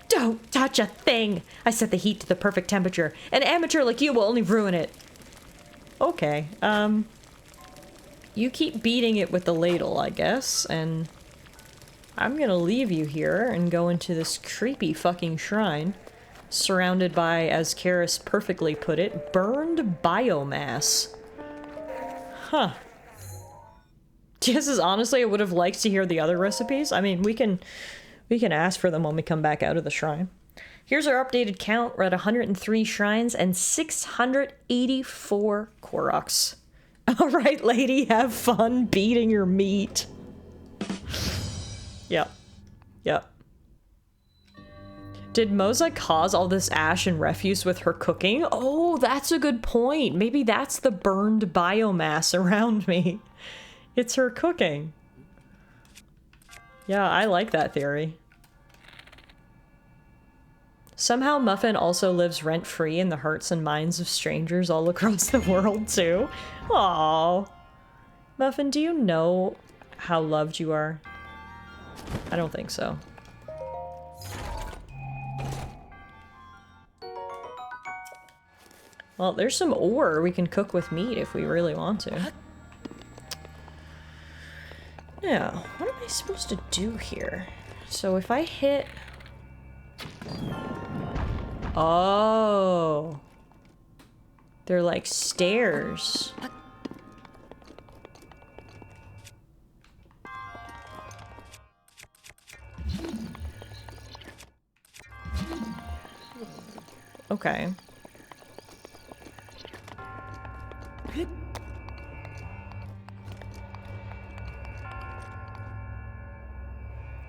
Don't touch a thing! I set the heat to the perfect temperature. An amateur like you will only ruin it. Okay, you keep beating it with the ladle, I guess, and I'm gonna leave you here and go into this creepy fucking shrine, surrounded by, as Karis perfectly put it, burned biomass. Huh. Just as honestly, I would have liked to hear the other recipes. I mean, we can ask for them when we come back out of the shrine. Here's our updated count. We're at 103 shrines and 684 Koroks. All right, lady, have fun beating your meat. Yep. Yep. Did Moza cause all this ash and refuse with her cooking? Oh, that's a good point. Maybe that's the burned biomass around me. It's her cooking. Yeah, I like that theory. Somehow Muffin also lives rent-free in the hearts and minds of strangers all across the world, too. Aww. Muffin, do you know how loved you are? I don't think so. Well, there's some ore we can cook with meat if we really want to. Now, what am I supposed to do here? So if I hit... Oh. They're like stairs. Okay.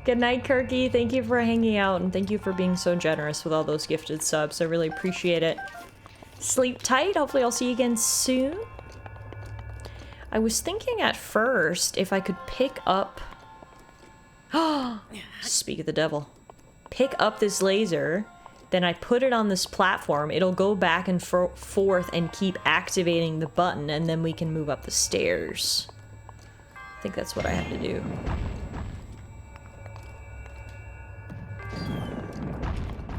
Good night, Kirky. Thank you for hanging out, and thank you for being so generous with all those gifted subs. I really appreciate it. Sleep tight. Hopefully I'll see you again soon. I was thinking at first if I could pick up... Speak of the devil. Pick up this laser, then I put it on this platform. It'll go back and forth and keep activating the button, and then we can move up the stairs. I think that's what I have to do.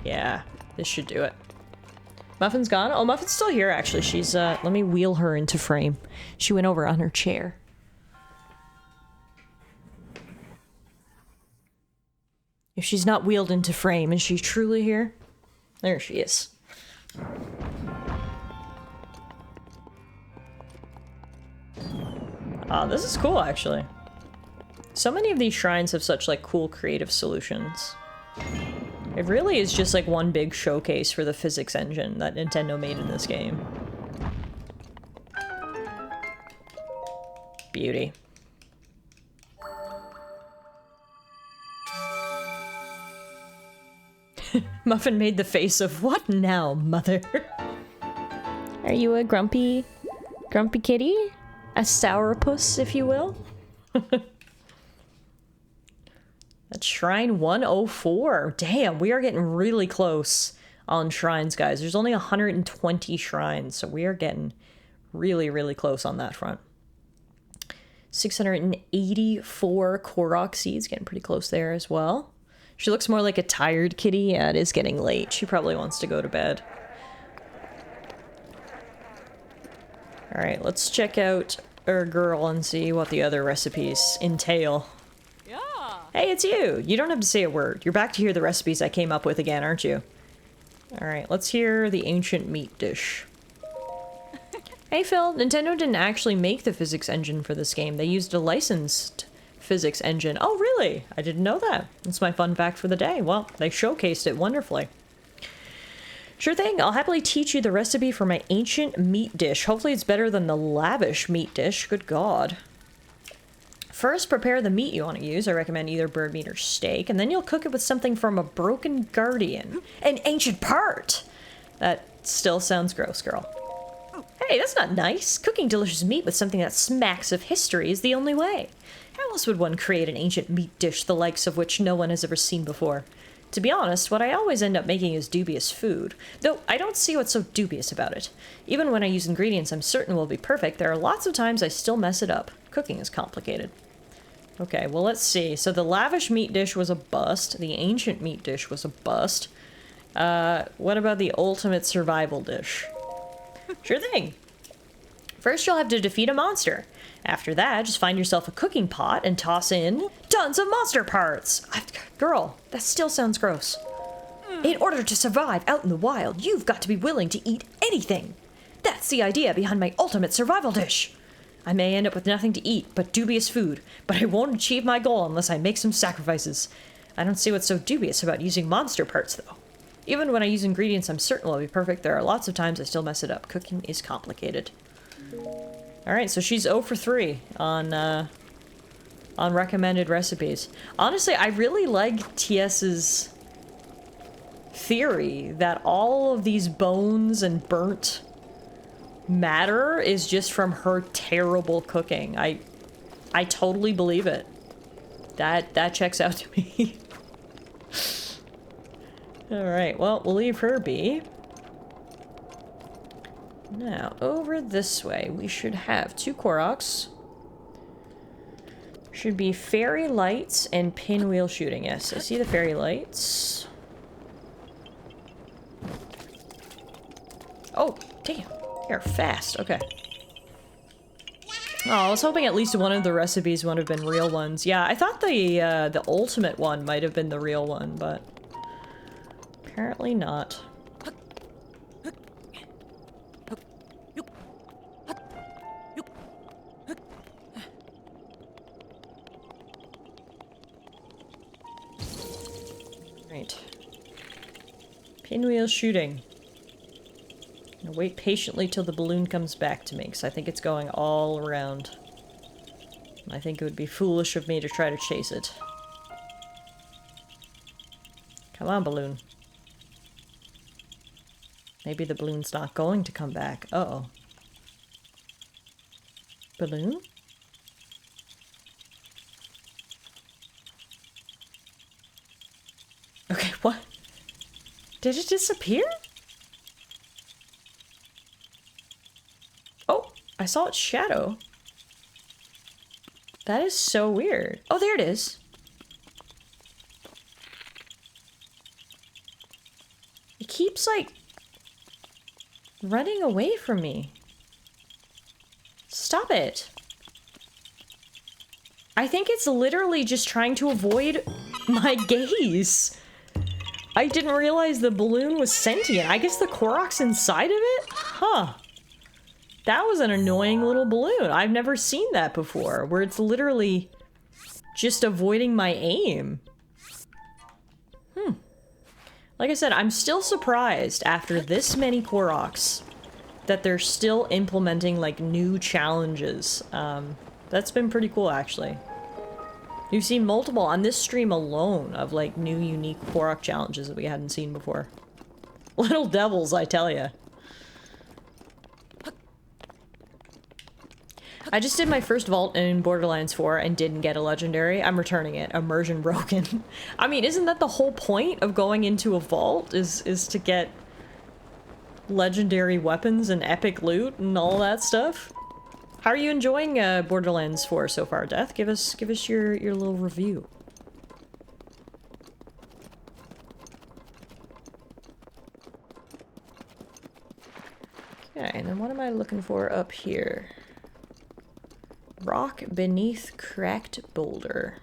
Yeah, this should do it. Muffin's gone? Oh, Muffin's still here, actually. She's, let me wheel her into frame. She went over on her chair. If she's not wheeled into frame, is she truly here? There she is. This is cool, actually. So many of these shrines have such, like, cool creative solutions. It really is just like one big showcase for the physics engine that Nintendo made in this game. Beauty. Muffin made the face of, "What now, mother?" Are you a grumpy kitty? A sourpuss, if you will? That's Shrine 104. Damn, we are getting really close on shrines, guys. There's only 120 shrines, so we are getting really, really close on that front. 684 Korok seeds, getting pretty close there as well. She looks more like a tired kitty. Yeah, it is getting late. She probably wants to go to bed. Alright, let's check out our girl and see what the other recipes entail. Hey, it's you! You don't have to say a word. You're back to hear the recipes I came up with again, aren't you? Alright, let's hear the ancient meat dish. Hey Phil, Nintendo didn't actually make the physics engine for this game. They used a licensed physics engine. Oh, really? I didn't know that. That's my fun fact for the day. Well, they showcased it wonderfully. Sure thing, I'll happily teach you the recipe for my ancient meat dish. Hopefully it's better than the lavish meat dish. Good God. First, prepare the meat you want to use. I recommend either bird meat or steak, and then you'll cook it with something from a broken guardian. An ancient part! That still sounds gross, girl. Hey, that's not nice. Cooking delicious meat with something that smacks of history is the only way. How else would one create an ancient meat dish the likes of which no one has ever seen before? To be honest, what I always end up making is dubious food. Though I don't see what's so dubious about it. Even when I use ingredients I'm certain will be perfect, there are lots of times I still mess it up. Cooking is complicated. Okay, well, let's see. So the lavish meat dish was a bust. The ancient meat dish was a bust. What about the ultimate survival dish? Sure thing. First, you'll have to defeat a monster. After that, just find yourself a cooking pot and toss in tons of monster parts. Girl, that still sounds gross. In order to survive out in the wild, you've got to be willing to eat anything. That's the idea behind my ultimate survival dish. I may end up with nothing to eat but dubious food, but I won't achieve my goal unless I make some sacrifices. I don't see what's so dubious about using monster parts, though. Even when I use ingredients I'm certain will be perfect, there are lots of times I still mess it up. Cooking is complicated. Alright, so she's 0 for 3 on recommended recipes. Honestly, I really like TS's theory that all of these bones and burnt matter is just from her terrible cooking. I totally believe it. That checks out to me. Alright, well, we'll leave her be. Now, over this way, we should have 2 Koroks. Should be fairy lights and pinwheel shooting. Yes, I see the fairy lights. Oh, damn. You're fast. Okay. Oh, I was hoping at least one of the recipes would have been real ones. Yeah, I thought the ultimate one might have been the real one, but apparently not. Right. Pinwheel shooting. I'll wait patiently till the balloon comes back to me, because I think it's going all around. I think it would be foolish of me to try to chase it. Come on, balloon. Maybe the balloon's not going to come back. Uh-oh. Balloon? Okay, what? Did it disappear? Oh, I saw its shadow. That is so weird. Oh, there it is. It keeps, like, running away from me. Stop it. I think it's literally just trying to avoid my gaze. I didn't realize the balloon was sentient. I guess the Korok's inside of it? Huh. That was an annoying little balloon. I've never seen that before, where it's literally just avoiding my aim. Like I said, I'm still surprised after this many Koroks that they're still implementing, like, new challenges. That's been pretty cool, actually. You've seen multiple on this stream alone of, like, new unique Korok challenges that we hadn't seen before. Little devils, I tell ya. I just did my first vault in Borderlands 4 and didn't get a legendary. I'm returning it. Immersion broken. I mean, isn't that the whole point of going into a vault? Is to get legendary weapons and epic loot and all that stuff? How are you enjoying Borderlands 4 so far, Death? Give us your little review. Okay, and then what am I looking for up here? Rock beneath cracked boulder.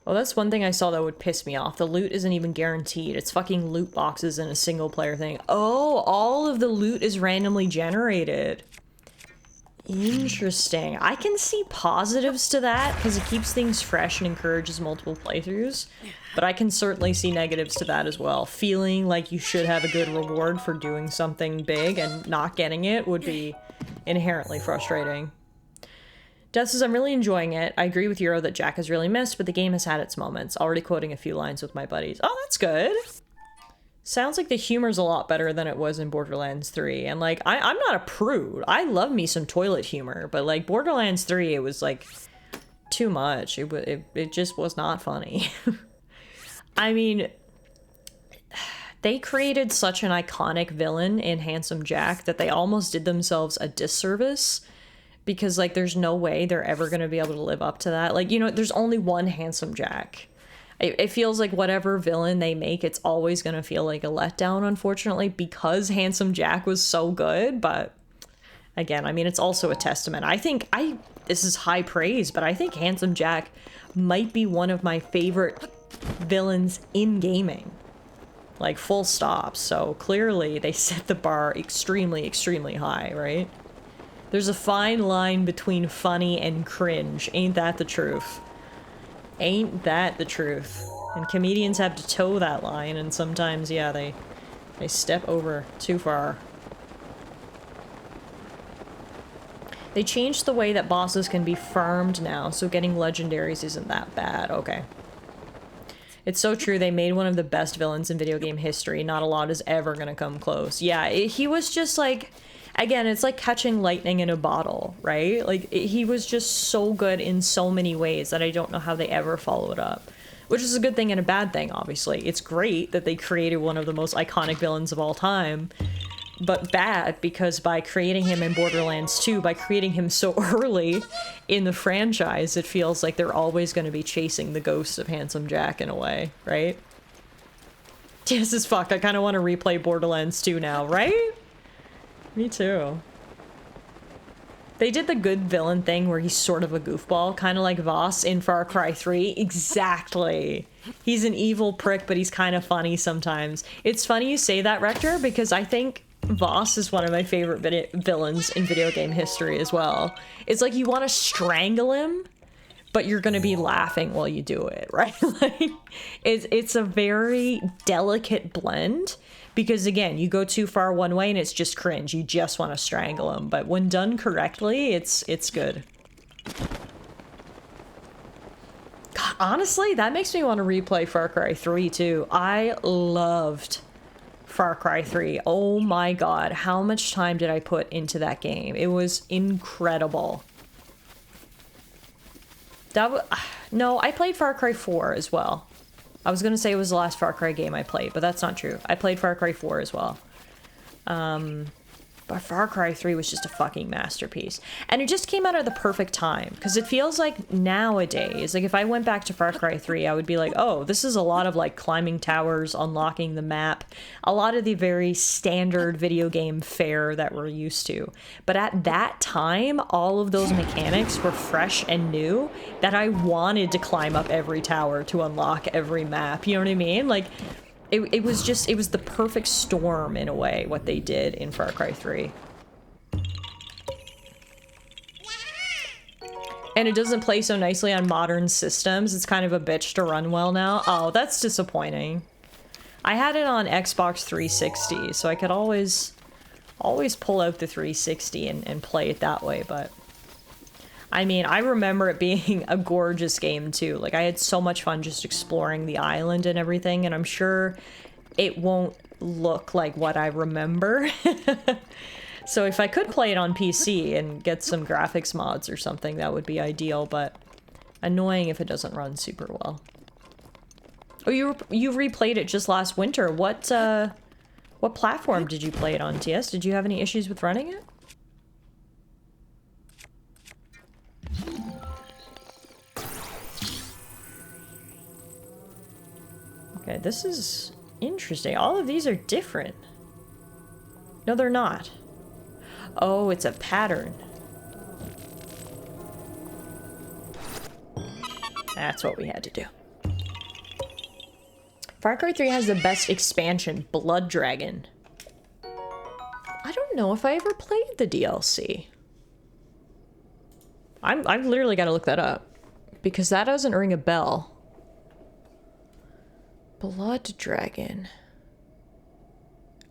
Oh, that's one thing I saw that would piss me off. The loot isn't even guaranteed. It's fucking loot boxes in a single player thing. Oh, all of the loot is randomly generated. Interesting. I can see positives to that because it keeps things fresh and encourages multiple playthroughs. But I can certainly see negatives to that as well. Feeling like you should have a good reward for doing something big and not getting it would be inherently frustrating. Death says, I'm really enjoying it. I agree with Euro that Jack has really missed, but the game has had its moments. Already quoting a few lines with my buddies. Oh, that's good. Sounds like the humor's a lot better than it was in Borderlands 3. And, like, I'm not a prude. I love me some toilet humor. But, like, Borderlands 3, it was, like, too much. It just was not funny. I mean, they created such an iconic villain in Handsome Jack that they almost did themselves a disservice. Because, like, there's no way they're ever going to be able to live up to that. Like, you know, there's only one Handsome Jack. It feels like whatever villain they make, it's always going to feel like a letdown, unfortunately, because Handsome Jack was so good. But again, I mean, it's also a testament. This is high praise, but I think Handsome Jack might be one of my favorite villains in gaming. Like, full stop. So clearly they set the bar extremely, extremely high, right? There's a fine line between funny and cringe. Ain't that the truth? Ain't that the truth? And comedians have to toe that line, and sometimes, yeah, they step over too far. They changed the way that bosses can be farmed now, so getting legendaries isn't that bad. Okay. It's so true, they made one of the best villains in video game history. Not a lot is ever gonna come close. Yeah, he was just like... Again, it's like catching lightning in a bottle, right? Like, he was just so good in so many ways that I don't know how they ever followed up. Which is a good thing and a bad thing, obviously. It's great that they created one of the most iconic villains of all time. But bad, because by creating him in Borderlands 2, by creating him so early in the franchise, it feels like they're always going to be chasing the ghost of Handsome Jack in a way, right? Yes as fuck, I kind of want to replay Borderlands 2 now, right? Me too. They did the good villain thing where he's sort of a goofball, kind of like Voss in Far Cry 3. Exactly. He's an evil prick, but he's kind of funny sometimes. It's funny you say that, Rector, because I think Voss is one of my favorite villains in video game history as well. It's like you want to strangle him, but you're going to be laughing while you do it, right? Like, it's a very delicate blend. Because again, you go too far one way and it's just cringe. You just want to strangle him. But when done correctly, it's good. God, honestly, that makes me want to replay Far Cry 3 too. I loved Far Cry 3. Oh my god, how much time did I put into that game? It was incredible. No, I played Far Cry 4 as well. I was gonna say it was the last Far Cry game I played, but that's not true. I played Far Cry 4 as well. But Far Cry 3 was just a fucking masterpiece. And it just came out at the perfect time, because it feels like nowadays, like if I went back to Far Cry 3, I would be like, oh, this is a lot of like climbing towers, unlocking the map, a lot of the very standard video game fare that we're used to. But at that time, all of those mechanics were fresh and new that I wanted to climb up every tower to unlock every map. You know what I mean? Like, it was the perfect storm in a way, what they did in Far Cry 3. And it doesn't play so nicely on modern systems. It's kind of a bitch to run well now. Oh, that's disappointing. I had it on Xbox 360, so I could always pull out the 360 and play it that way, but... I mean, I remember it being a gorgeous game too. Like, I had so much fun just exploring the island and everything, and I'm sure it won't look like what I remember. So if I could play it on PC and get some graphics mods or something, that would be ideal, but annoying if it doesn't run super well. Oh, you replayed it just last winter. What platform did you play it on, TS? Did you have any issues with running it? Okay, this is interesting. All of these are different. No, they're not. Oh, it's a pattern. That's what we had to do. Far Cry 3 has the best expansion, Blood Dragon. I don't know if I ever played the DLC. I've literally got to look that up, because that doesn't ring a bell. Blood Dragon.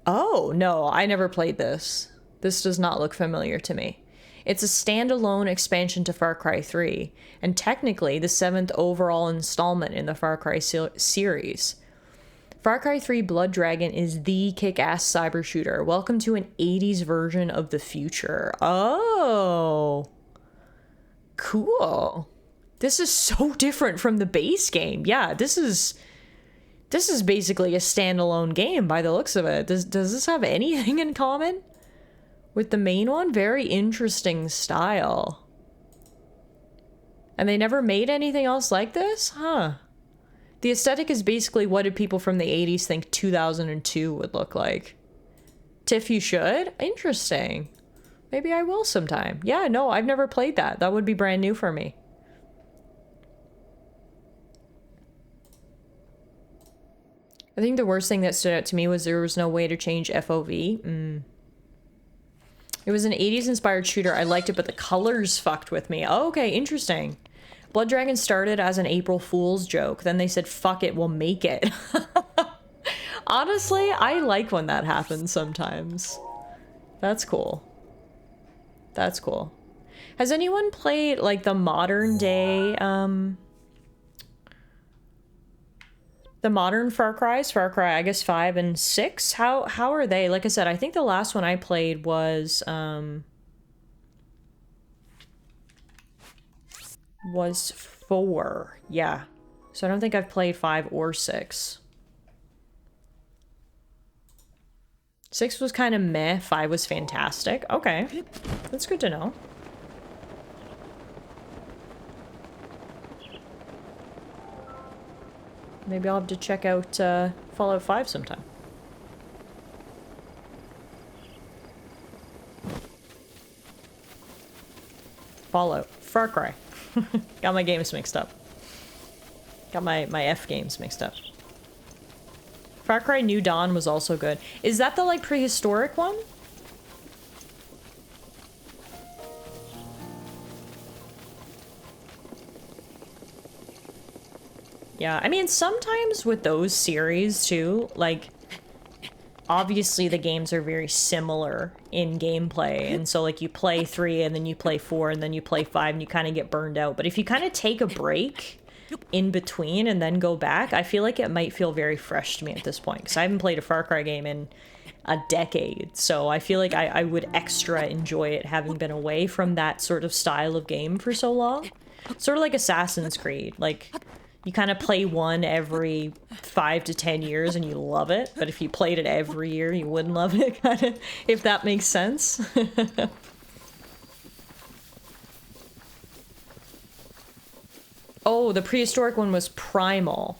Oh, no, I never played this. This does not look familiar to me. It's a standalone expansion to Far Cry 3, and technically the 7th overall installment in the Far Cry series. Far Cry 3 Blood Dragon is the kick-ass cyber shooter. Welcome to an 80s version of the future. Oh, cool. This is so different from the base game. Yeah, this is basically a standalone game by the looks of it. Does this have anything in common with the main one? Very interesting style. And they never made anything else like this? Huh. The aesthetic is basically what did people from the 80s think 2002 would look like. Tiff, you should? Interesting. Maybe I will sometime. Yeah, no, I've never played that. That would be brand new for me. I think the worst thing that stood out to me was there was no way to change FOV. It was an 80s inspired shooter. I liked it, but the colors fucked with me. Oh, okay, interesting. Blood Dragon started as an April Fool's joke. Then they said, fuck it, we'll make it. Honestly, I like when that happens sometimes. That's cool. That's cool. Has anyone played, like, the modern day, the modern Far Cry's? Far Cry, I guess, 5 and 6? How are they? Like I said, I think the last one I played was 4. Yeah. So I don't think I've played 5 or 6. 6 was kind of meh. 5 was fantastic. Okay. That's good to know. Maybe I'll have to check out Fallout 5 sometime. Fallout. Far Cry. Got my games mixed up. Got my F games mixed up. Far Cry New Dawn was also good. Is that the, like, prehistoric one? Yeah, I mean, sometimes with those series, too, like, obviously the games are very similar in gameplay, and so, like, you play 3, and then you play 4, and then you play 5, and you kind of get burned out. But if you kind of take a break in between and then go back, I feel like it might feel very fresh to me at this point, because I haven't played a Far Cry game in a decade, so I feel like I would extra enjoy it having been away from that sort of style of game for so long. Sort of like Assassin's Creed, like, you kind of play one every 5 to 10 years and you love it, but if you played it every year, you wouldn't love it, kind of, if that makes sense. Oh, the prehistoric one was Primal.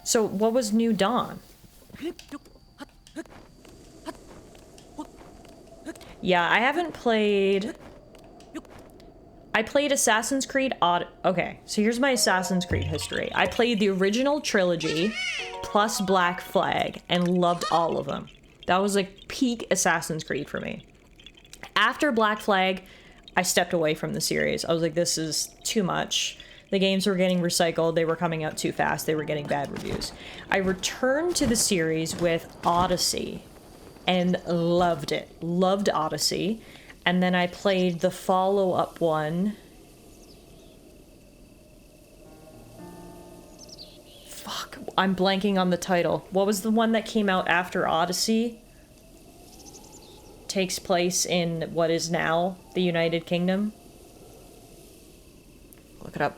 So what was New Dawn? Yeah, I haven't played... I played Assassin's Creed Okay, so here's my Assassin's Creed history. I played the original trilogy plus Black Flag and loved all of them. That was like peak Assassin's Creed for me. After Black Flag, I stepped away from the series. I was like, this is too much. The games were getting recycled. They were coming out too fast. They were getting bad reviews. I returned to the series with Odyssey and loved it. Loved Odyssey. And then I played the follow-up one. Fuck, I'm blanking on the title. What was the one that came out after Odyssey? Takes place in what is now the United Kingdom. Look it up.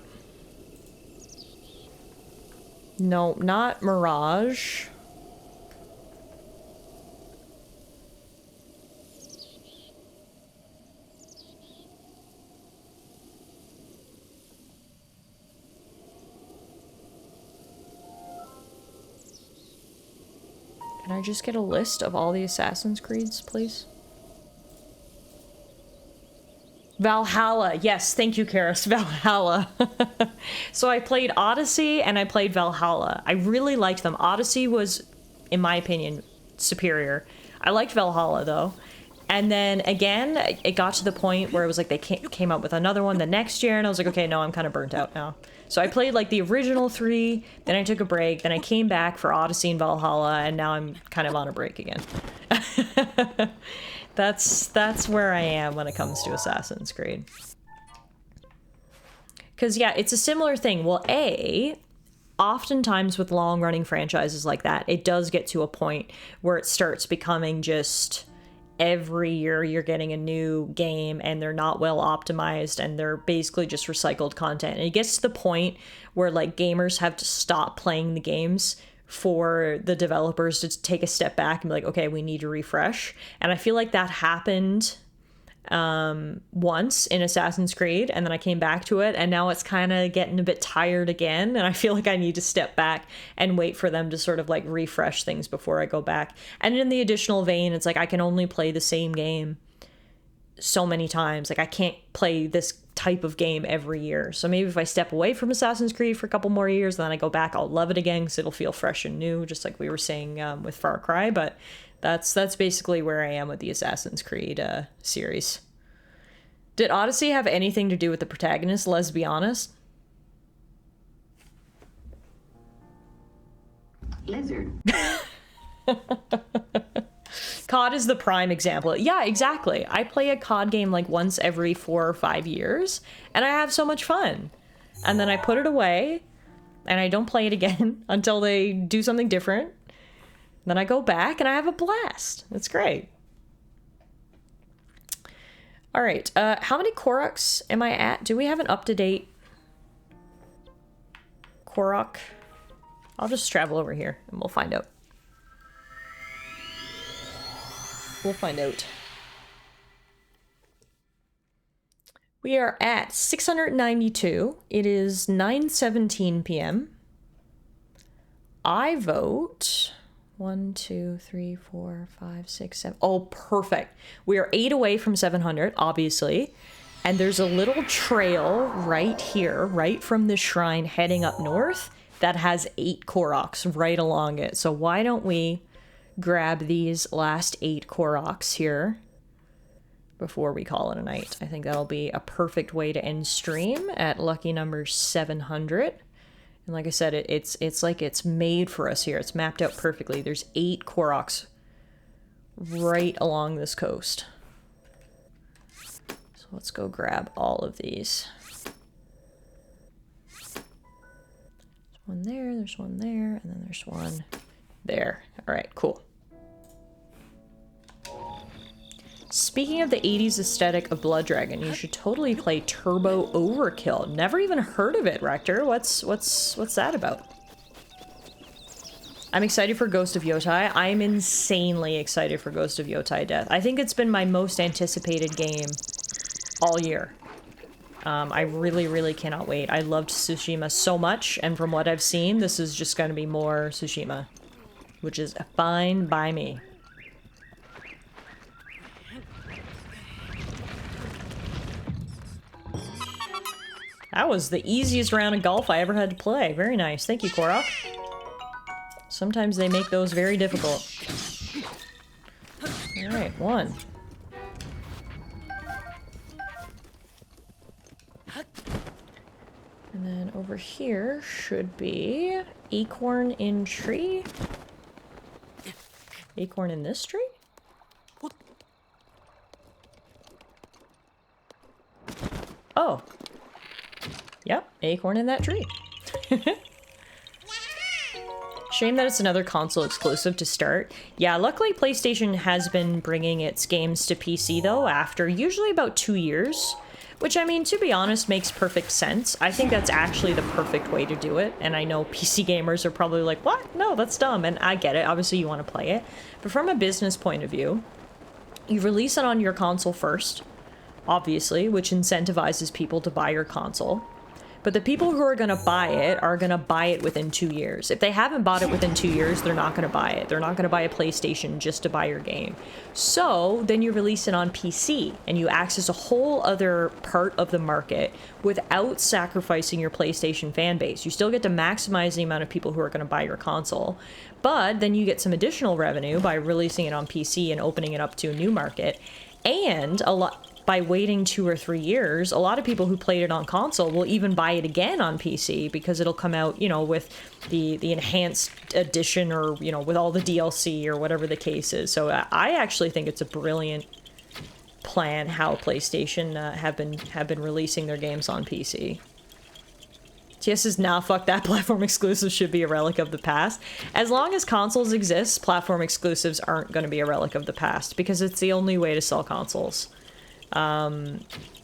No, not Mirage. Can I just get a list of all the Assassin's Creeds, please? Valhalla. Yes, thank you, Karis. Valhalla. So I played Odyssey and I played Valhalla. I really liked them. Odyssey was, in my opinion, superior. I liked Valhalla, though. And then, again, it got to the point where it was like they came out with another one the next year, and I was like, okay, no, I'm kind of burnt out now. So I played, like, the original 3, then I took a break, then I came back for Odyssey and Valhalla, and now I'm kind of on a break again. That's where I am when it comes to Assassin's Creed. Because, yeah, it's a similar thing. Well, oftentimes with long-running franchises like that, it does get to a point where it starts becoming just... every year you're getting a new game and they're not well optimized and they're basically just recycled content. And it gets to the point where like gamers have to stop playing the games for the developers to take a step back and be like, okay, we need to refresh. And I feel like that happened once in Assassin's Creed, and then I came back to it, and now it's kind of getting a bit tired again, and I feel like I need to step back and wait for them to sort of like refresh things before I go back. And in the additional vein, it's like I can only play the same game so many times. Like I can't play this type of game every year. So maybe if I step away from Assassin's Creed for a couple more years, then I go back, I'll love it again because it'll feel fresh and new, just like we were saying with Far Cry. But that's basically where I am with the Assassin's Creed series. Did Odyssey have anything to do with the protagonist? Let's be honest. Lizard. COD is the prime example. Yeah, exactly. I play a COD game like once every 4 or 5 years, and I have so much fun. And then I put it away, and I don't play it again until they do something different. Then I go back, and I have a blast. It's great. All right, how many Koroks am I at? Do we have an up-to-date Korok? I'll just travel over here, and we'll find out. We'll find out. We are at 692. It is 9:17 p.m. I vote 1, 2, 3, 4, 5, 6, 7. Oh, perfect. We are 8 away from 700, obviously. And there's a little trail right here, right from the shrine heading up north, that has 8 Koroks right along it. So why don't we grab these last 8 Koroks here before we call it a night. I think that'll be a perfect way to end stream at lucky number 700. And like I said, it's like it's made for us here. It's mapped out perfectly. There's 8 Koroks right along this coast. So let's go grab all of these. There's one there, and then there's one there. All right, cool. Speaking of the 80s aesthetic of Blood Dragon, you should totally play Turbo Overkill. Never even heard of it, Rector. What's that about? I'm excited for Ghost of Yotai. I'm insanely excited for Ghost of Yotai Death. I think it's been my most anticipated game all year. I really, really cannot wait. I loved Tsushima so much, and from what I've seen, this is just going to be more Tsushima, which is fine by me. That was the easiest round of golf I ever had to play. Very nice. Thank you, Korok. Sometimes they make those very difficult. Alright, 1. And then over here should be acorn in tree. Acorn in this tree? Oh. Yep, acorn in that tree. Shame that it's another console exclusive to start. Yeah, luckily PlayStation has been bringing its games to PC though after usually about 2 years. Which, I mean, to be honest, makes perfect sense. I think that's actually the perfect way to do it. And I know PC gamers are probably like, what? No, that's dumb. And I get it. Obviously, you want to play it. But from a business point of view, you release it on your console first, obviously, which incentivizes people to buy your console. But the people who are going to buy it are going to buy it within 2 years. If they haven't bought it within 2 years, they're not going to buy it. They're not going to buy a PlayStation just to buy your game. So then you release it on PC and you access a whole other part of the market without sacrificing your PlayStation fan base. You still get to maximize the amount of people who are going to buy your console, but then you get some additional revenue by releasing it on PC and opening it up to a new market. And by waiting 2 or 3 years, a lot of people who played it on console will even buy it again on PC because it'll come out, you know, with the enhanced edition or, you know, with all the DLC or whatever the case is. So I actually think it's a brilliant plan how PlayStation have been releasing their games on PC. TS is nah, fuck that, platform exclusives should be a relic of the past. As long as consoles exist, platform exclusives aren't going to be a relic of the past because it's the only way to sell consoles.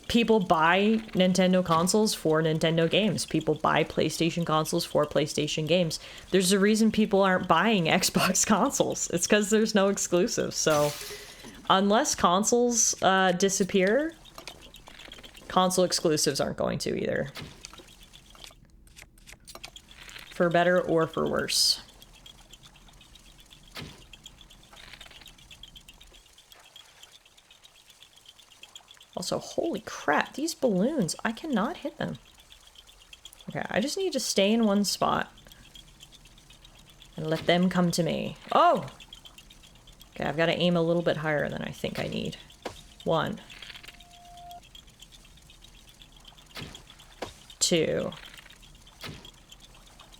People buy Nintendo consoles for Nintendo games. People buy PlayStation consoles for PlayStation games. There's a reason people aren't buying Xbox consoles. It's because there's no exclusives. So unless consoles disappear, console exclusives aren't going to either. For better or for worse. Also, holy crap, these balloons, I cannot hit them. Okay, I just need to stay in one spot. And let them come to me. Oh! Okay, I've got to aim a little bit higher than I think I need. 1. 2.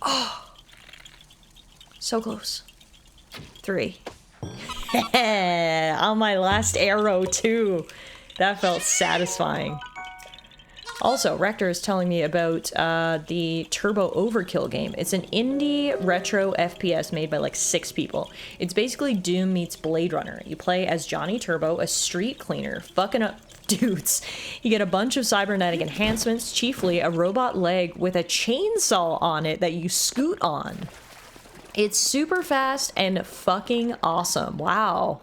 Oh! So close. 3. On my last arrow, too. That felt satisfying. Also, Rector is telling me about the Turbo Overkill game. It's an indie retro FPS made by like 6 people. It's basically Doom meets Blade Runner. You play as Johnny Turbo, a street cleaner, fucking up dudes. You get a bunch of cybernetic enhancements, chiefly a robot leg with a chainsaw on it that you scoot on. It's super fast and fucking awesome. Wow.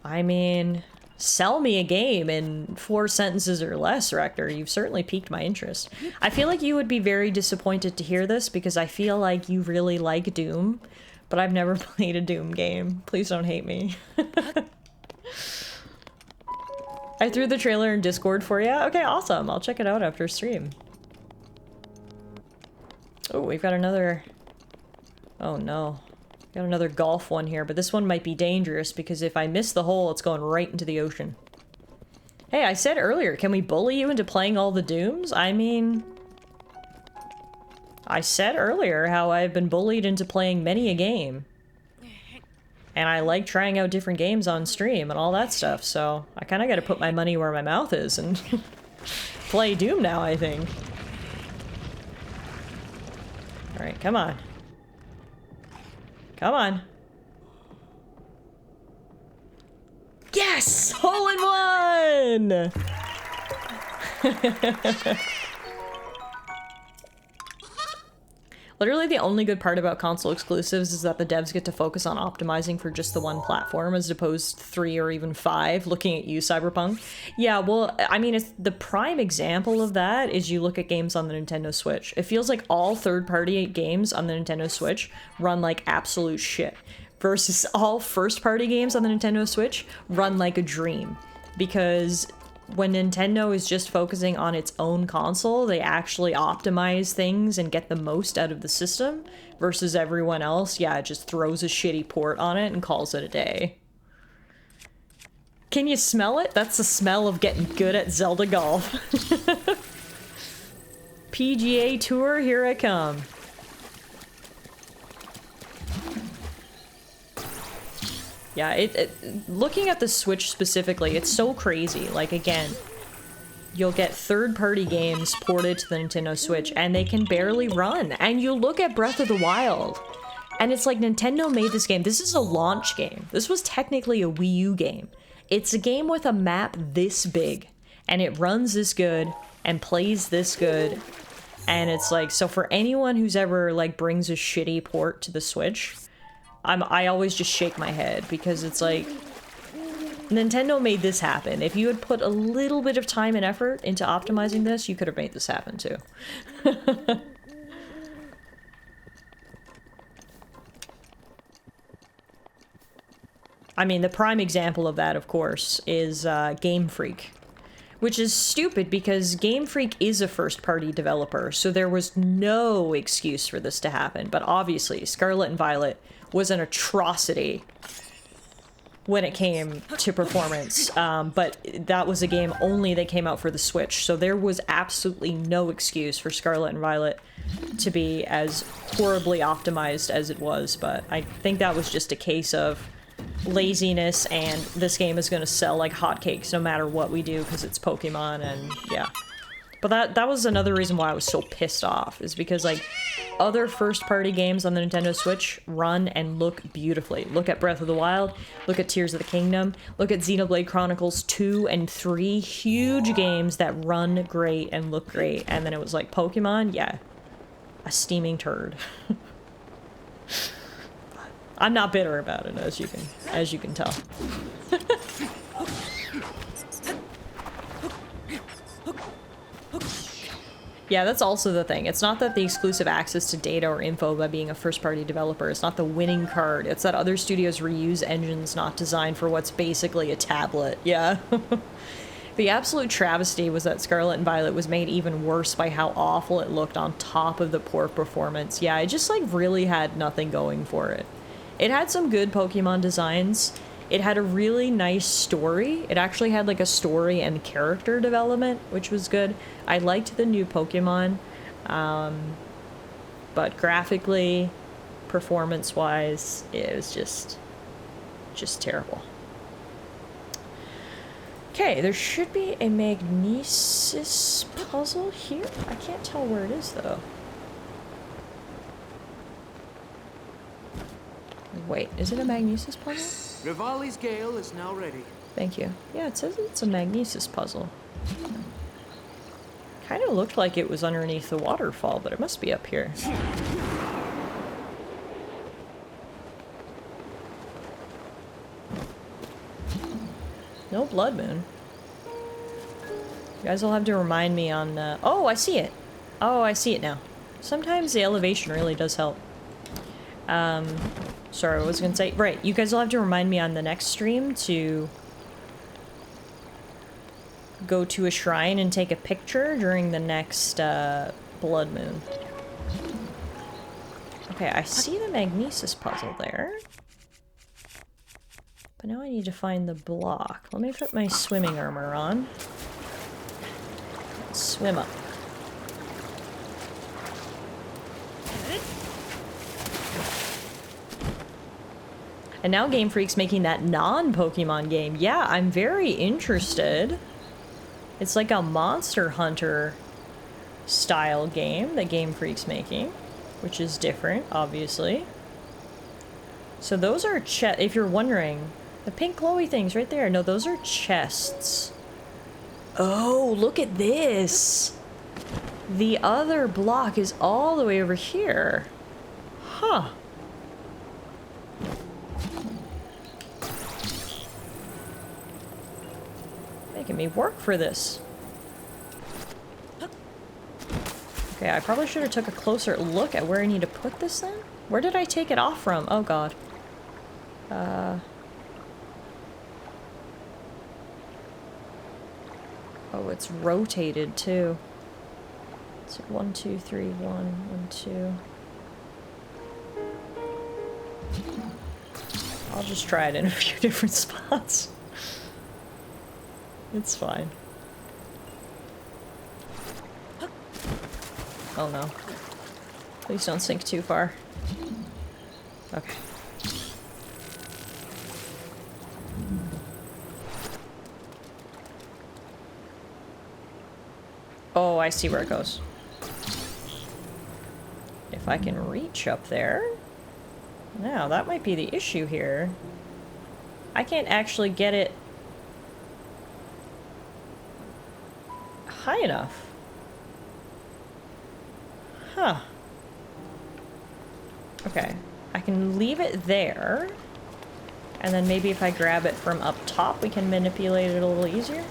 I mean, sell me a game in 4 sentences or less, Rector. You've certainly piqued my interest. I feel like you would be very disappointed to hear this because I feel like you really like Doom, but I've never played a Doom game. Please don't hate me. I threw the trailer in Discord for you. Okay, awesome. I'll check it out after stream. Oh, we've got another... Oh no. Got another golf one here, but this one might be dangerous because if I miss the hole, it's going right into the ocean. Hey, I said earlier, can we bully you into playing all the Dooms? I mean... I said earlier how I've been bullied into playing many a game. And I like trying out different games on stream and all that stuff, so I kind of got to put my money where my mouth is and play Doom now, I think. Alright, come on. Come on. Yes! Hole in one! Literally the only good part about console exclusives is that the devs get to focus on optimizing for just the one platform as opposed to 3 or even 5, looking at you, Cyberpunk. Yeah, well, I mean, it's the prime example of that is you look at games on the Nintendo Switch. It feels like all third-party games on the Nintendo Switch run like absolute shit, versus all first-party games on the Nintendo Switch run like a dream. Because when Nintendo is just focusing on its own console, they actually optimize things and get the most out of the system, versus everyone else, yeah, it just throws a shitty port on it and calls it a day. Can you smell it? That's the smell of getting good at Zelda golf. PGA Tour, here I come. Yeah, looking at the Switch specifically, it's so crazy. Like, again, you'll get third-party games ported to the Nintendo Switch, and they can barely run. And you look at Breath of the Wild, and it's like Nintendo made this game. This is a launch game. This was technically a Wii U game. It's a game with a map this big, and it runs this good, and plays this good. And it's like, so for anyone who's ever, like, brings a shitty port to the Switch... I always just shake my head because it's like, Nintendo made this happen. If you had put a little bit of time and effort into optimizing this, you could have made this happen too. I mean, the prime example of that, of course, is Game Freak. Which is stupid because Game Freak is a first-party developer, so there was no excuse for this to happen. But obviously, Scarlet and Violet was an atrocity when it came to performance, but that was a game only that came out for the Switch, so there was absolutely no excuse for Scarlet and Violet to be as horribly optimized as it was, but I think that was just a case of laziness and this game is going to sell like hotcakes no matter what we do because it's Pokemon, and yeah. But that was another reason why I was so pissed off, is because, like, other first-party games on the Nintendo Switch run and look beautifully. Look at Breath of the Wild, look at Tears of the Kingdom, look at Xenoblade Chronicles 2 and 3, huge games that run great and look great, and then it was like, Pokemon? Yeah. A steaming turd. I'm not bitter about it, as you can tell. Yeah, that's also the thing. It's not that the exclusive access to data or info by being a first-party developer. It's not the winning card. It's that other studios reuse engines not designed for what's basically a tablet. Yeah. The absolute travesty was that Scarlet and Violet was made even worse by how awful it looked on top of the poor performance. Yeah, it just, like, really had nothing going for it. It had some good Pokemon designs. It had a really nice story. It actually had, like, a story and character development, which was good. I liked the new Pokemon, but graphically, performance-wise, it was just terrible. Okay, there should be a magnesis puzzle here. I can't tell where it is, though. Wait, is it a magnesis puzzle? Rivali's Gale is now ready. Thank you. Yeah, it says it's a magnesis puzzle. Kind of looked like it was underneath the waterfall, but it must be up here. No blood moon. You guys will have to remind me on, oh, I see it. Oh, I see it now. Sometimes the elevation really does help. Sorry, what was I gonna say? Right, you guys will have to remind me on the next stream to go to a shrine and take a picture during the next, blood moon. Okay, I see the magnesis puzzle there. But now I need to find the block. Let me put my swimming armor on. Swim up. And now Game Freak's making that non-Pokemon game. Yeah, I'm very interested. It's like a Monster Hunter style game that Game Freak's making, which is different, obviously. So those are if you're wondering, the pink glowy things right there. No, those are chests. Oh, look at this. The other block is all the way over here. Huh. Making me work for this. Okay, I probably should have took a closer look at where I need to put this then. Where did I take it off from? Oh god. Oh, it's rotated too. So 1, 2, 3, 1, 1, 2. I'll just try it in a few different spots. It's fine. Oh no. Please don't sink too far. Okay. Oh, I see where it goes. If I can reach up there. Now, that might be the issue here. I can't actually get it high enough. Huh. Okay. I can leave it there. And then maybe if I grab it from up top, we can manipulate it a little easier.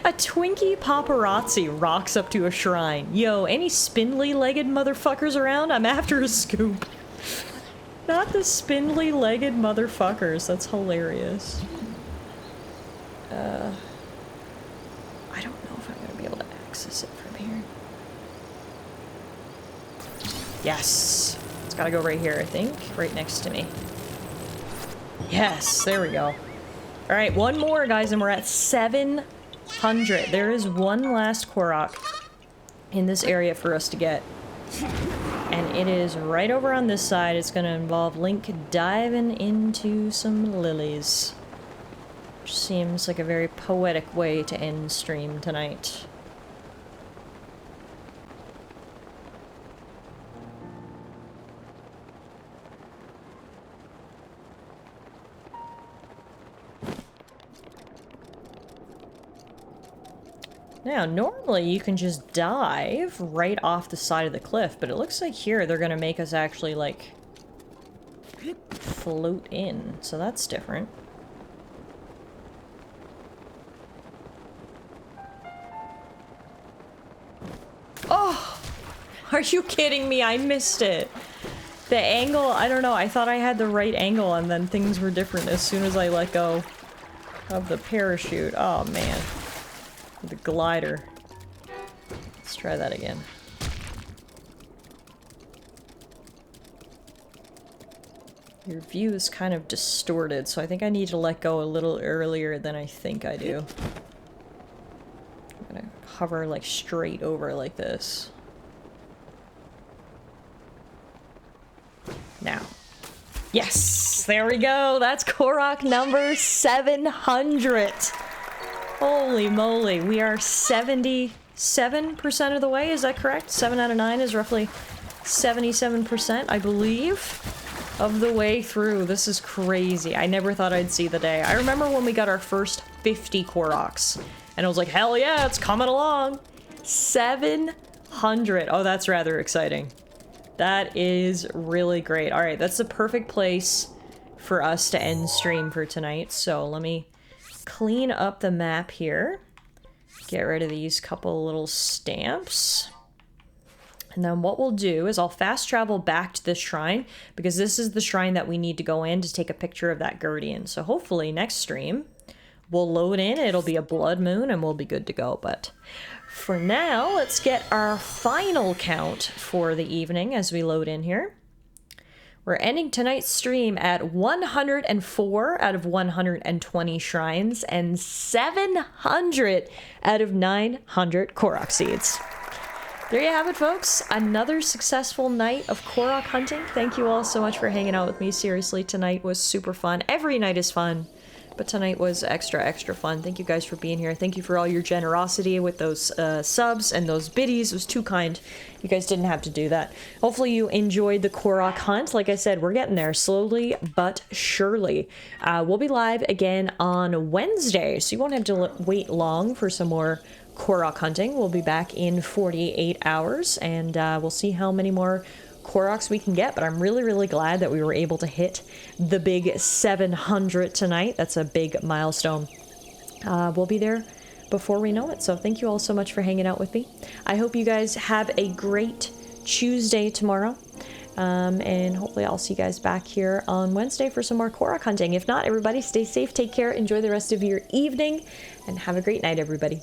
A Twinkie paparazzi rocks up to a shrine. Yo, any spindly-legged motherfuckers around? I'm after a scoop. Not the spindly-legged motherfuckers. That's hilarious. I don't know if I'm gonna be able to access it from here. Yes! It's gotta go right here, I think. Right next to me. Yes! There we go. Alright, one more, guys, and we're at 700. There is one last Korok in this area for us to get. And it is right over on this side. It's gonna involve Link diving into some lilies. Which seems like a very poetic way to end stream tonight. Now, normally you can just dive right off the side of the cliff, but it looks like here they're gonna make us actually, like, float in. So that's different. Oh! Are you kidding me? I missed it. The angle, I don't know, I thought I had the right angle and then things were different as soon as I let go of the parachute. Oh man. The glider. Let's try that again. Your view is kind of distorted, so I think I need to let go a little earlier than I think I do. I'm gonna hover like straight over like this. Now. Yes! There we go! That's Korok number 700! Holy moly, we are 77% of the way, is that correct? 7 out of 9 is roughly 77%, I believe, of the way through. This is crazy. I never thought I'd see the day. I remember when we got our first 50 Koroks, and I was like, hell yeah, it's coming along! 700! Oh, that's rather exciting. That is really great. Alright, that's the perfect place for us to end stream for tonight, so let me clean up the map here. Get rid of these couple little stamps. And then what we'll do is I'll fast travel back to this shrine, because this is the shrine that we need to go in to take a picture of that guardian. So hopefully next stream we'll load in, it'll be a blood moon, and we'll be good to go. But for now, let's get our final count for the evening as we load in here. We're ending tonight's stream at 104 out of 120 shrines and 700 out of 900 Korok seeds. There you have it, folks. Another successful night of Korok hunting. Thank you all so much for hanging out with me. Seriously, tonight was super fun. Every night is fun, but tonight was extra fun. Thank you guys for being here. Thank you for all your generosity with those subs and those biddies. It was too kind. You guys didn't have to do that. Hopefully you enjoyed the Korok hunt. Like I said, we're getting there slowly but surely. We'll be live again on Wednesday, so you won't have to wait long for some more Korok hunting. We'll be back in 48 hours, and we'll see how many more Koroks we can get, but I'm really glad that we were able to hit the big 700 tonight. That's a big milestone. We'll be there before we know it, so thank you all so much for hanging out with me. I hope you guys have a great Tuesday tomorrow, and hopefully I'll see you guys back here on Wednesday for some more Korok hunting. If not, everybody stay safe, take care, enjoy the rest of your evening, and have a great night, everybody.